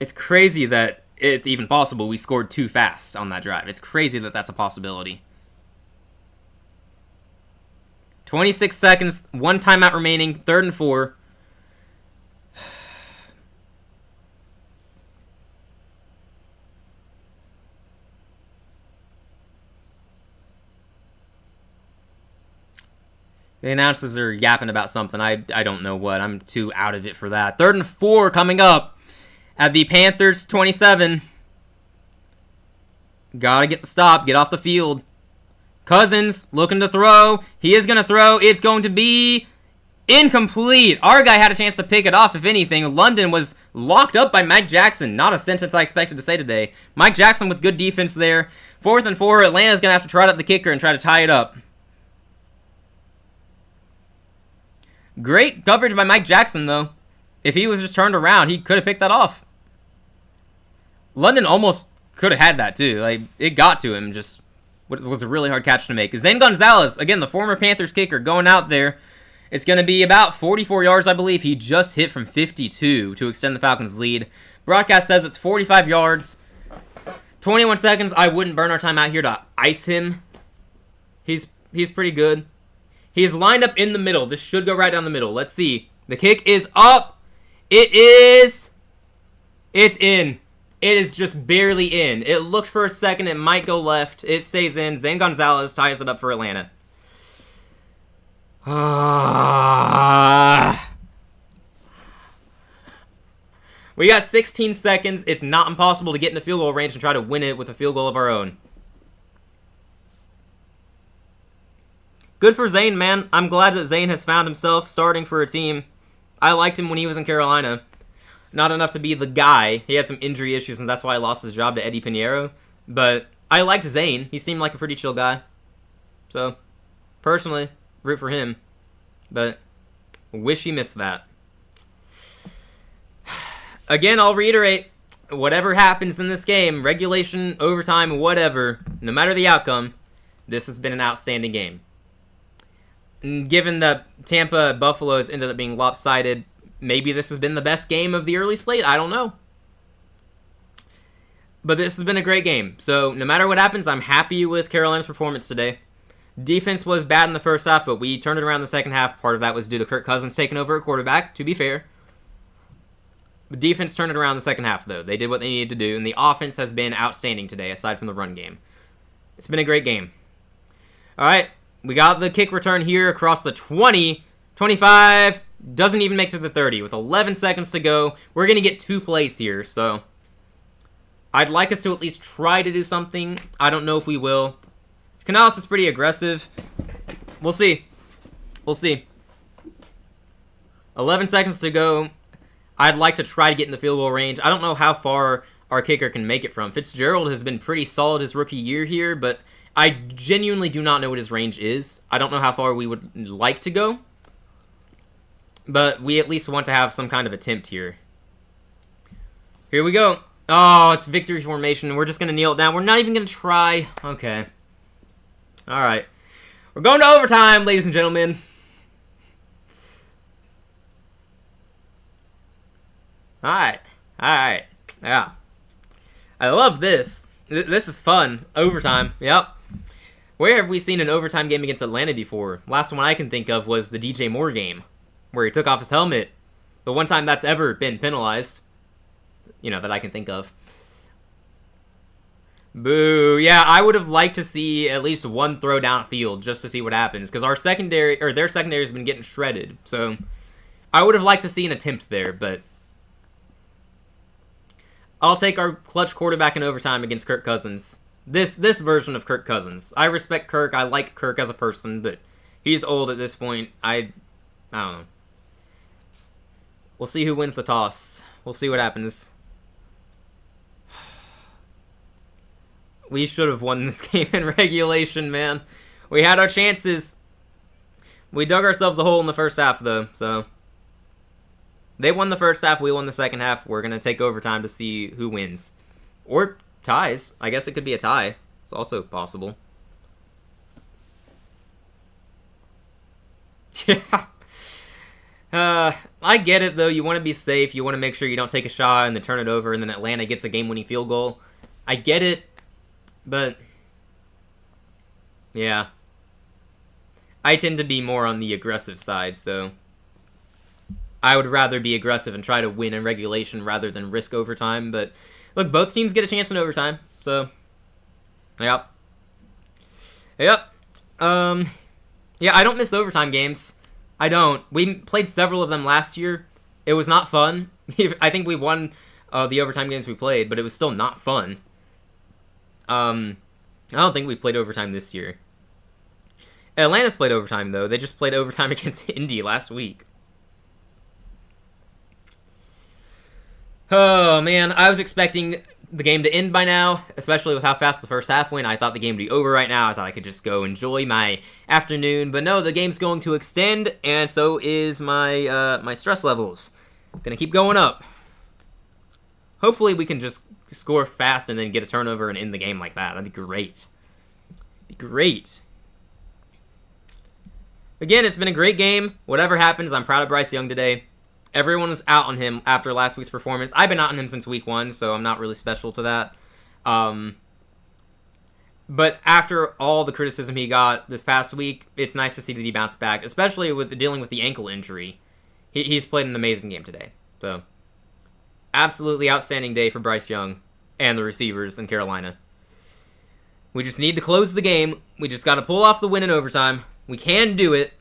It's crazy that it's even possible we scored too fast on that drive. It's crazy that that's a possibility. 26 seconds. 1 timeout remaining. 3rd and 4. The announcers are yapping about something. I don't know what. I'm too out of it for that. 3rd and 4 coming up at the Panthers 27. Gotta get the stop. Get off the field. Cousins looking to throw. He is going to throw. It's going to be incomplete. Our guy had a chance to pick it off, if anything. London was locked up by Mike Jackson. Not a sentence I expected to say today. Mike Jackson with good defense there. 4th and 4. Atlanta's going to have to trot out the kicker and try to tie it up. Great coverage by Mike Jackson, though. If he was just turned around, he could have picked that off. London almost could have had that, too. Like, it got to him. Just was a really hard catch to make. Zane Gonzalez, again, the former Panthers kicker, going out there. It's going to be about 44 yards, I believe. He just hit from 52 to extend the Falcons' lead. Broadcast says it's 45 yards. 21 seconds. I wouldn't burn our time out here to ice him. He's pretty good. He's lined up in the middle. This should go right down the middle. Let's see. The kick is up. It is. It's in. It is just barely in. It looked for a second. It might go left. It stays in. Zane Gonzalez ties it up for Atlanta. We got 16 seconds. It's not impossible to get into field goal range and try to win it with a field goal of our own. Good for Zane, man. I'm glad that Zane has found himself starting for a team. I liked him when he was in Carolina. Not enough to be the guy. He had some injury issues, and that's why he lost his job to Eddie Pinheiro. But I liked Zane. He seemed like a pretty chill guy. So, personally, root for him. But, wish he missed that. Again, I'll reiterate, whatever happens in this game, regulation, overtime, whatever, no matter the outcome, this has been an outstanding game. And given that Tampa Buffaloes ended up being lopsided, maybe this has been the best game of the early slate. I don't know. But this has been a great game. So no matter what happens, I'm happy with Carolina's performance today. Defense was bad in the first half, but we turned it around in the second half. Part of that was due to Kirk Cousins taking over at quarterback, to be fair. But defense turned it around in the second half, though. They did what they needed to do, and the offense has been outstanding today, aside from the run game. It's been a great game. All right. We got the kick return here across the 20, 25, doesn't even make it to the 30. With 11 seconds to go, we're going to get 2 plays here, so I'd like us to at least try to do something. I don't know if we will. Canales is pretty aggressive. We'll see. We'll see. 11 seconds to go. I'd like to try to get in the field goal range. I don't know how far our kicker can make it from. Fitzgerald has been pretty solid his rookie year here, but I genuinely do not know what his range is. I don't know how far we would like to go. But we at least want to have some kind of attempt here. Here we go. Oh, it's victory formation. We're just going to kneel it down. We're not even going to try. Okay. All right. We're going to overtime, ladies and gentlemen. All right. All right. Yeah. I love this. This is fun. Overtime. Yep. Where have we seen an overtime game against Atlanta before? Last one I can think of was the DJ Moore game, where he took off his helmet. The one time that's ever been penalized, you know, that I can think of. Boo. Yeah, I would have liked to see at least one throw downfield just to see what happens, because our secondary, or their secondary, has been getting shredded. So I would have liked to see an attempt there, but I'll take our clutch quarterback in overtime against Kirk Cousins. This version of Kirk Cousins. I respect Kirk. I like Kirk as a person, but he's old at this point. I don't know. We'll see who wins the toss. We'll see what happens. We should have won this game in regulation, man. We had our chances. We dug ourselves a hole in the first half, though, so they won the first half, we won the second half. We're going to take overtime to see who wins. Or ties. I guess it could be a tie. It's also possible. Yeah. I get it, though. You want to be safe. You want to make sure you don't take a shot and then turn it over, and then Atlanta gets a game-winning field goal. I get it, but yeah. I tend to be more on the aggressive side, so I would rather be aggressive and try to win in regulation rather than risk overtime. But look, both teams get a chance in overtime, so yep. Yeah, I don't miss overtime games. I don't. We played several of them last year. It was not fun. I think we won the overtime games we played, but it was still not fun. I don't think we played overtime this year. Atlanta's played overtime, though. They just played overtime against Indy last week. Oh, man. I was expecting the game to end by now, especially with how fast the first half went. I thought the game would be over right now. I thought I could just go enjoy my afternoon. But no, the game's going to extend, and so is my my stress levels. Gonna keep going up. Hopefully we can just score fast and then get a turnover and end the game like that. That'd be great. Be great. Again, it's been a great game. Whatever happens, I'm proud of Bryce Young today. Everyone was out on him after last week's performance. I've been out on him since week 1, so I'm not really special to that. But after all the criticism he got this past week, it's nice to see that he bounced back, especially with dealing with the ankle injury. He's played an amazing game today. So, absolutely outstanding day for Bryce Young and the receivers in Carolina. We just need to close the game. We just got to pull off the win in overtime. We can do it.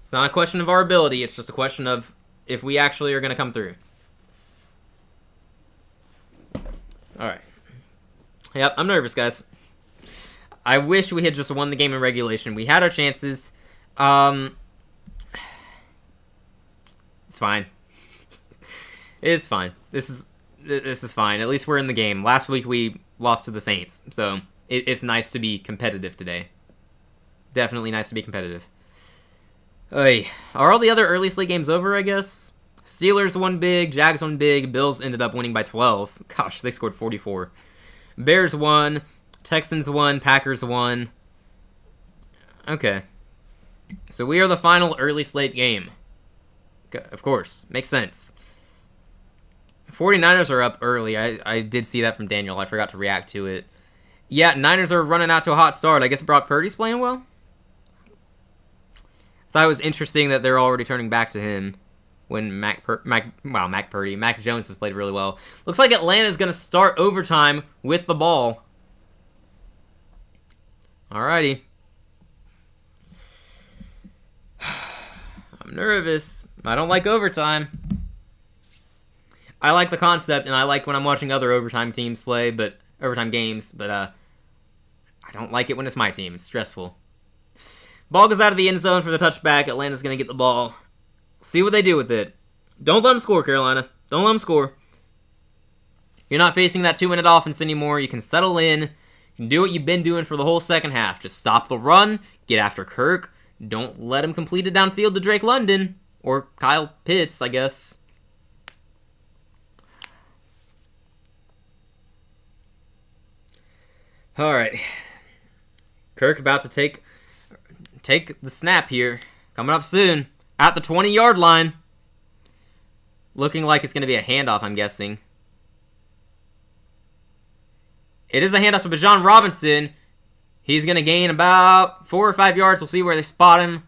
It's not a question of our ability. It's just a question of if we actually are going to come through. Alright. Yep, I'm nervous, guys. I wish we had just won the game in regulation. We had our chances. It's fine. It's fine. This is fine. At least we're in the game. Last week we lost to the Saints, so it's nice to be competitive today. Definitely nice to be competitive. Oy. Are all the other early slate games over, I guess? Steelers won big, Jags won big, Bills ended up winning by 12. Gosh, they scored 44. Bears won, Texans won, Packers won. Okay. So we are the final early slate game. Of course, makes sense. 49ers are up early. I did see that from Daniel. I forgot to react to it. Yeah, Niners are running out to a hot start. I guess Brock Purdy's playing well? Thought it was interesting that they're already turning back to him when Mac Jones has played really well. Looks like Atlanta's going to start overtime with the ball. Alrighty. I'm nervous. I don't like overtime. I like the concept, and I like when I'm watching other overtime games, but I don't like it when it's my team. It's stressful. Ball goes out of the end zone for the touchback. Atlanta's going to get the ball. See what they do with it. Don't let them score, Carolina. Don't let them score. You're not facing that 2-minute offense anymore. You can settle in. You can do what you've been doing for the whole second half. Just stop the run. Get after Kirk. Don't let him complete it downfield to Drake London. Or Kyle Pitts, I guess. Alright. Kirk about to take the snap here. Coming up soon. At the 20-yard line. Looking like it's going to be a handoff, I'm guessing. It is a handoff to Bijan Robinson. He's going to gain about 4 or 5 yards. We'll see where they spot him.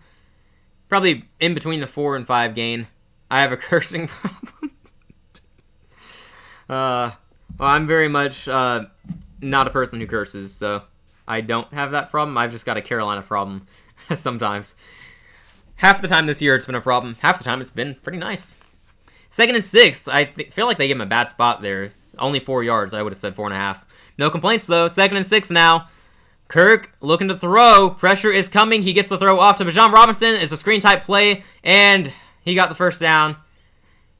Probably in between the 4 and 5 gain. I have a cursing problem. Well, I'm very much not a person who curses, so I don't have that problem. I've just got a Carolina problem sometimes. Half the time this year it's been a problem. Half the time it's been pretty nice. 2nd and 6. I feel like they gave him a bad spot there. Only 4 yards. I would have said 4.5. No complaints, though. 2nd and 6 now. Kirk looking to throw. Pressure is coming. He gets the throw off to Bijan Robinson. It's a screen-type play, and he got the first down.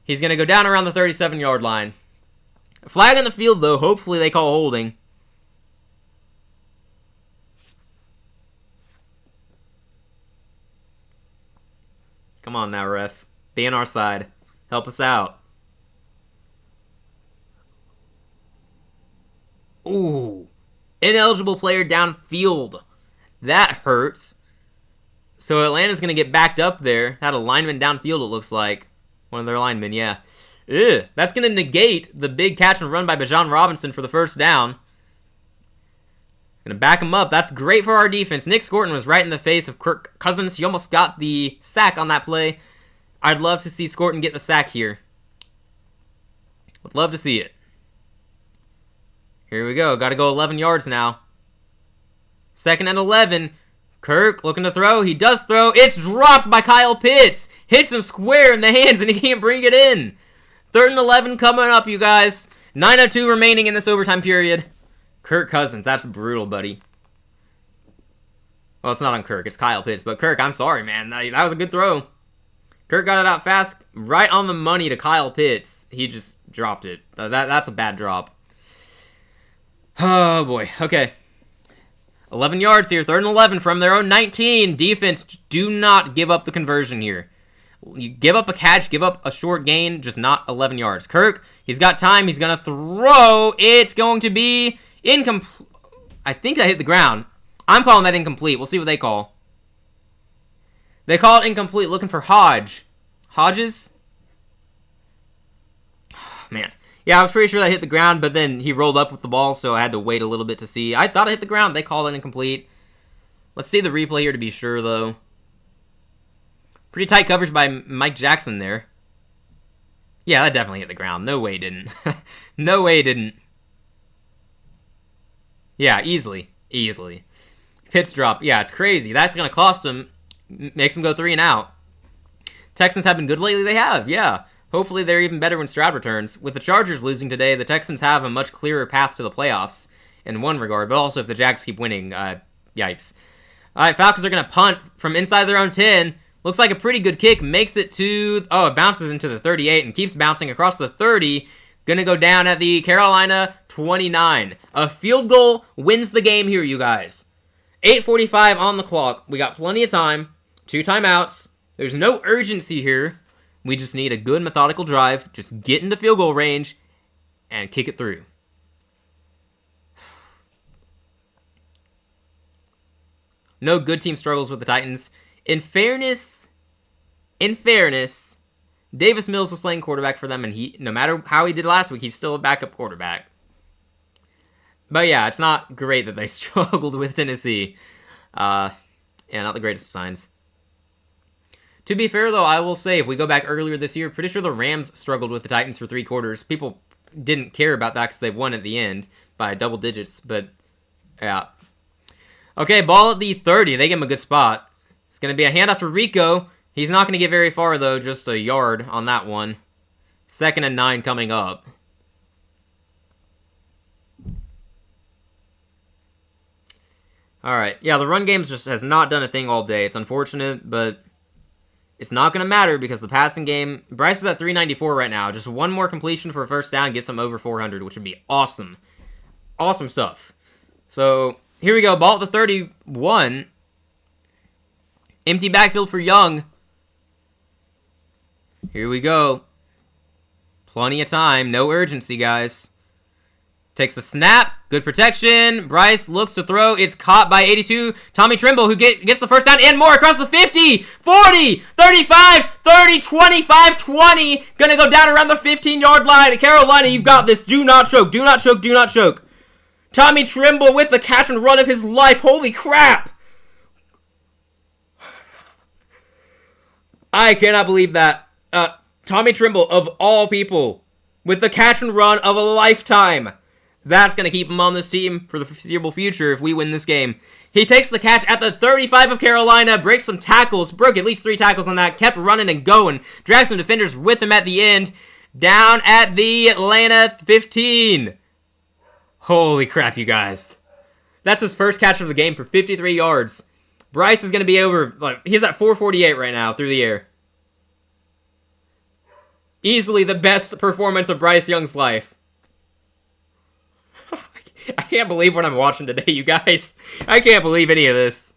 He's going to go down around the 37-yard line. Flag on the field, though. Hopefully they call holding. Come on now, ref. Be on our side. Help us out. Ooh. Ineligible player downfield. That hurts. So Atlanta's going to get backed up there. Had a lineman downfield, it looks like. One of their linemen, yeah. Ugh. That's going to negate the big catch and run by Bijan Robinson for the first down. Going to back him up. That's great for our defense. Nick Scorton was right in the face of Kirk Cousins. He almost got the sack on that play. I'd love to see Scorton get the sack here. Would love to see it. Here we go. Got to go 11 yards now. 2nd and 11. Kirk looking to throw. He does throw. It's dropped by Kyle Pitts. Hits him square in the hands, and he can't bring it in. 3rd and 11 coming up, you guys. 9:02 remaining in this overtime period. Kirk Cousins, that's brutal, buddy. Well, it's not on Kirk, it's Kyle Pitts. But Kirk, I'm sorry, man. That was a good throw. Kirk got it out fast, right on the money to Kyle Pitts. He just dropped it. That's a bad drop. Oh, boy. Okay. 11 yards here. 3rd and 11 from their own 19. Defense, do not give up the conversion here. You give up a catch, give up a short gain, just not 11 yards. Kirk, he's got time. He's going to throw. It's going to be incomplete. I think that hit the ground. I'm calling that incomplete. We'll see what they call. They call it incomplete, looking for Hodges? Man. Yeah, I was pretty sure that hit the ground, but then he rolled up with the ball, so I had to wait a little bit to see. I thought it hit the ground. They called it incomplete. Let's see the replay here to be sure, though. Pretty tight coverage by Mike Jackson there. Yeah, that definitely hit the ground. No way it didn't. No way it didn't. Yeah, easily. Easily. Pitts drop. Yeah, it's crazy. That's going to cost him. Makes them go 3 and out. Texans have been good lately. They have, yeah. Hopefully they're even better when Stroud returns. With the Chargers losing today, the Texans have a much clearer path to the playoffs in one regard, but also if the Jags keep winning, yikes. All right, Falcons are going to punt from inside their own 10. Looks like a pretty good kick. Makes it to, it bounces into the 38 and keeps bouncing across the 30. Going to go down at the Carolina 29. A field goal wins the game here, you guys. 8:45 on the clock. We got plenty of time. 2 timeouts. There's no urgency here. We just need a good methodical drive. Just get into field goal range and kick it through. No good team struggles with the Titans. In fairness, Davis Mills was playing quarterback for them, and he, no matter how he did last week, he's still a backup quarterback. But yeah, it's not great that they struggled with Tennessee. Yeah, not the greatest of signs. To be fair, though, I will say, if we go back earlier this year, pretty sure the Rams struggled with the Titans for 3 quarters. People didn't care about that because they won at the end by double digits, but yeah. Okay, ball at the 30. They give him a good spot. It's going to be a handoff to Rico. He's not going to get very far, though, just a yard on that one. 2nd and 9 coming up. All right. Yeah, the run game just has not done a thing all day. It's unfortunate, but it's not going to matter because the passing game, Bryce is at 394 right now. Just one more completion for a first down gets him over 400, which would be awesome. Awesome stuff. So here we go. Ball at the 31. Empty backfield for Young. Here we go. Plenty of time. No urgency, guys. Takes the snap. Good protection. Bryce looks to throw. It's caught by 82. Tommy Trimble, who gets the first down and more across the 50, 40, 35, 30, 25, 20. Gonna go down around the 15-yard line. Carolina, you've got this. Do not choke. Do not choke. Do not choke. Tommy Trimble with the catch and run of his life. Holy crap. I cannot believe that. Tommy Trimble, of all people, with the catch and run of a lifetime. That's going to keep him on this team for the foreseeable future if we win this game. He takes the catch at the 35 of Carolina, breaks some tackles, broke at least 3 tackles on that, kept running and going, dragged some defenders with him at the end, down at the Atlanta 15. Holy crap, you guys. That's his first catch of the game for 53 yards. Bryce is going to be over, he's at 448 right now through the air. Easily the best performance of Bryce Young's life. I can't believe what I'm watching today, you guys. I can't believe any of this.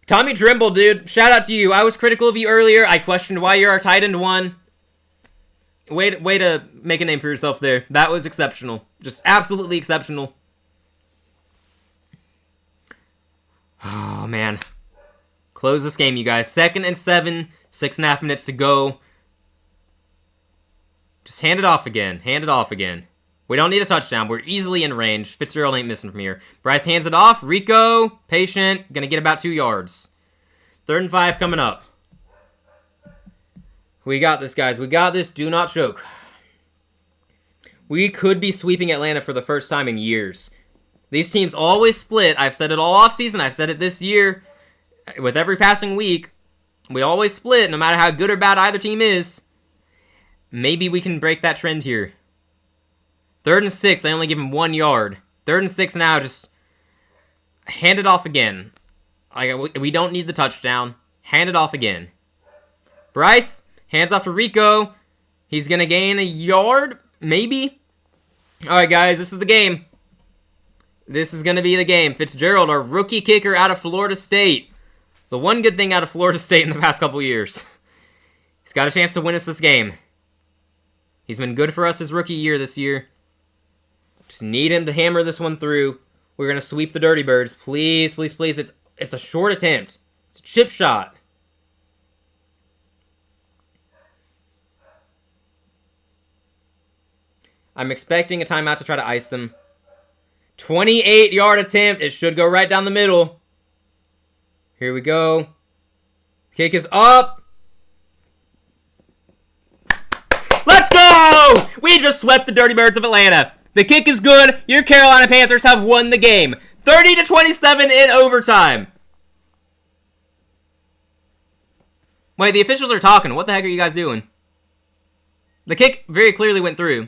Tommy Trimble, dude, shout out to you. I was critical of you earlier. I questioned why you're our tight end 1. Way to make a name for yourself there. That was exceptional. Just absolutely exceptional. Oh, man. Close this game, you guys. 2nd and 7. 6.5 minutes to go. Just hand it off again. Hand it off again. We don't need a touchdown. We're easily in range. Fitzgerald ain't missing from here. Bryce hands it off. Rico, patient. Gonna get about 2 yards. 3rd and 5 coming up. We got this, guys. We got this. Do not choke. We could be sweeping Atlanta for the first time in years. These teams always split. I've said it all offseason. I've said it this year. With every passing week, we always split, no matter how good or bad either team is. Maybe we can break that trend here. 3rd and 6. I only give him 1 yard. 3rd and 6 now. Just hand it off again. We don't need the touchdown. Hand it off again. Bryce, hands off to Rico. He's going to gain a yard, maybe. All right, guys, this is the game. This is going to be the game. Fitzgerald, our rookie kicker out of Florida State. The one good thing out of Florida State in the past couple years. He's got a chance to win us this game. He's been good for us his rookie year this year. Just need him to hammer this one through. We're going to sweep the Dirty Birds. Please, please, please. It's a short attempt. It's a chip shot. I'm expecting a timeout to try to ice them. 28-yard attempt. It should go right down the middle. Here we go. Kick is up. Let's go! We just swept the Dirty Birds of Atlanta. The kick is good. Your Carolina Panthers have won the game. 30-27 in overtime. Wait, the officials are talking. What the heck are you guys doing? The kick very clearly went through.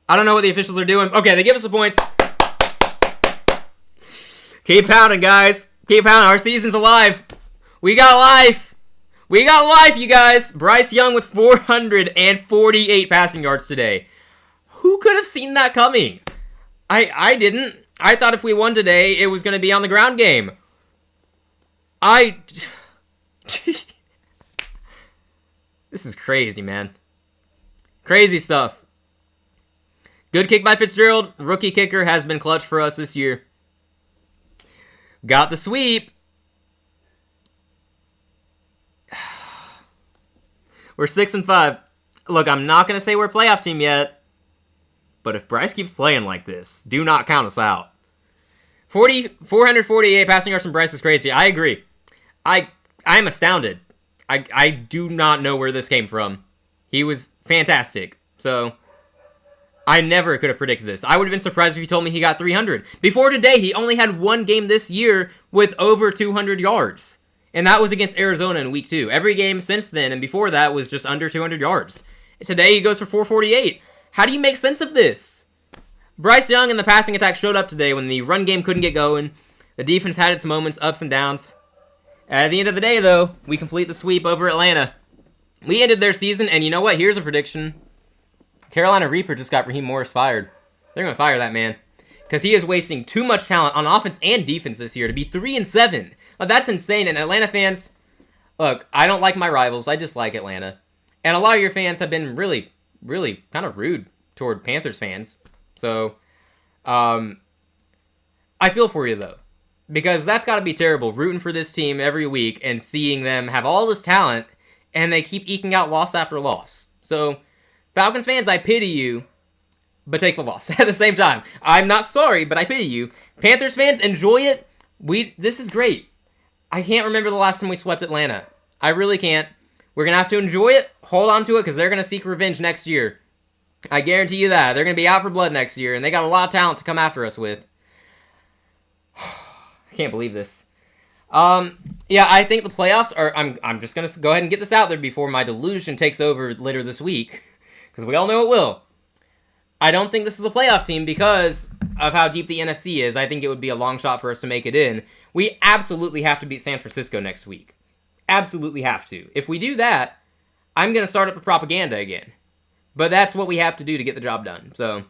I don't know what the officials are doing. Okay, they give us the points. Keep pounding, guys. Keep pounding. Our season's alive. We got life. We got life, you guys. Bryce Young with 448 passing yards today. Who could have seen that coming? I didn't. I thought if we won today, it was going to be on the ground game. This is crazy, man. Crazy stuff. Good kick by Fitzgerald. Rookie kicker has been clutch for us this year. Got the sweep. We're 6-5. Look, I'm not going to say we're a playoff team yet. But if Bryce keeps playing like this, do not count us out. 448 passing yards from Bryce is crazy. I agree. I'm astounded. I do not know where this came from. He was fantastic. So, I never could have predicted this. I would have been surprised if you told me he got 300. Before today, he only had one game this year with over 200 yards. And that was against Arizona in week 2. Every game since then and before that was just under 200 yards. Today, he goes for 448. How do you make sense of this? Bryce Young and the passing attack showed up today when the run game couldn't get going. The defense had its moments, ups and downs. At the end of the day, though, we complete the sweep over Atlanta. We ended their season, and you know what? Here's a prediction. Carolina Reaper just got Raheem Morris fired. They're going to fire that man. Because he is wasting too much talent on offense and defense this year to be 3-7. Like, that's insane. And Atlanta fans, look, I don't like my rivals. I dislike Atlanta. And a lot of your fans have been really, really kind of rude toward Panthers fans. So, I feel for you, though. Because that's got to be terrible, rooting for this team every week and seeing them have all this talent, and they keep eking out loss after loss. So, Falcons fans, I pity you, but take the loss at the same time. I'm not sorry, but I pity you. Panthers fans, enjoy it. This is great. I can't remember the last time we swept Atlanta. I really can't. We're going to have to enjoy it, hold on to it, because they're going to seek revenge next year. I guarantee you that. They're going to be out for blood next year, and they got a lot of talent to come after us with. I can't believe this. Yeah, I think the playoffs are... I'm just going to go ahead and get this out there before my delusion takes over later this week, because we all know it will. I don't think this is a playoff team because of how deep the NFC is. I think it would be a long shot for us to make it in. We absolutely have to beat San Francisco next week. Absolutely have to. If we do that, I'm going to start up the propaganda again. But that's what we have to do to get the job done. So,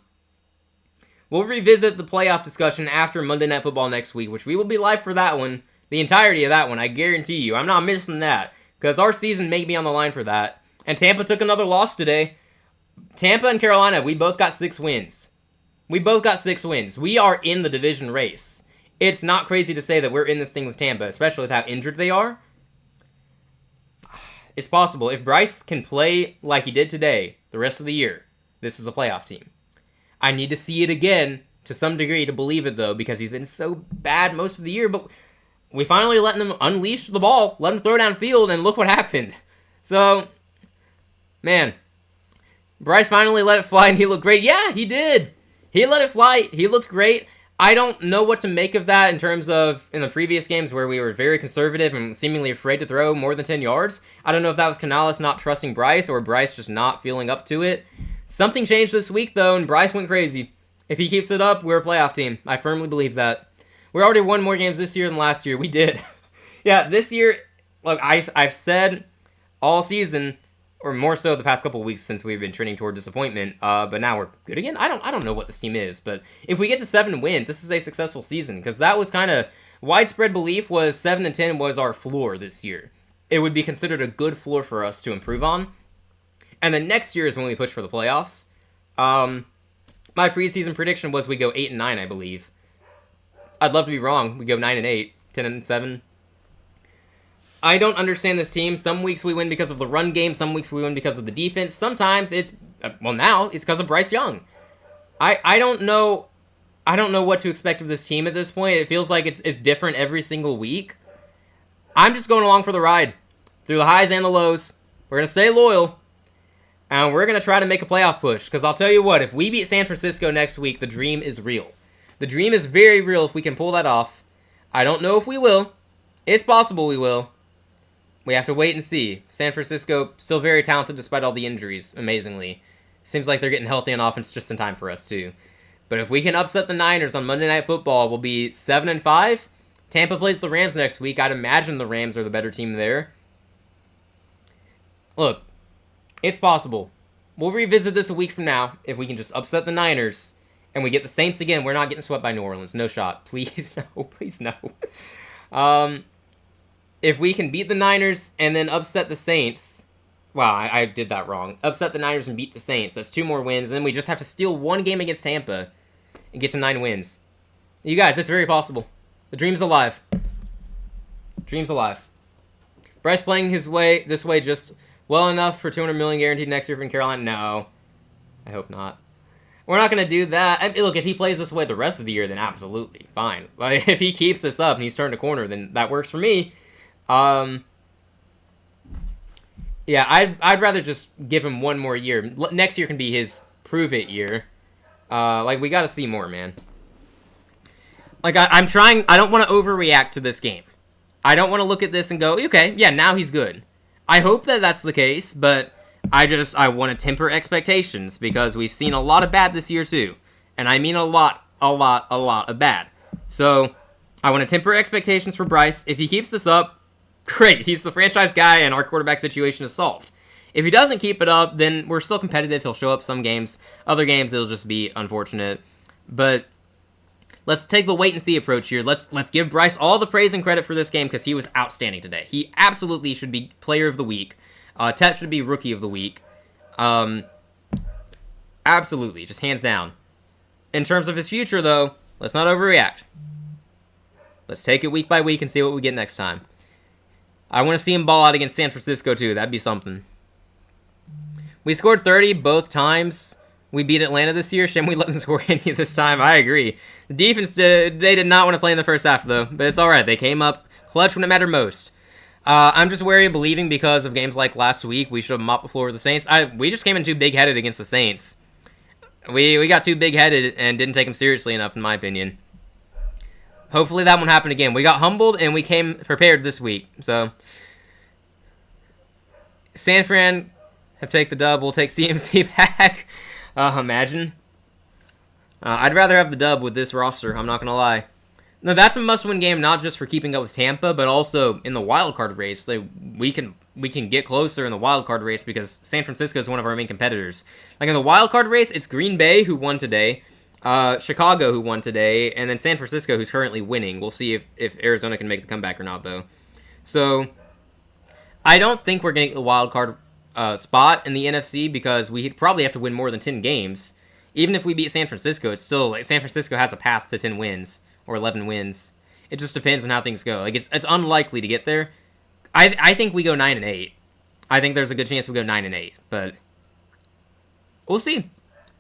we'll revisit the playoff discussion after Monday Night Football next week, which we will be live for that one. The entirety of that one, I guarantee you. I'm not missing that. Because our season may be on the line for that. And Tampa took another loss today. Tampa and Carolina, we both got 6 wins. We both got 6 wins. We are in the division race. It's not crazy to say that we're in this thing with Tampa, especially with how injured they are. It's possible. If Bryce can play like he did today, the rest of the year, this is a playoff team. I need to see it again to some degree to believe it, though, because he's been so bad most of the year. But we finally let him unleash the ball, let him throw downfield, and look what happened. So, man, Bryce finally let it fly, and he looked great. Yeah, he did. He let it fly. He looked great. I don't know what to make of that in terms of in the previous games where we were very conservative and seemingly afraid to throw more than 10 yards. I don't know if that was Canales not trusting Bryce or Bryce just not feeling up to it. Something changed this week, though, and Bryce went crazy. If he keeps it up, we're a playoff team. I firmly believe that. We already won more games this year than last year. We did. Yeah, this year, look, I've said all season, or more so the past couple of weeks since we've been trending toward disappointment, but now we're good again. I don't know what this team is, but if we get to 7 wins, this is a successful season, because that was kind of widespread belief was 7-10 was our floor this year. It would be considered a good floor for us to improve on, and then next year is when we push for the playoffs. My preseason prediction was we go 8-9, I believe. I'd love to be wrong. We go 9-8, 10-7. I don't understand this team. Some weeks we win because of the run game. Some weeks we win because of the defense. Sometimes it's, well, now it's because of Bryce Young. I don't know. I don't know what to expect of this team at this point. It feels like it's different every single week. I'm just going along for the ride through the highs and the lows. We're going to stay loyal. And we're going to try to make a playoff push. Because I'll tell you what, if we beat San Francisco next week, the dream is real. The dream is very real if we can pull that off. I don't know if we will. It's possible we will. We have to wait and see. San Francisco, still very talented despite all the injuries, amazingly. Seems like they're getting healthy on offense just in time for us, too. But if we can upset the Niners on Monday Night Football, we'll be 7-5. Tampa plays the Rams next week. I'd imagine the Rams are the better team there. Look, it's possible. We'll revisit this a week from now if we can just upset the Niners and we get the Saints again. We're not getting swept by New Orleans. No shot. Please, no. Please, no. If we can beat the Niners and then upset the Saints... Wow, I did that wrong. Upset the Niners and beat the Saints. That's 2 more wins. And then we just have to steal 1 game against Tampa and get to 9 wins. You guys, it's very possible. The dream's alive. Dream's alive. Bryce playing this way just well enough for $200 million guaranteed next year from Carolina? No. I hope not. We're not going to do that. I mean, look, if he plays this way the rest of the year, then absolutely. Fine. Like, if he keeps this up and he's turned a corner, then that works for me. Yeah, I'd rather just give him 1 more year. Next year can be his prove-it year. Like, we got to see more, man. Like, I'm trying... I don't want to overreact to this game. I don't want to look at this and go, okay, yeah, now he's good. I hope that that's the case, but I want to temper expectations because we've seen a lot of bad this year too. And I mean a lot of bad. So, I want to temper expectations for Bryce. If he keeps this up, great. He's the franchise guy and our quarterback situation is solved. If he doesn't keep it up, then we're still competitive. He'll show up some games. Other games, it'll just be unfortunate. But let's take the wait-and-see approach here. Let's give Bryce all the praise and credit for this game because he was outstanding today. He absolutely should be Player of the Week. Tet should be Rookie of the Week. Absolutely, just hands down. In terms of his future, though, let's not overreact. Let's take it week by week and see what we get next time. I want to see him ball out against San Francisco, too. That'd be something. We scored 30 both times. We beat Atlanta this year. Shame we let them score any this time. I agree. The defense, they did not want to play in the first half, though. But it's all right. They came up clutch when it mattered most. I'm just wary of believing because of games like last week. We should have mopped the floor with the Saints. We just came in too big-headed against the Saints. We got too big-headed and didn't take them seriously enough, in my opinion. Hopefully that won't happen again. We got humbled and we came prepared this week. So, San Fran have taken the dub. We'll take CMC back. Imagine. I'd rather have the dub with this roster. I'm not going to lie. No, that's a must-win game, not just for keeping up with Tampa, but also in the wild card race. Like, we can get closer in the wild card race because San Francisco is one of our main competitors. Like in the wild card race, it's Green Bay who won today. Chicago, who won today, and then San Francisco, who's currently winning. We'll see if Arizona can make the comeback or not, though. So, I don't think we're going to get the wild card spot in the NFC because we probably have to win more than 10 games. Even if we beat San Francisco, it's still like San Francisco has a path to 10 wins or 11 wins. It just depends on how things go. Like it's unlikely to get there. I think we go 9-8. I think there's a good chance we go 9-8, but we'll see.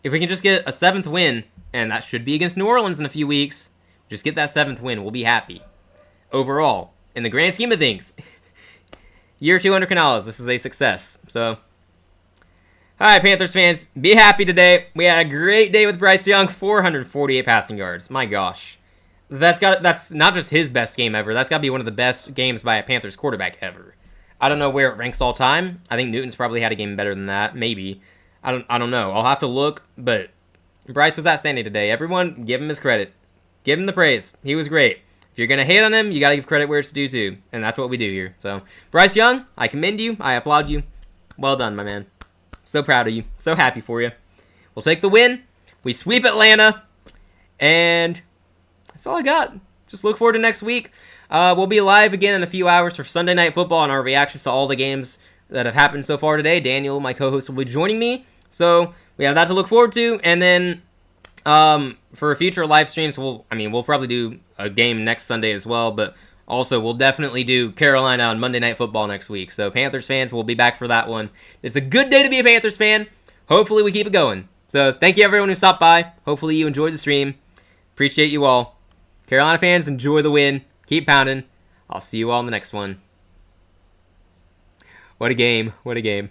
If we can just get a 7th win, and that should be against New Orleans in a few weeks, just get that 7th win. We'll be happy. Overall, in the grand scheme of things, year 2 under Canales, this is a success. So, All right, Panthers fans, be happy today. We had a great day with Bryce Young, 448 passing yards. My gosh. That's not just his best game ever. That's got to be one of the best games by a Panthers quarterback ever. I don't know where it ranks all time. I think Newton's probably had a game better than that, maybe. I don't know. I'll have to look, but Bryce was outstanding today. Everyone, give him his credit. Give him the praise. He was great. If you're going to hate on him, you got to give credit where it's due too, and that's what we do here. So, Bryce Young, I commend you. I applaud you. Well done, my man. So proud of you. So happy for you. We'll take the win. We sweep Atlanta. And that's all I got. Just look forward to next week. We'll be live again in a few hours for Sunday Night Football and our reactions to all the games that have happened so far today. Daniel, my co-host, will be joining me. So we have that to look forward to. And then for future live streams, we'll probably do a game next Sunday as well. But also, we'll definitely do Carolina on Monday Night Football next week. So, Panthers fans, we'll be back for that one. It's a good day to be a Panthers fan. Hopefully, we keep it going. So, thank you everyone who stopped by. Hopefully, you enjoyed the stream. Appreciate you all. Carolina fans, enjoy the win. Keep pounding. I'll see you all in the next one. What a game. What a game.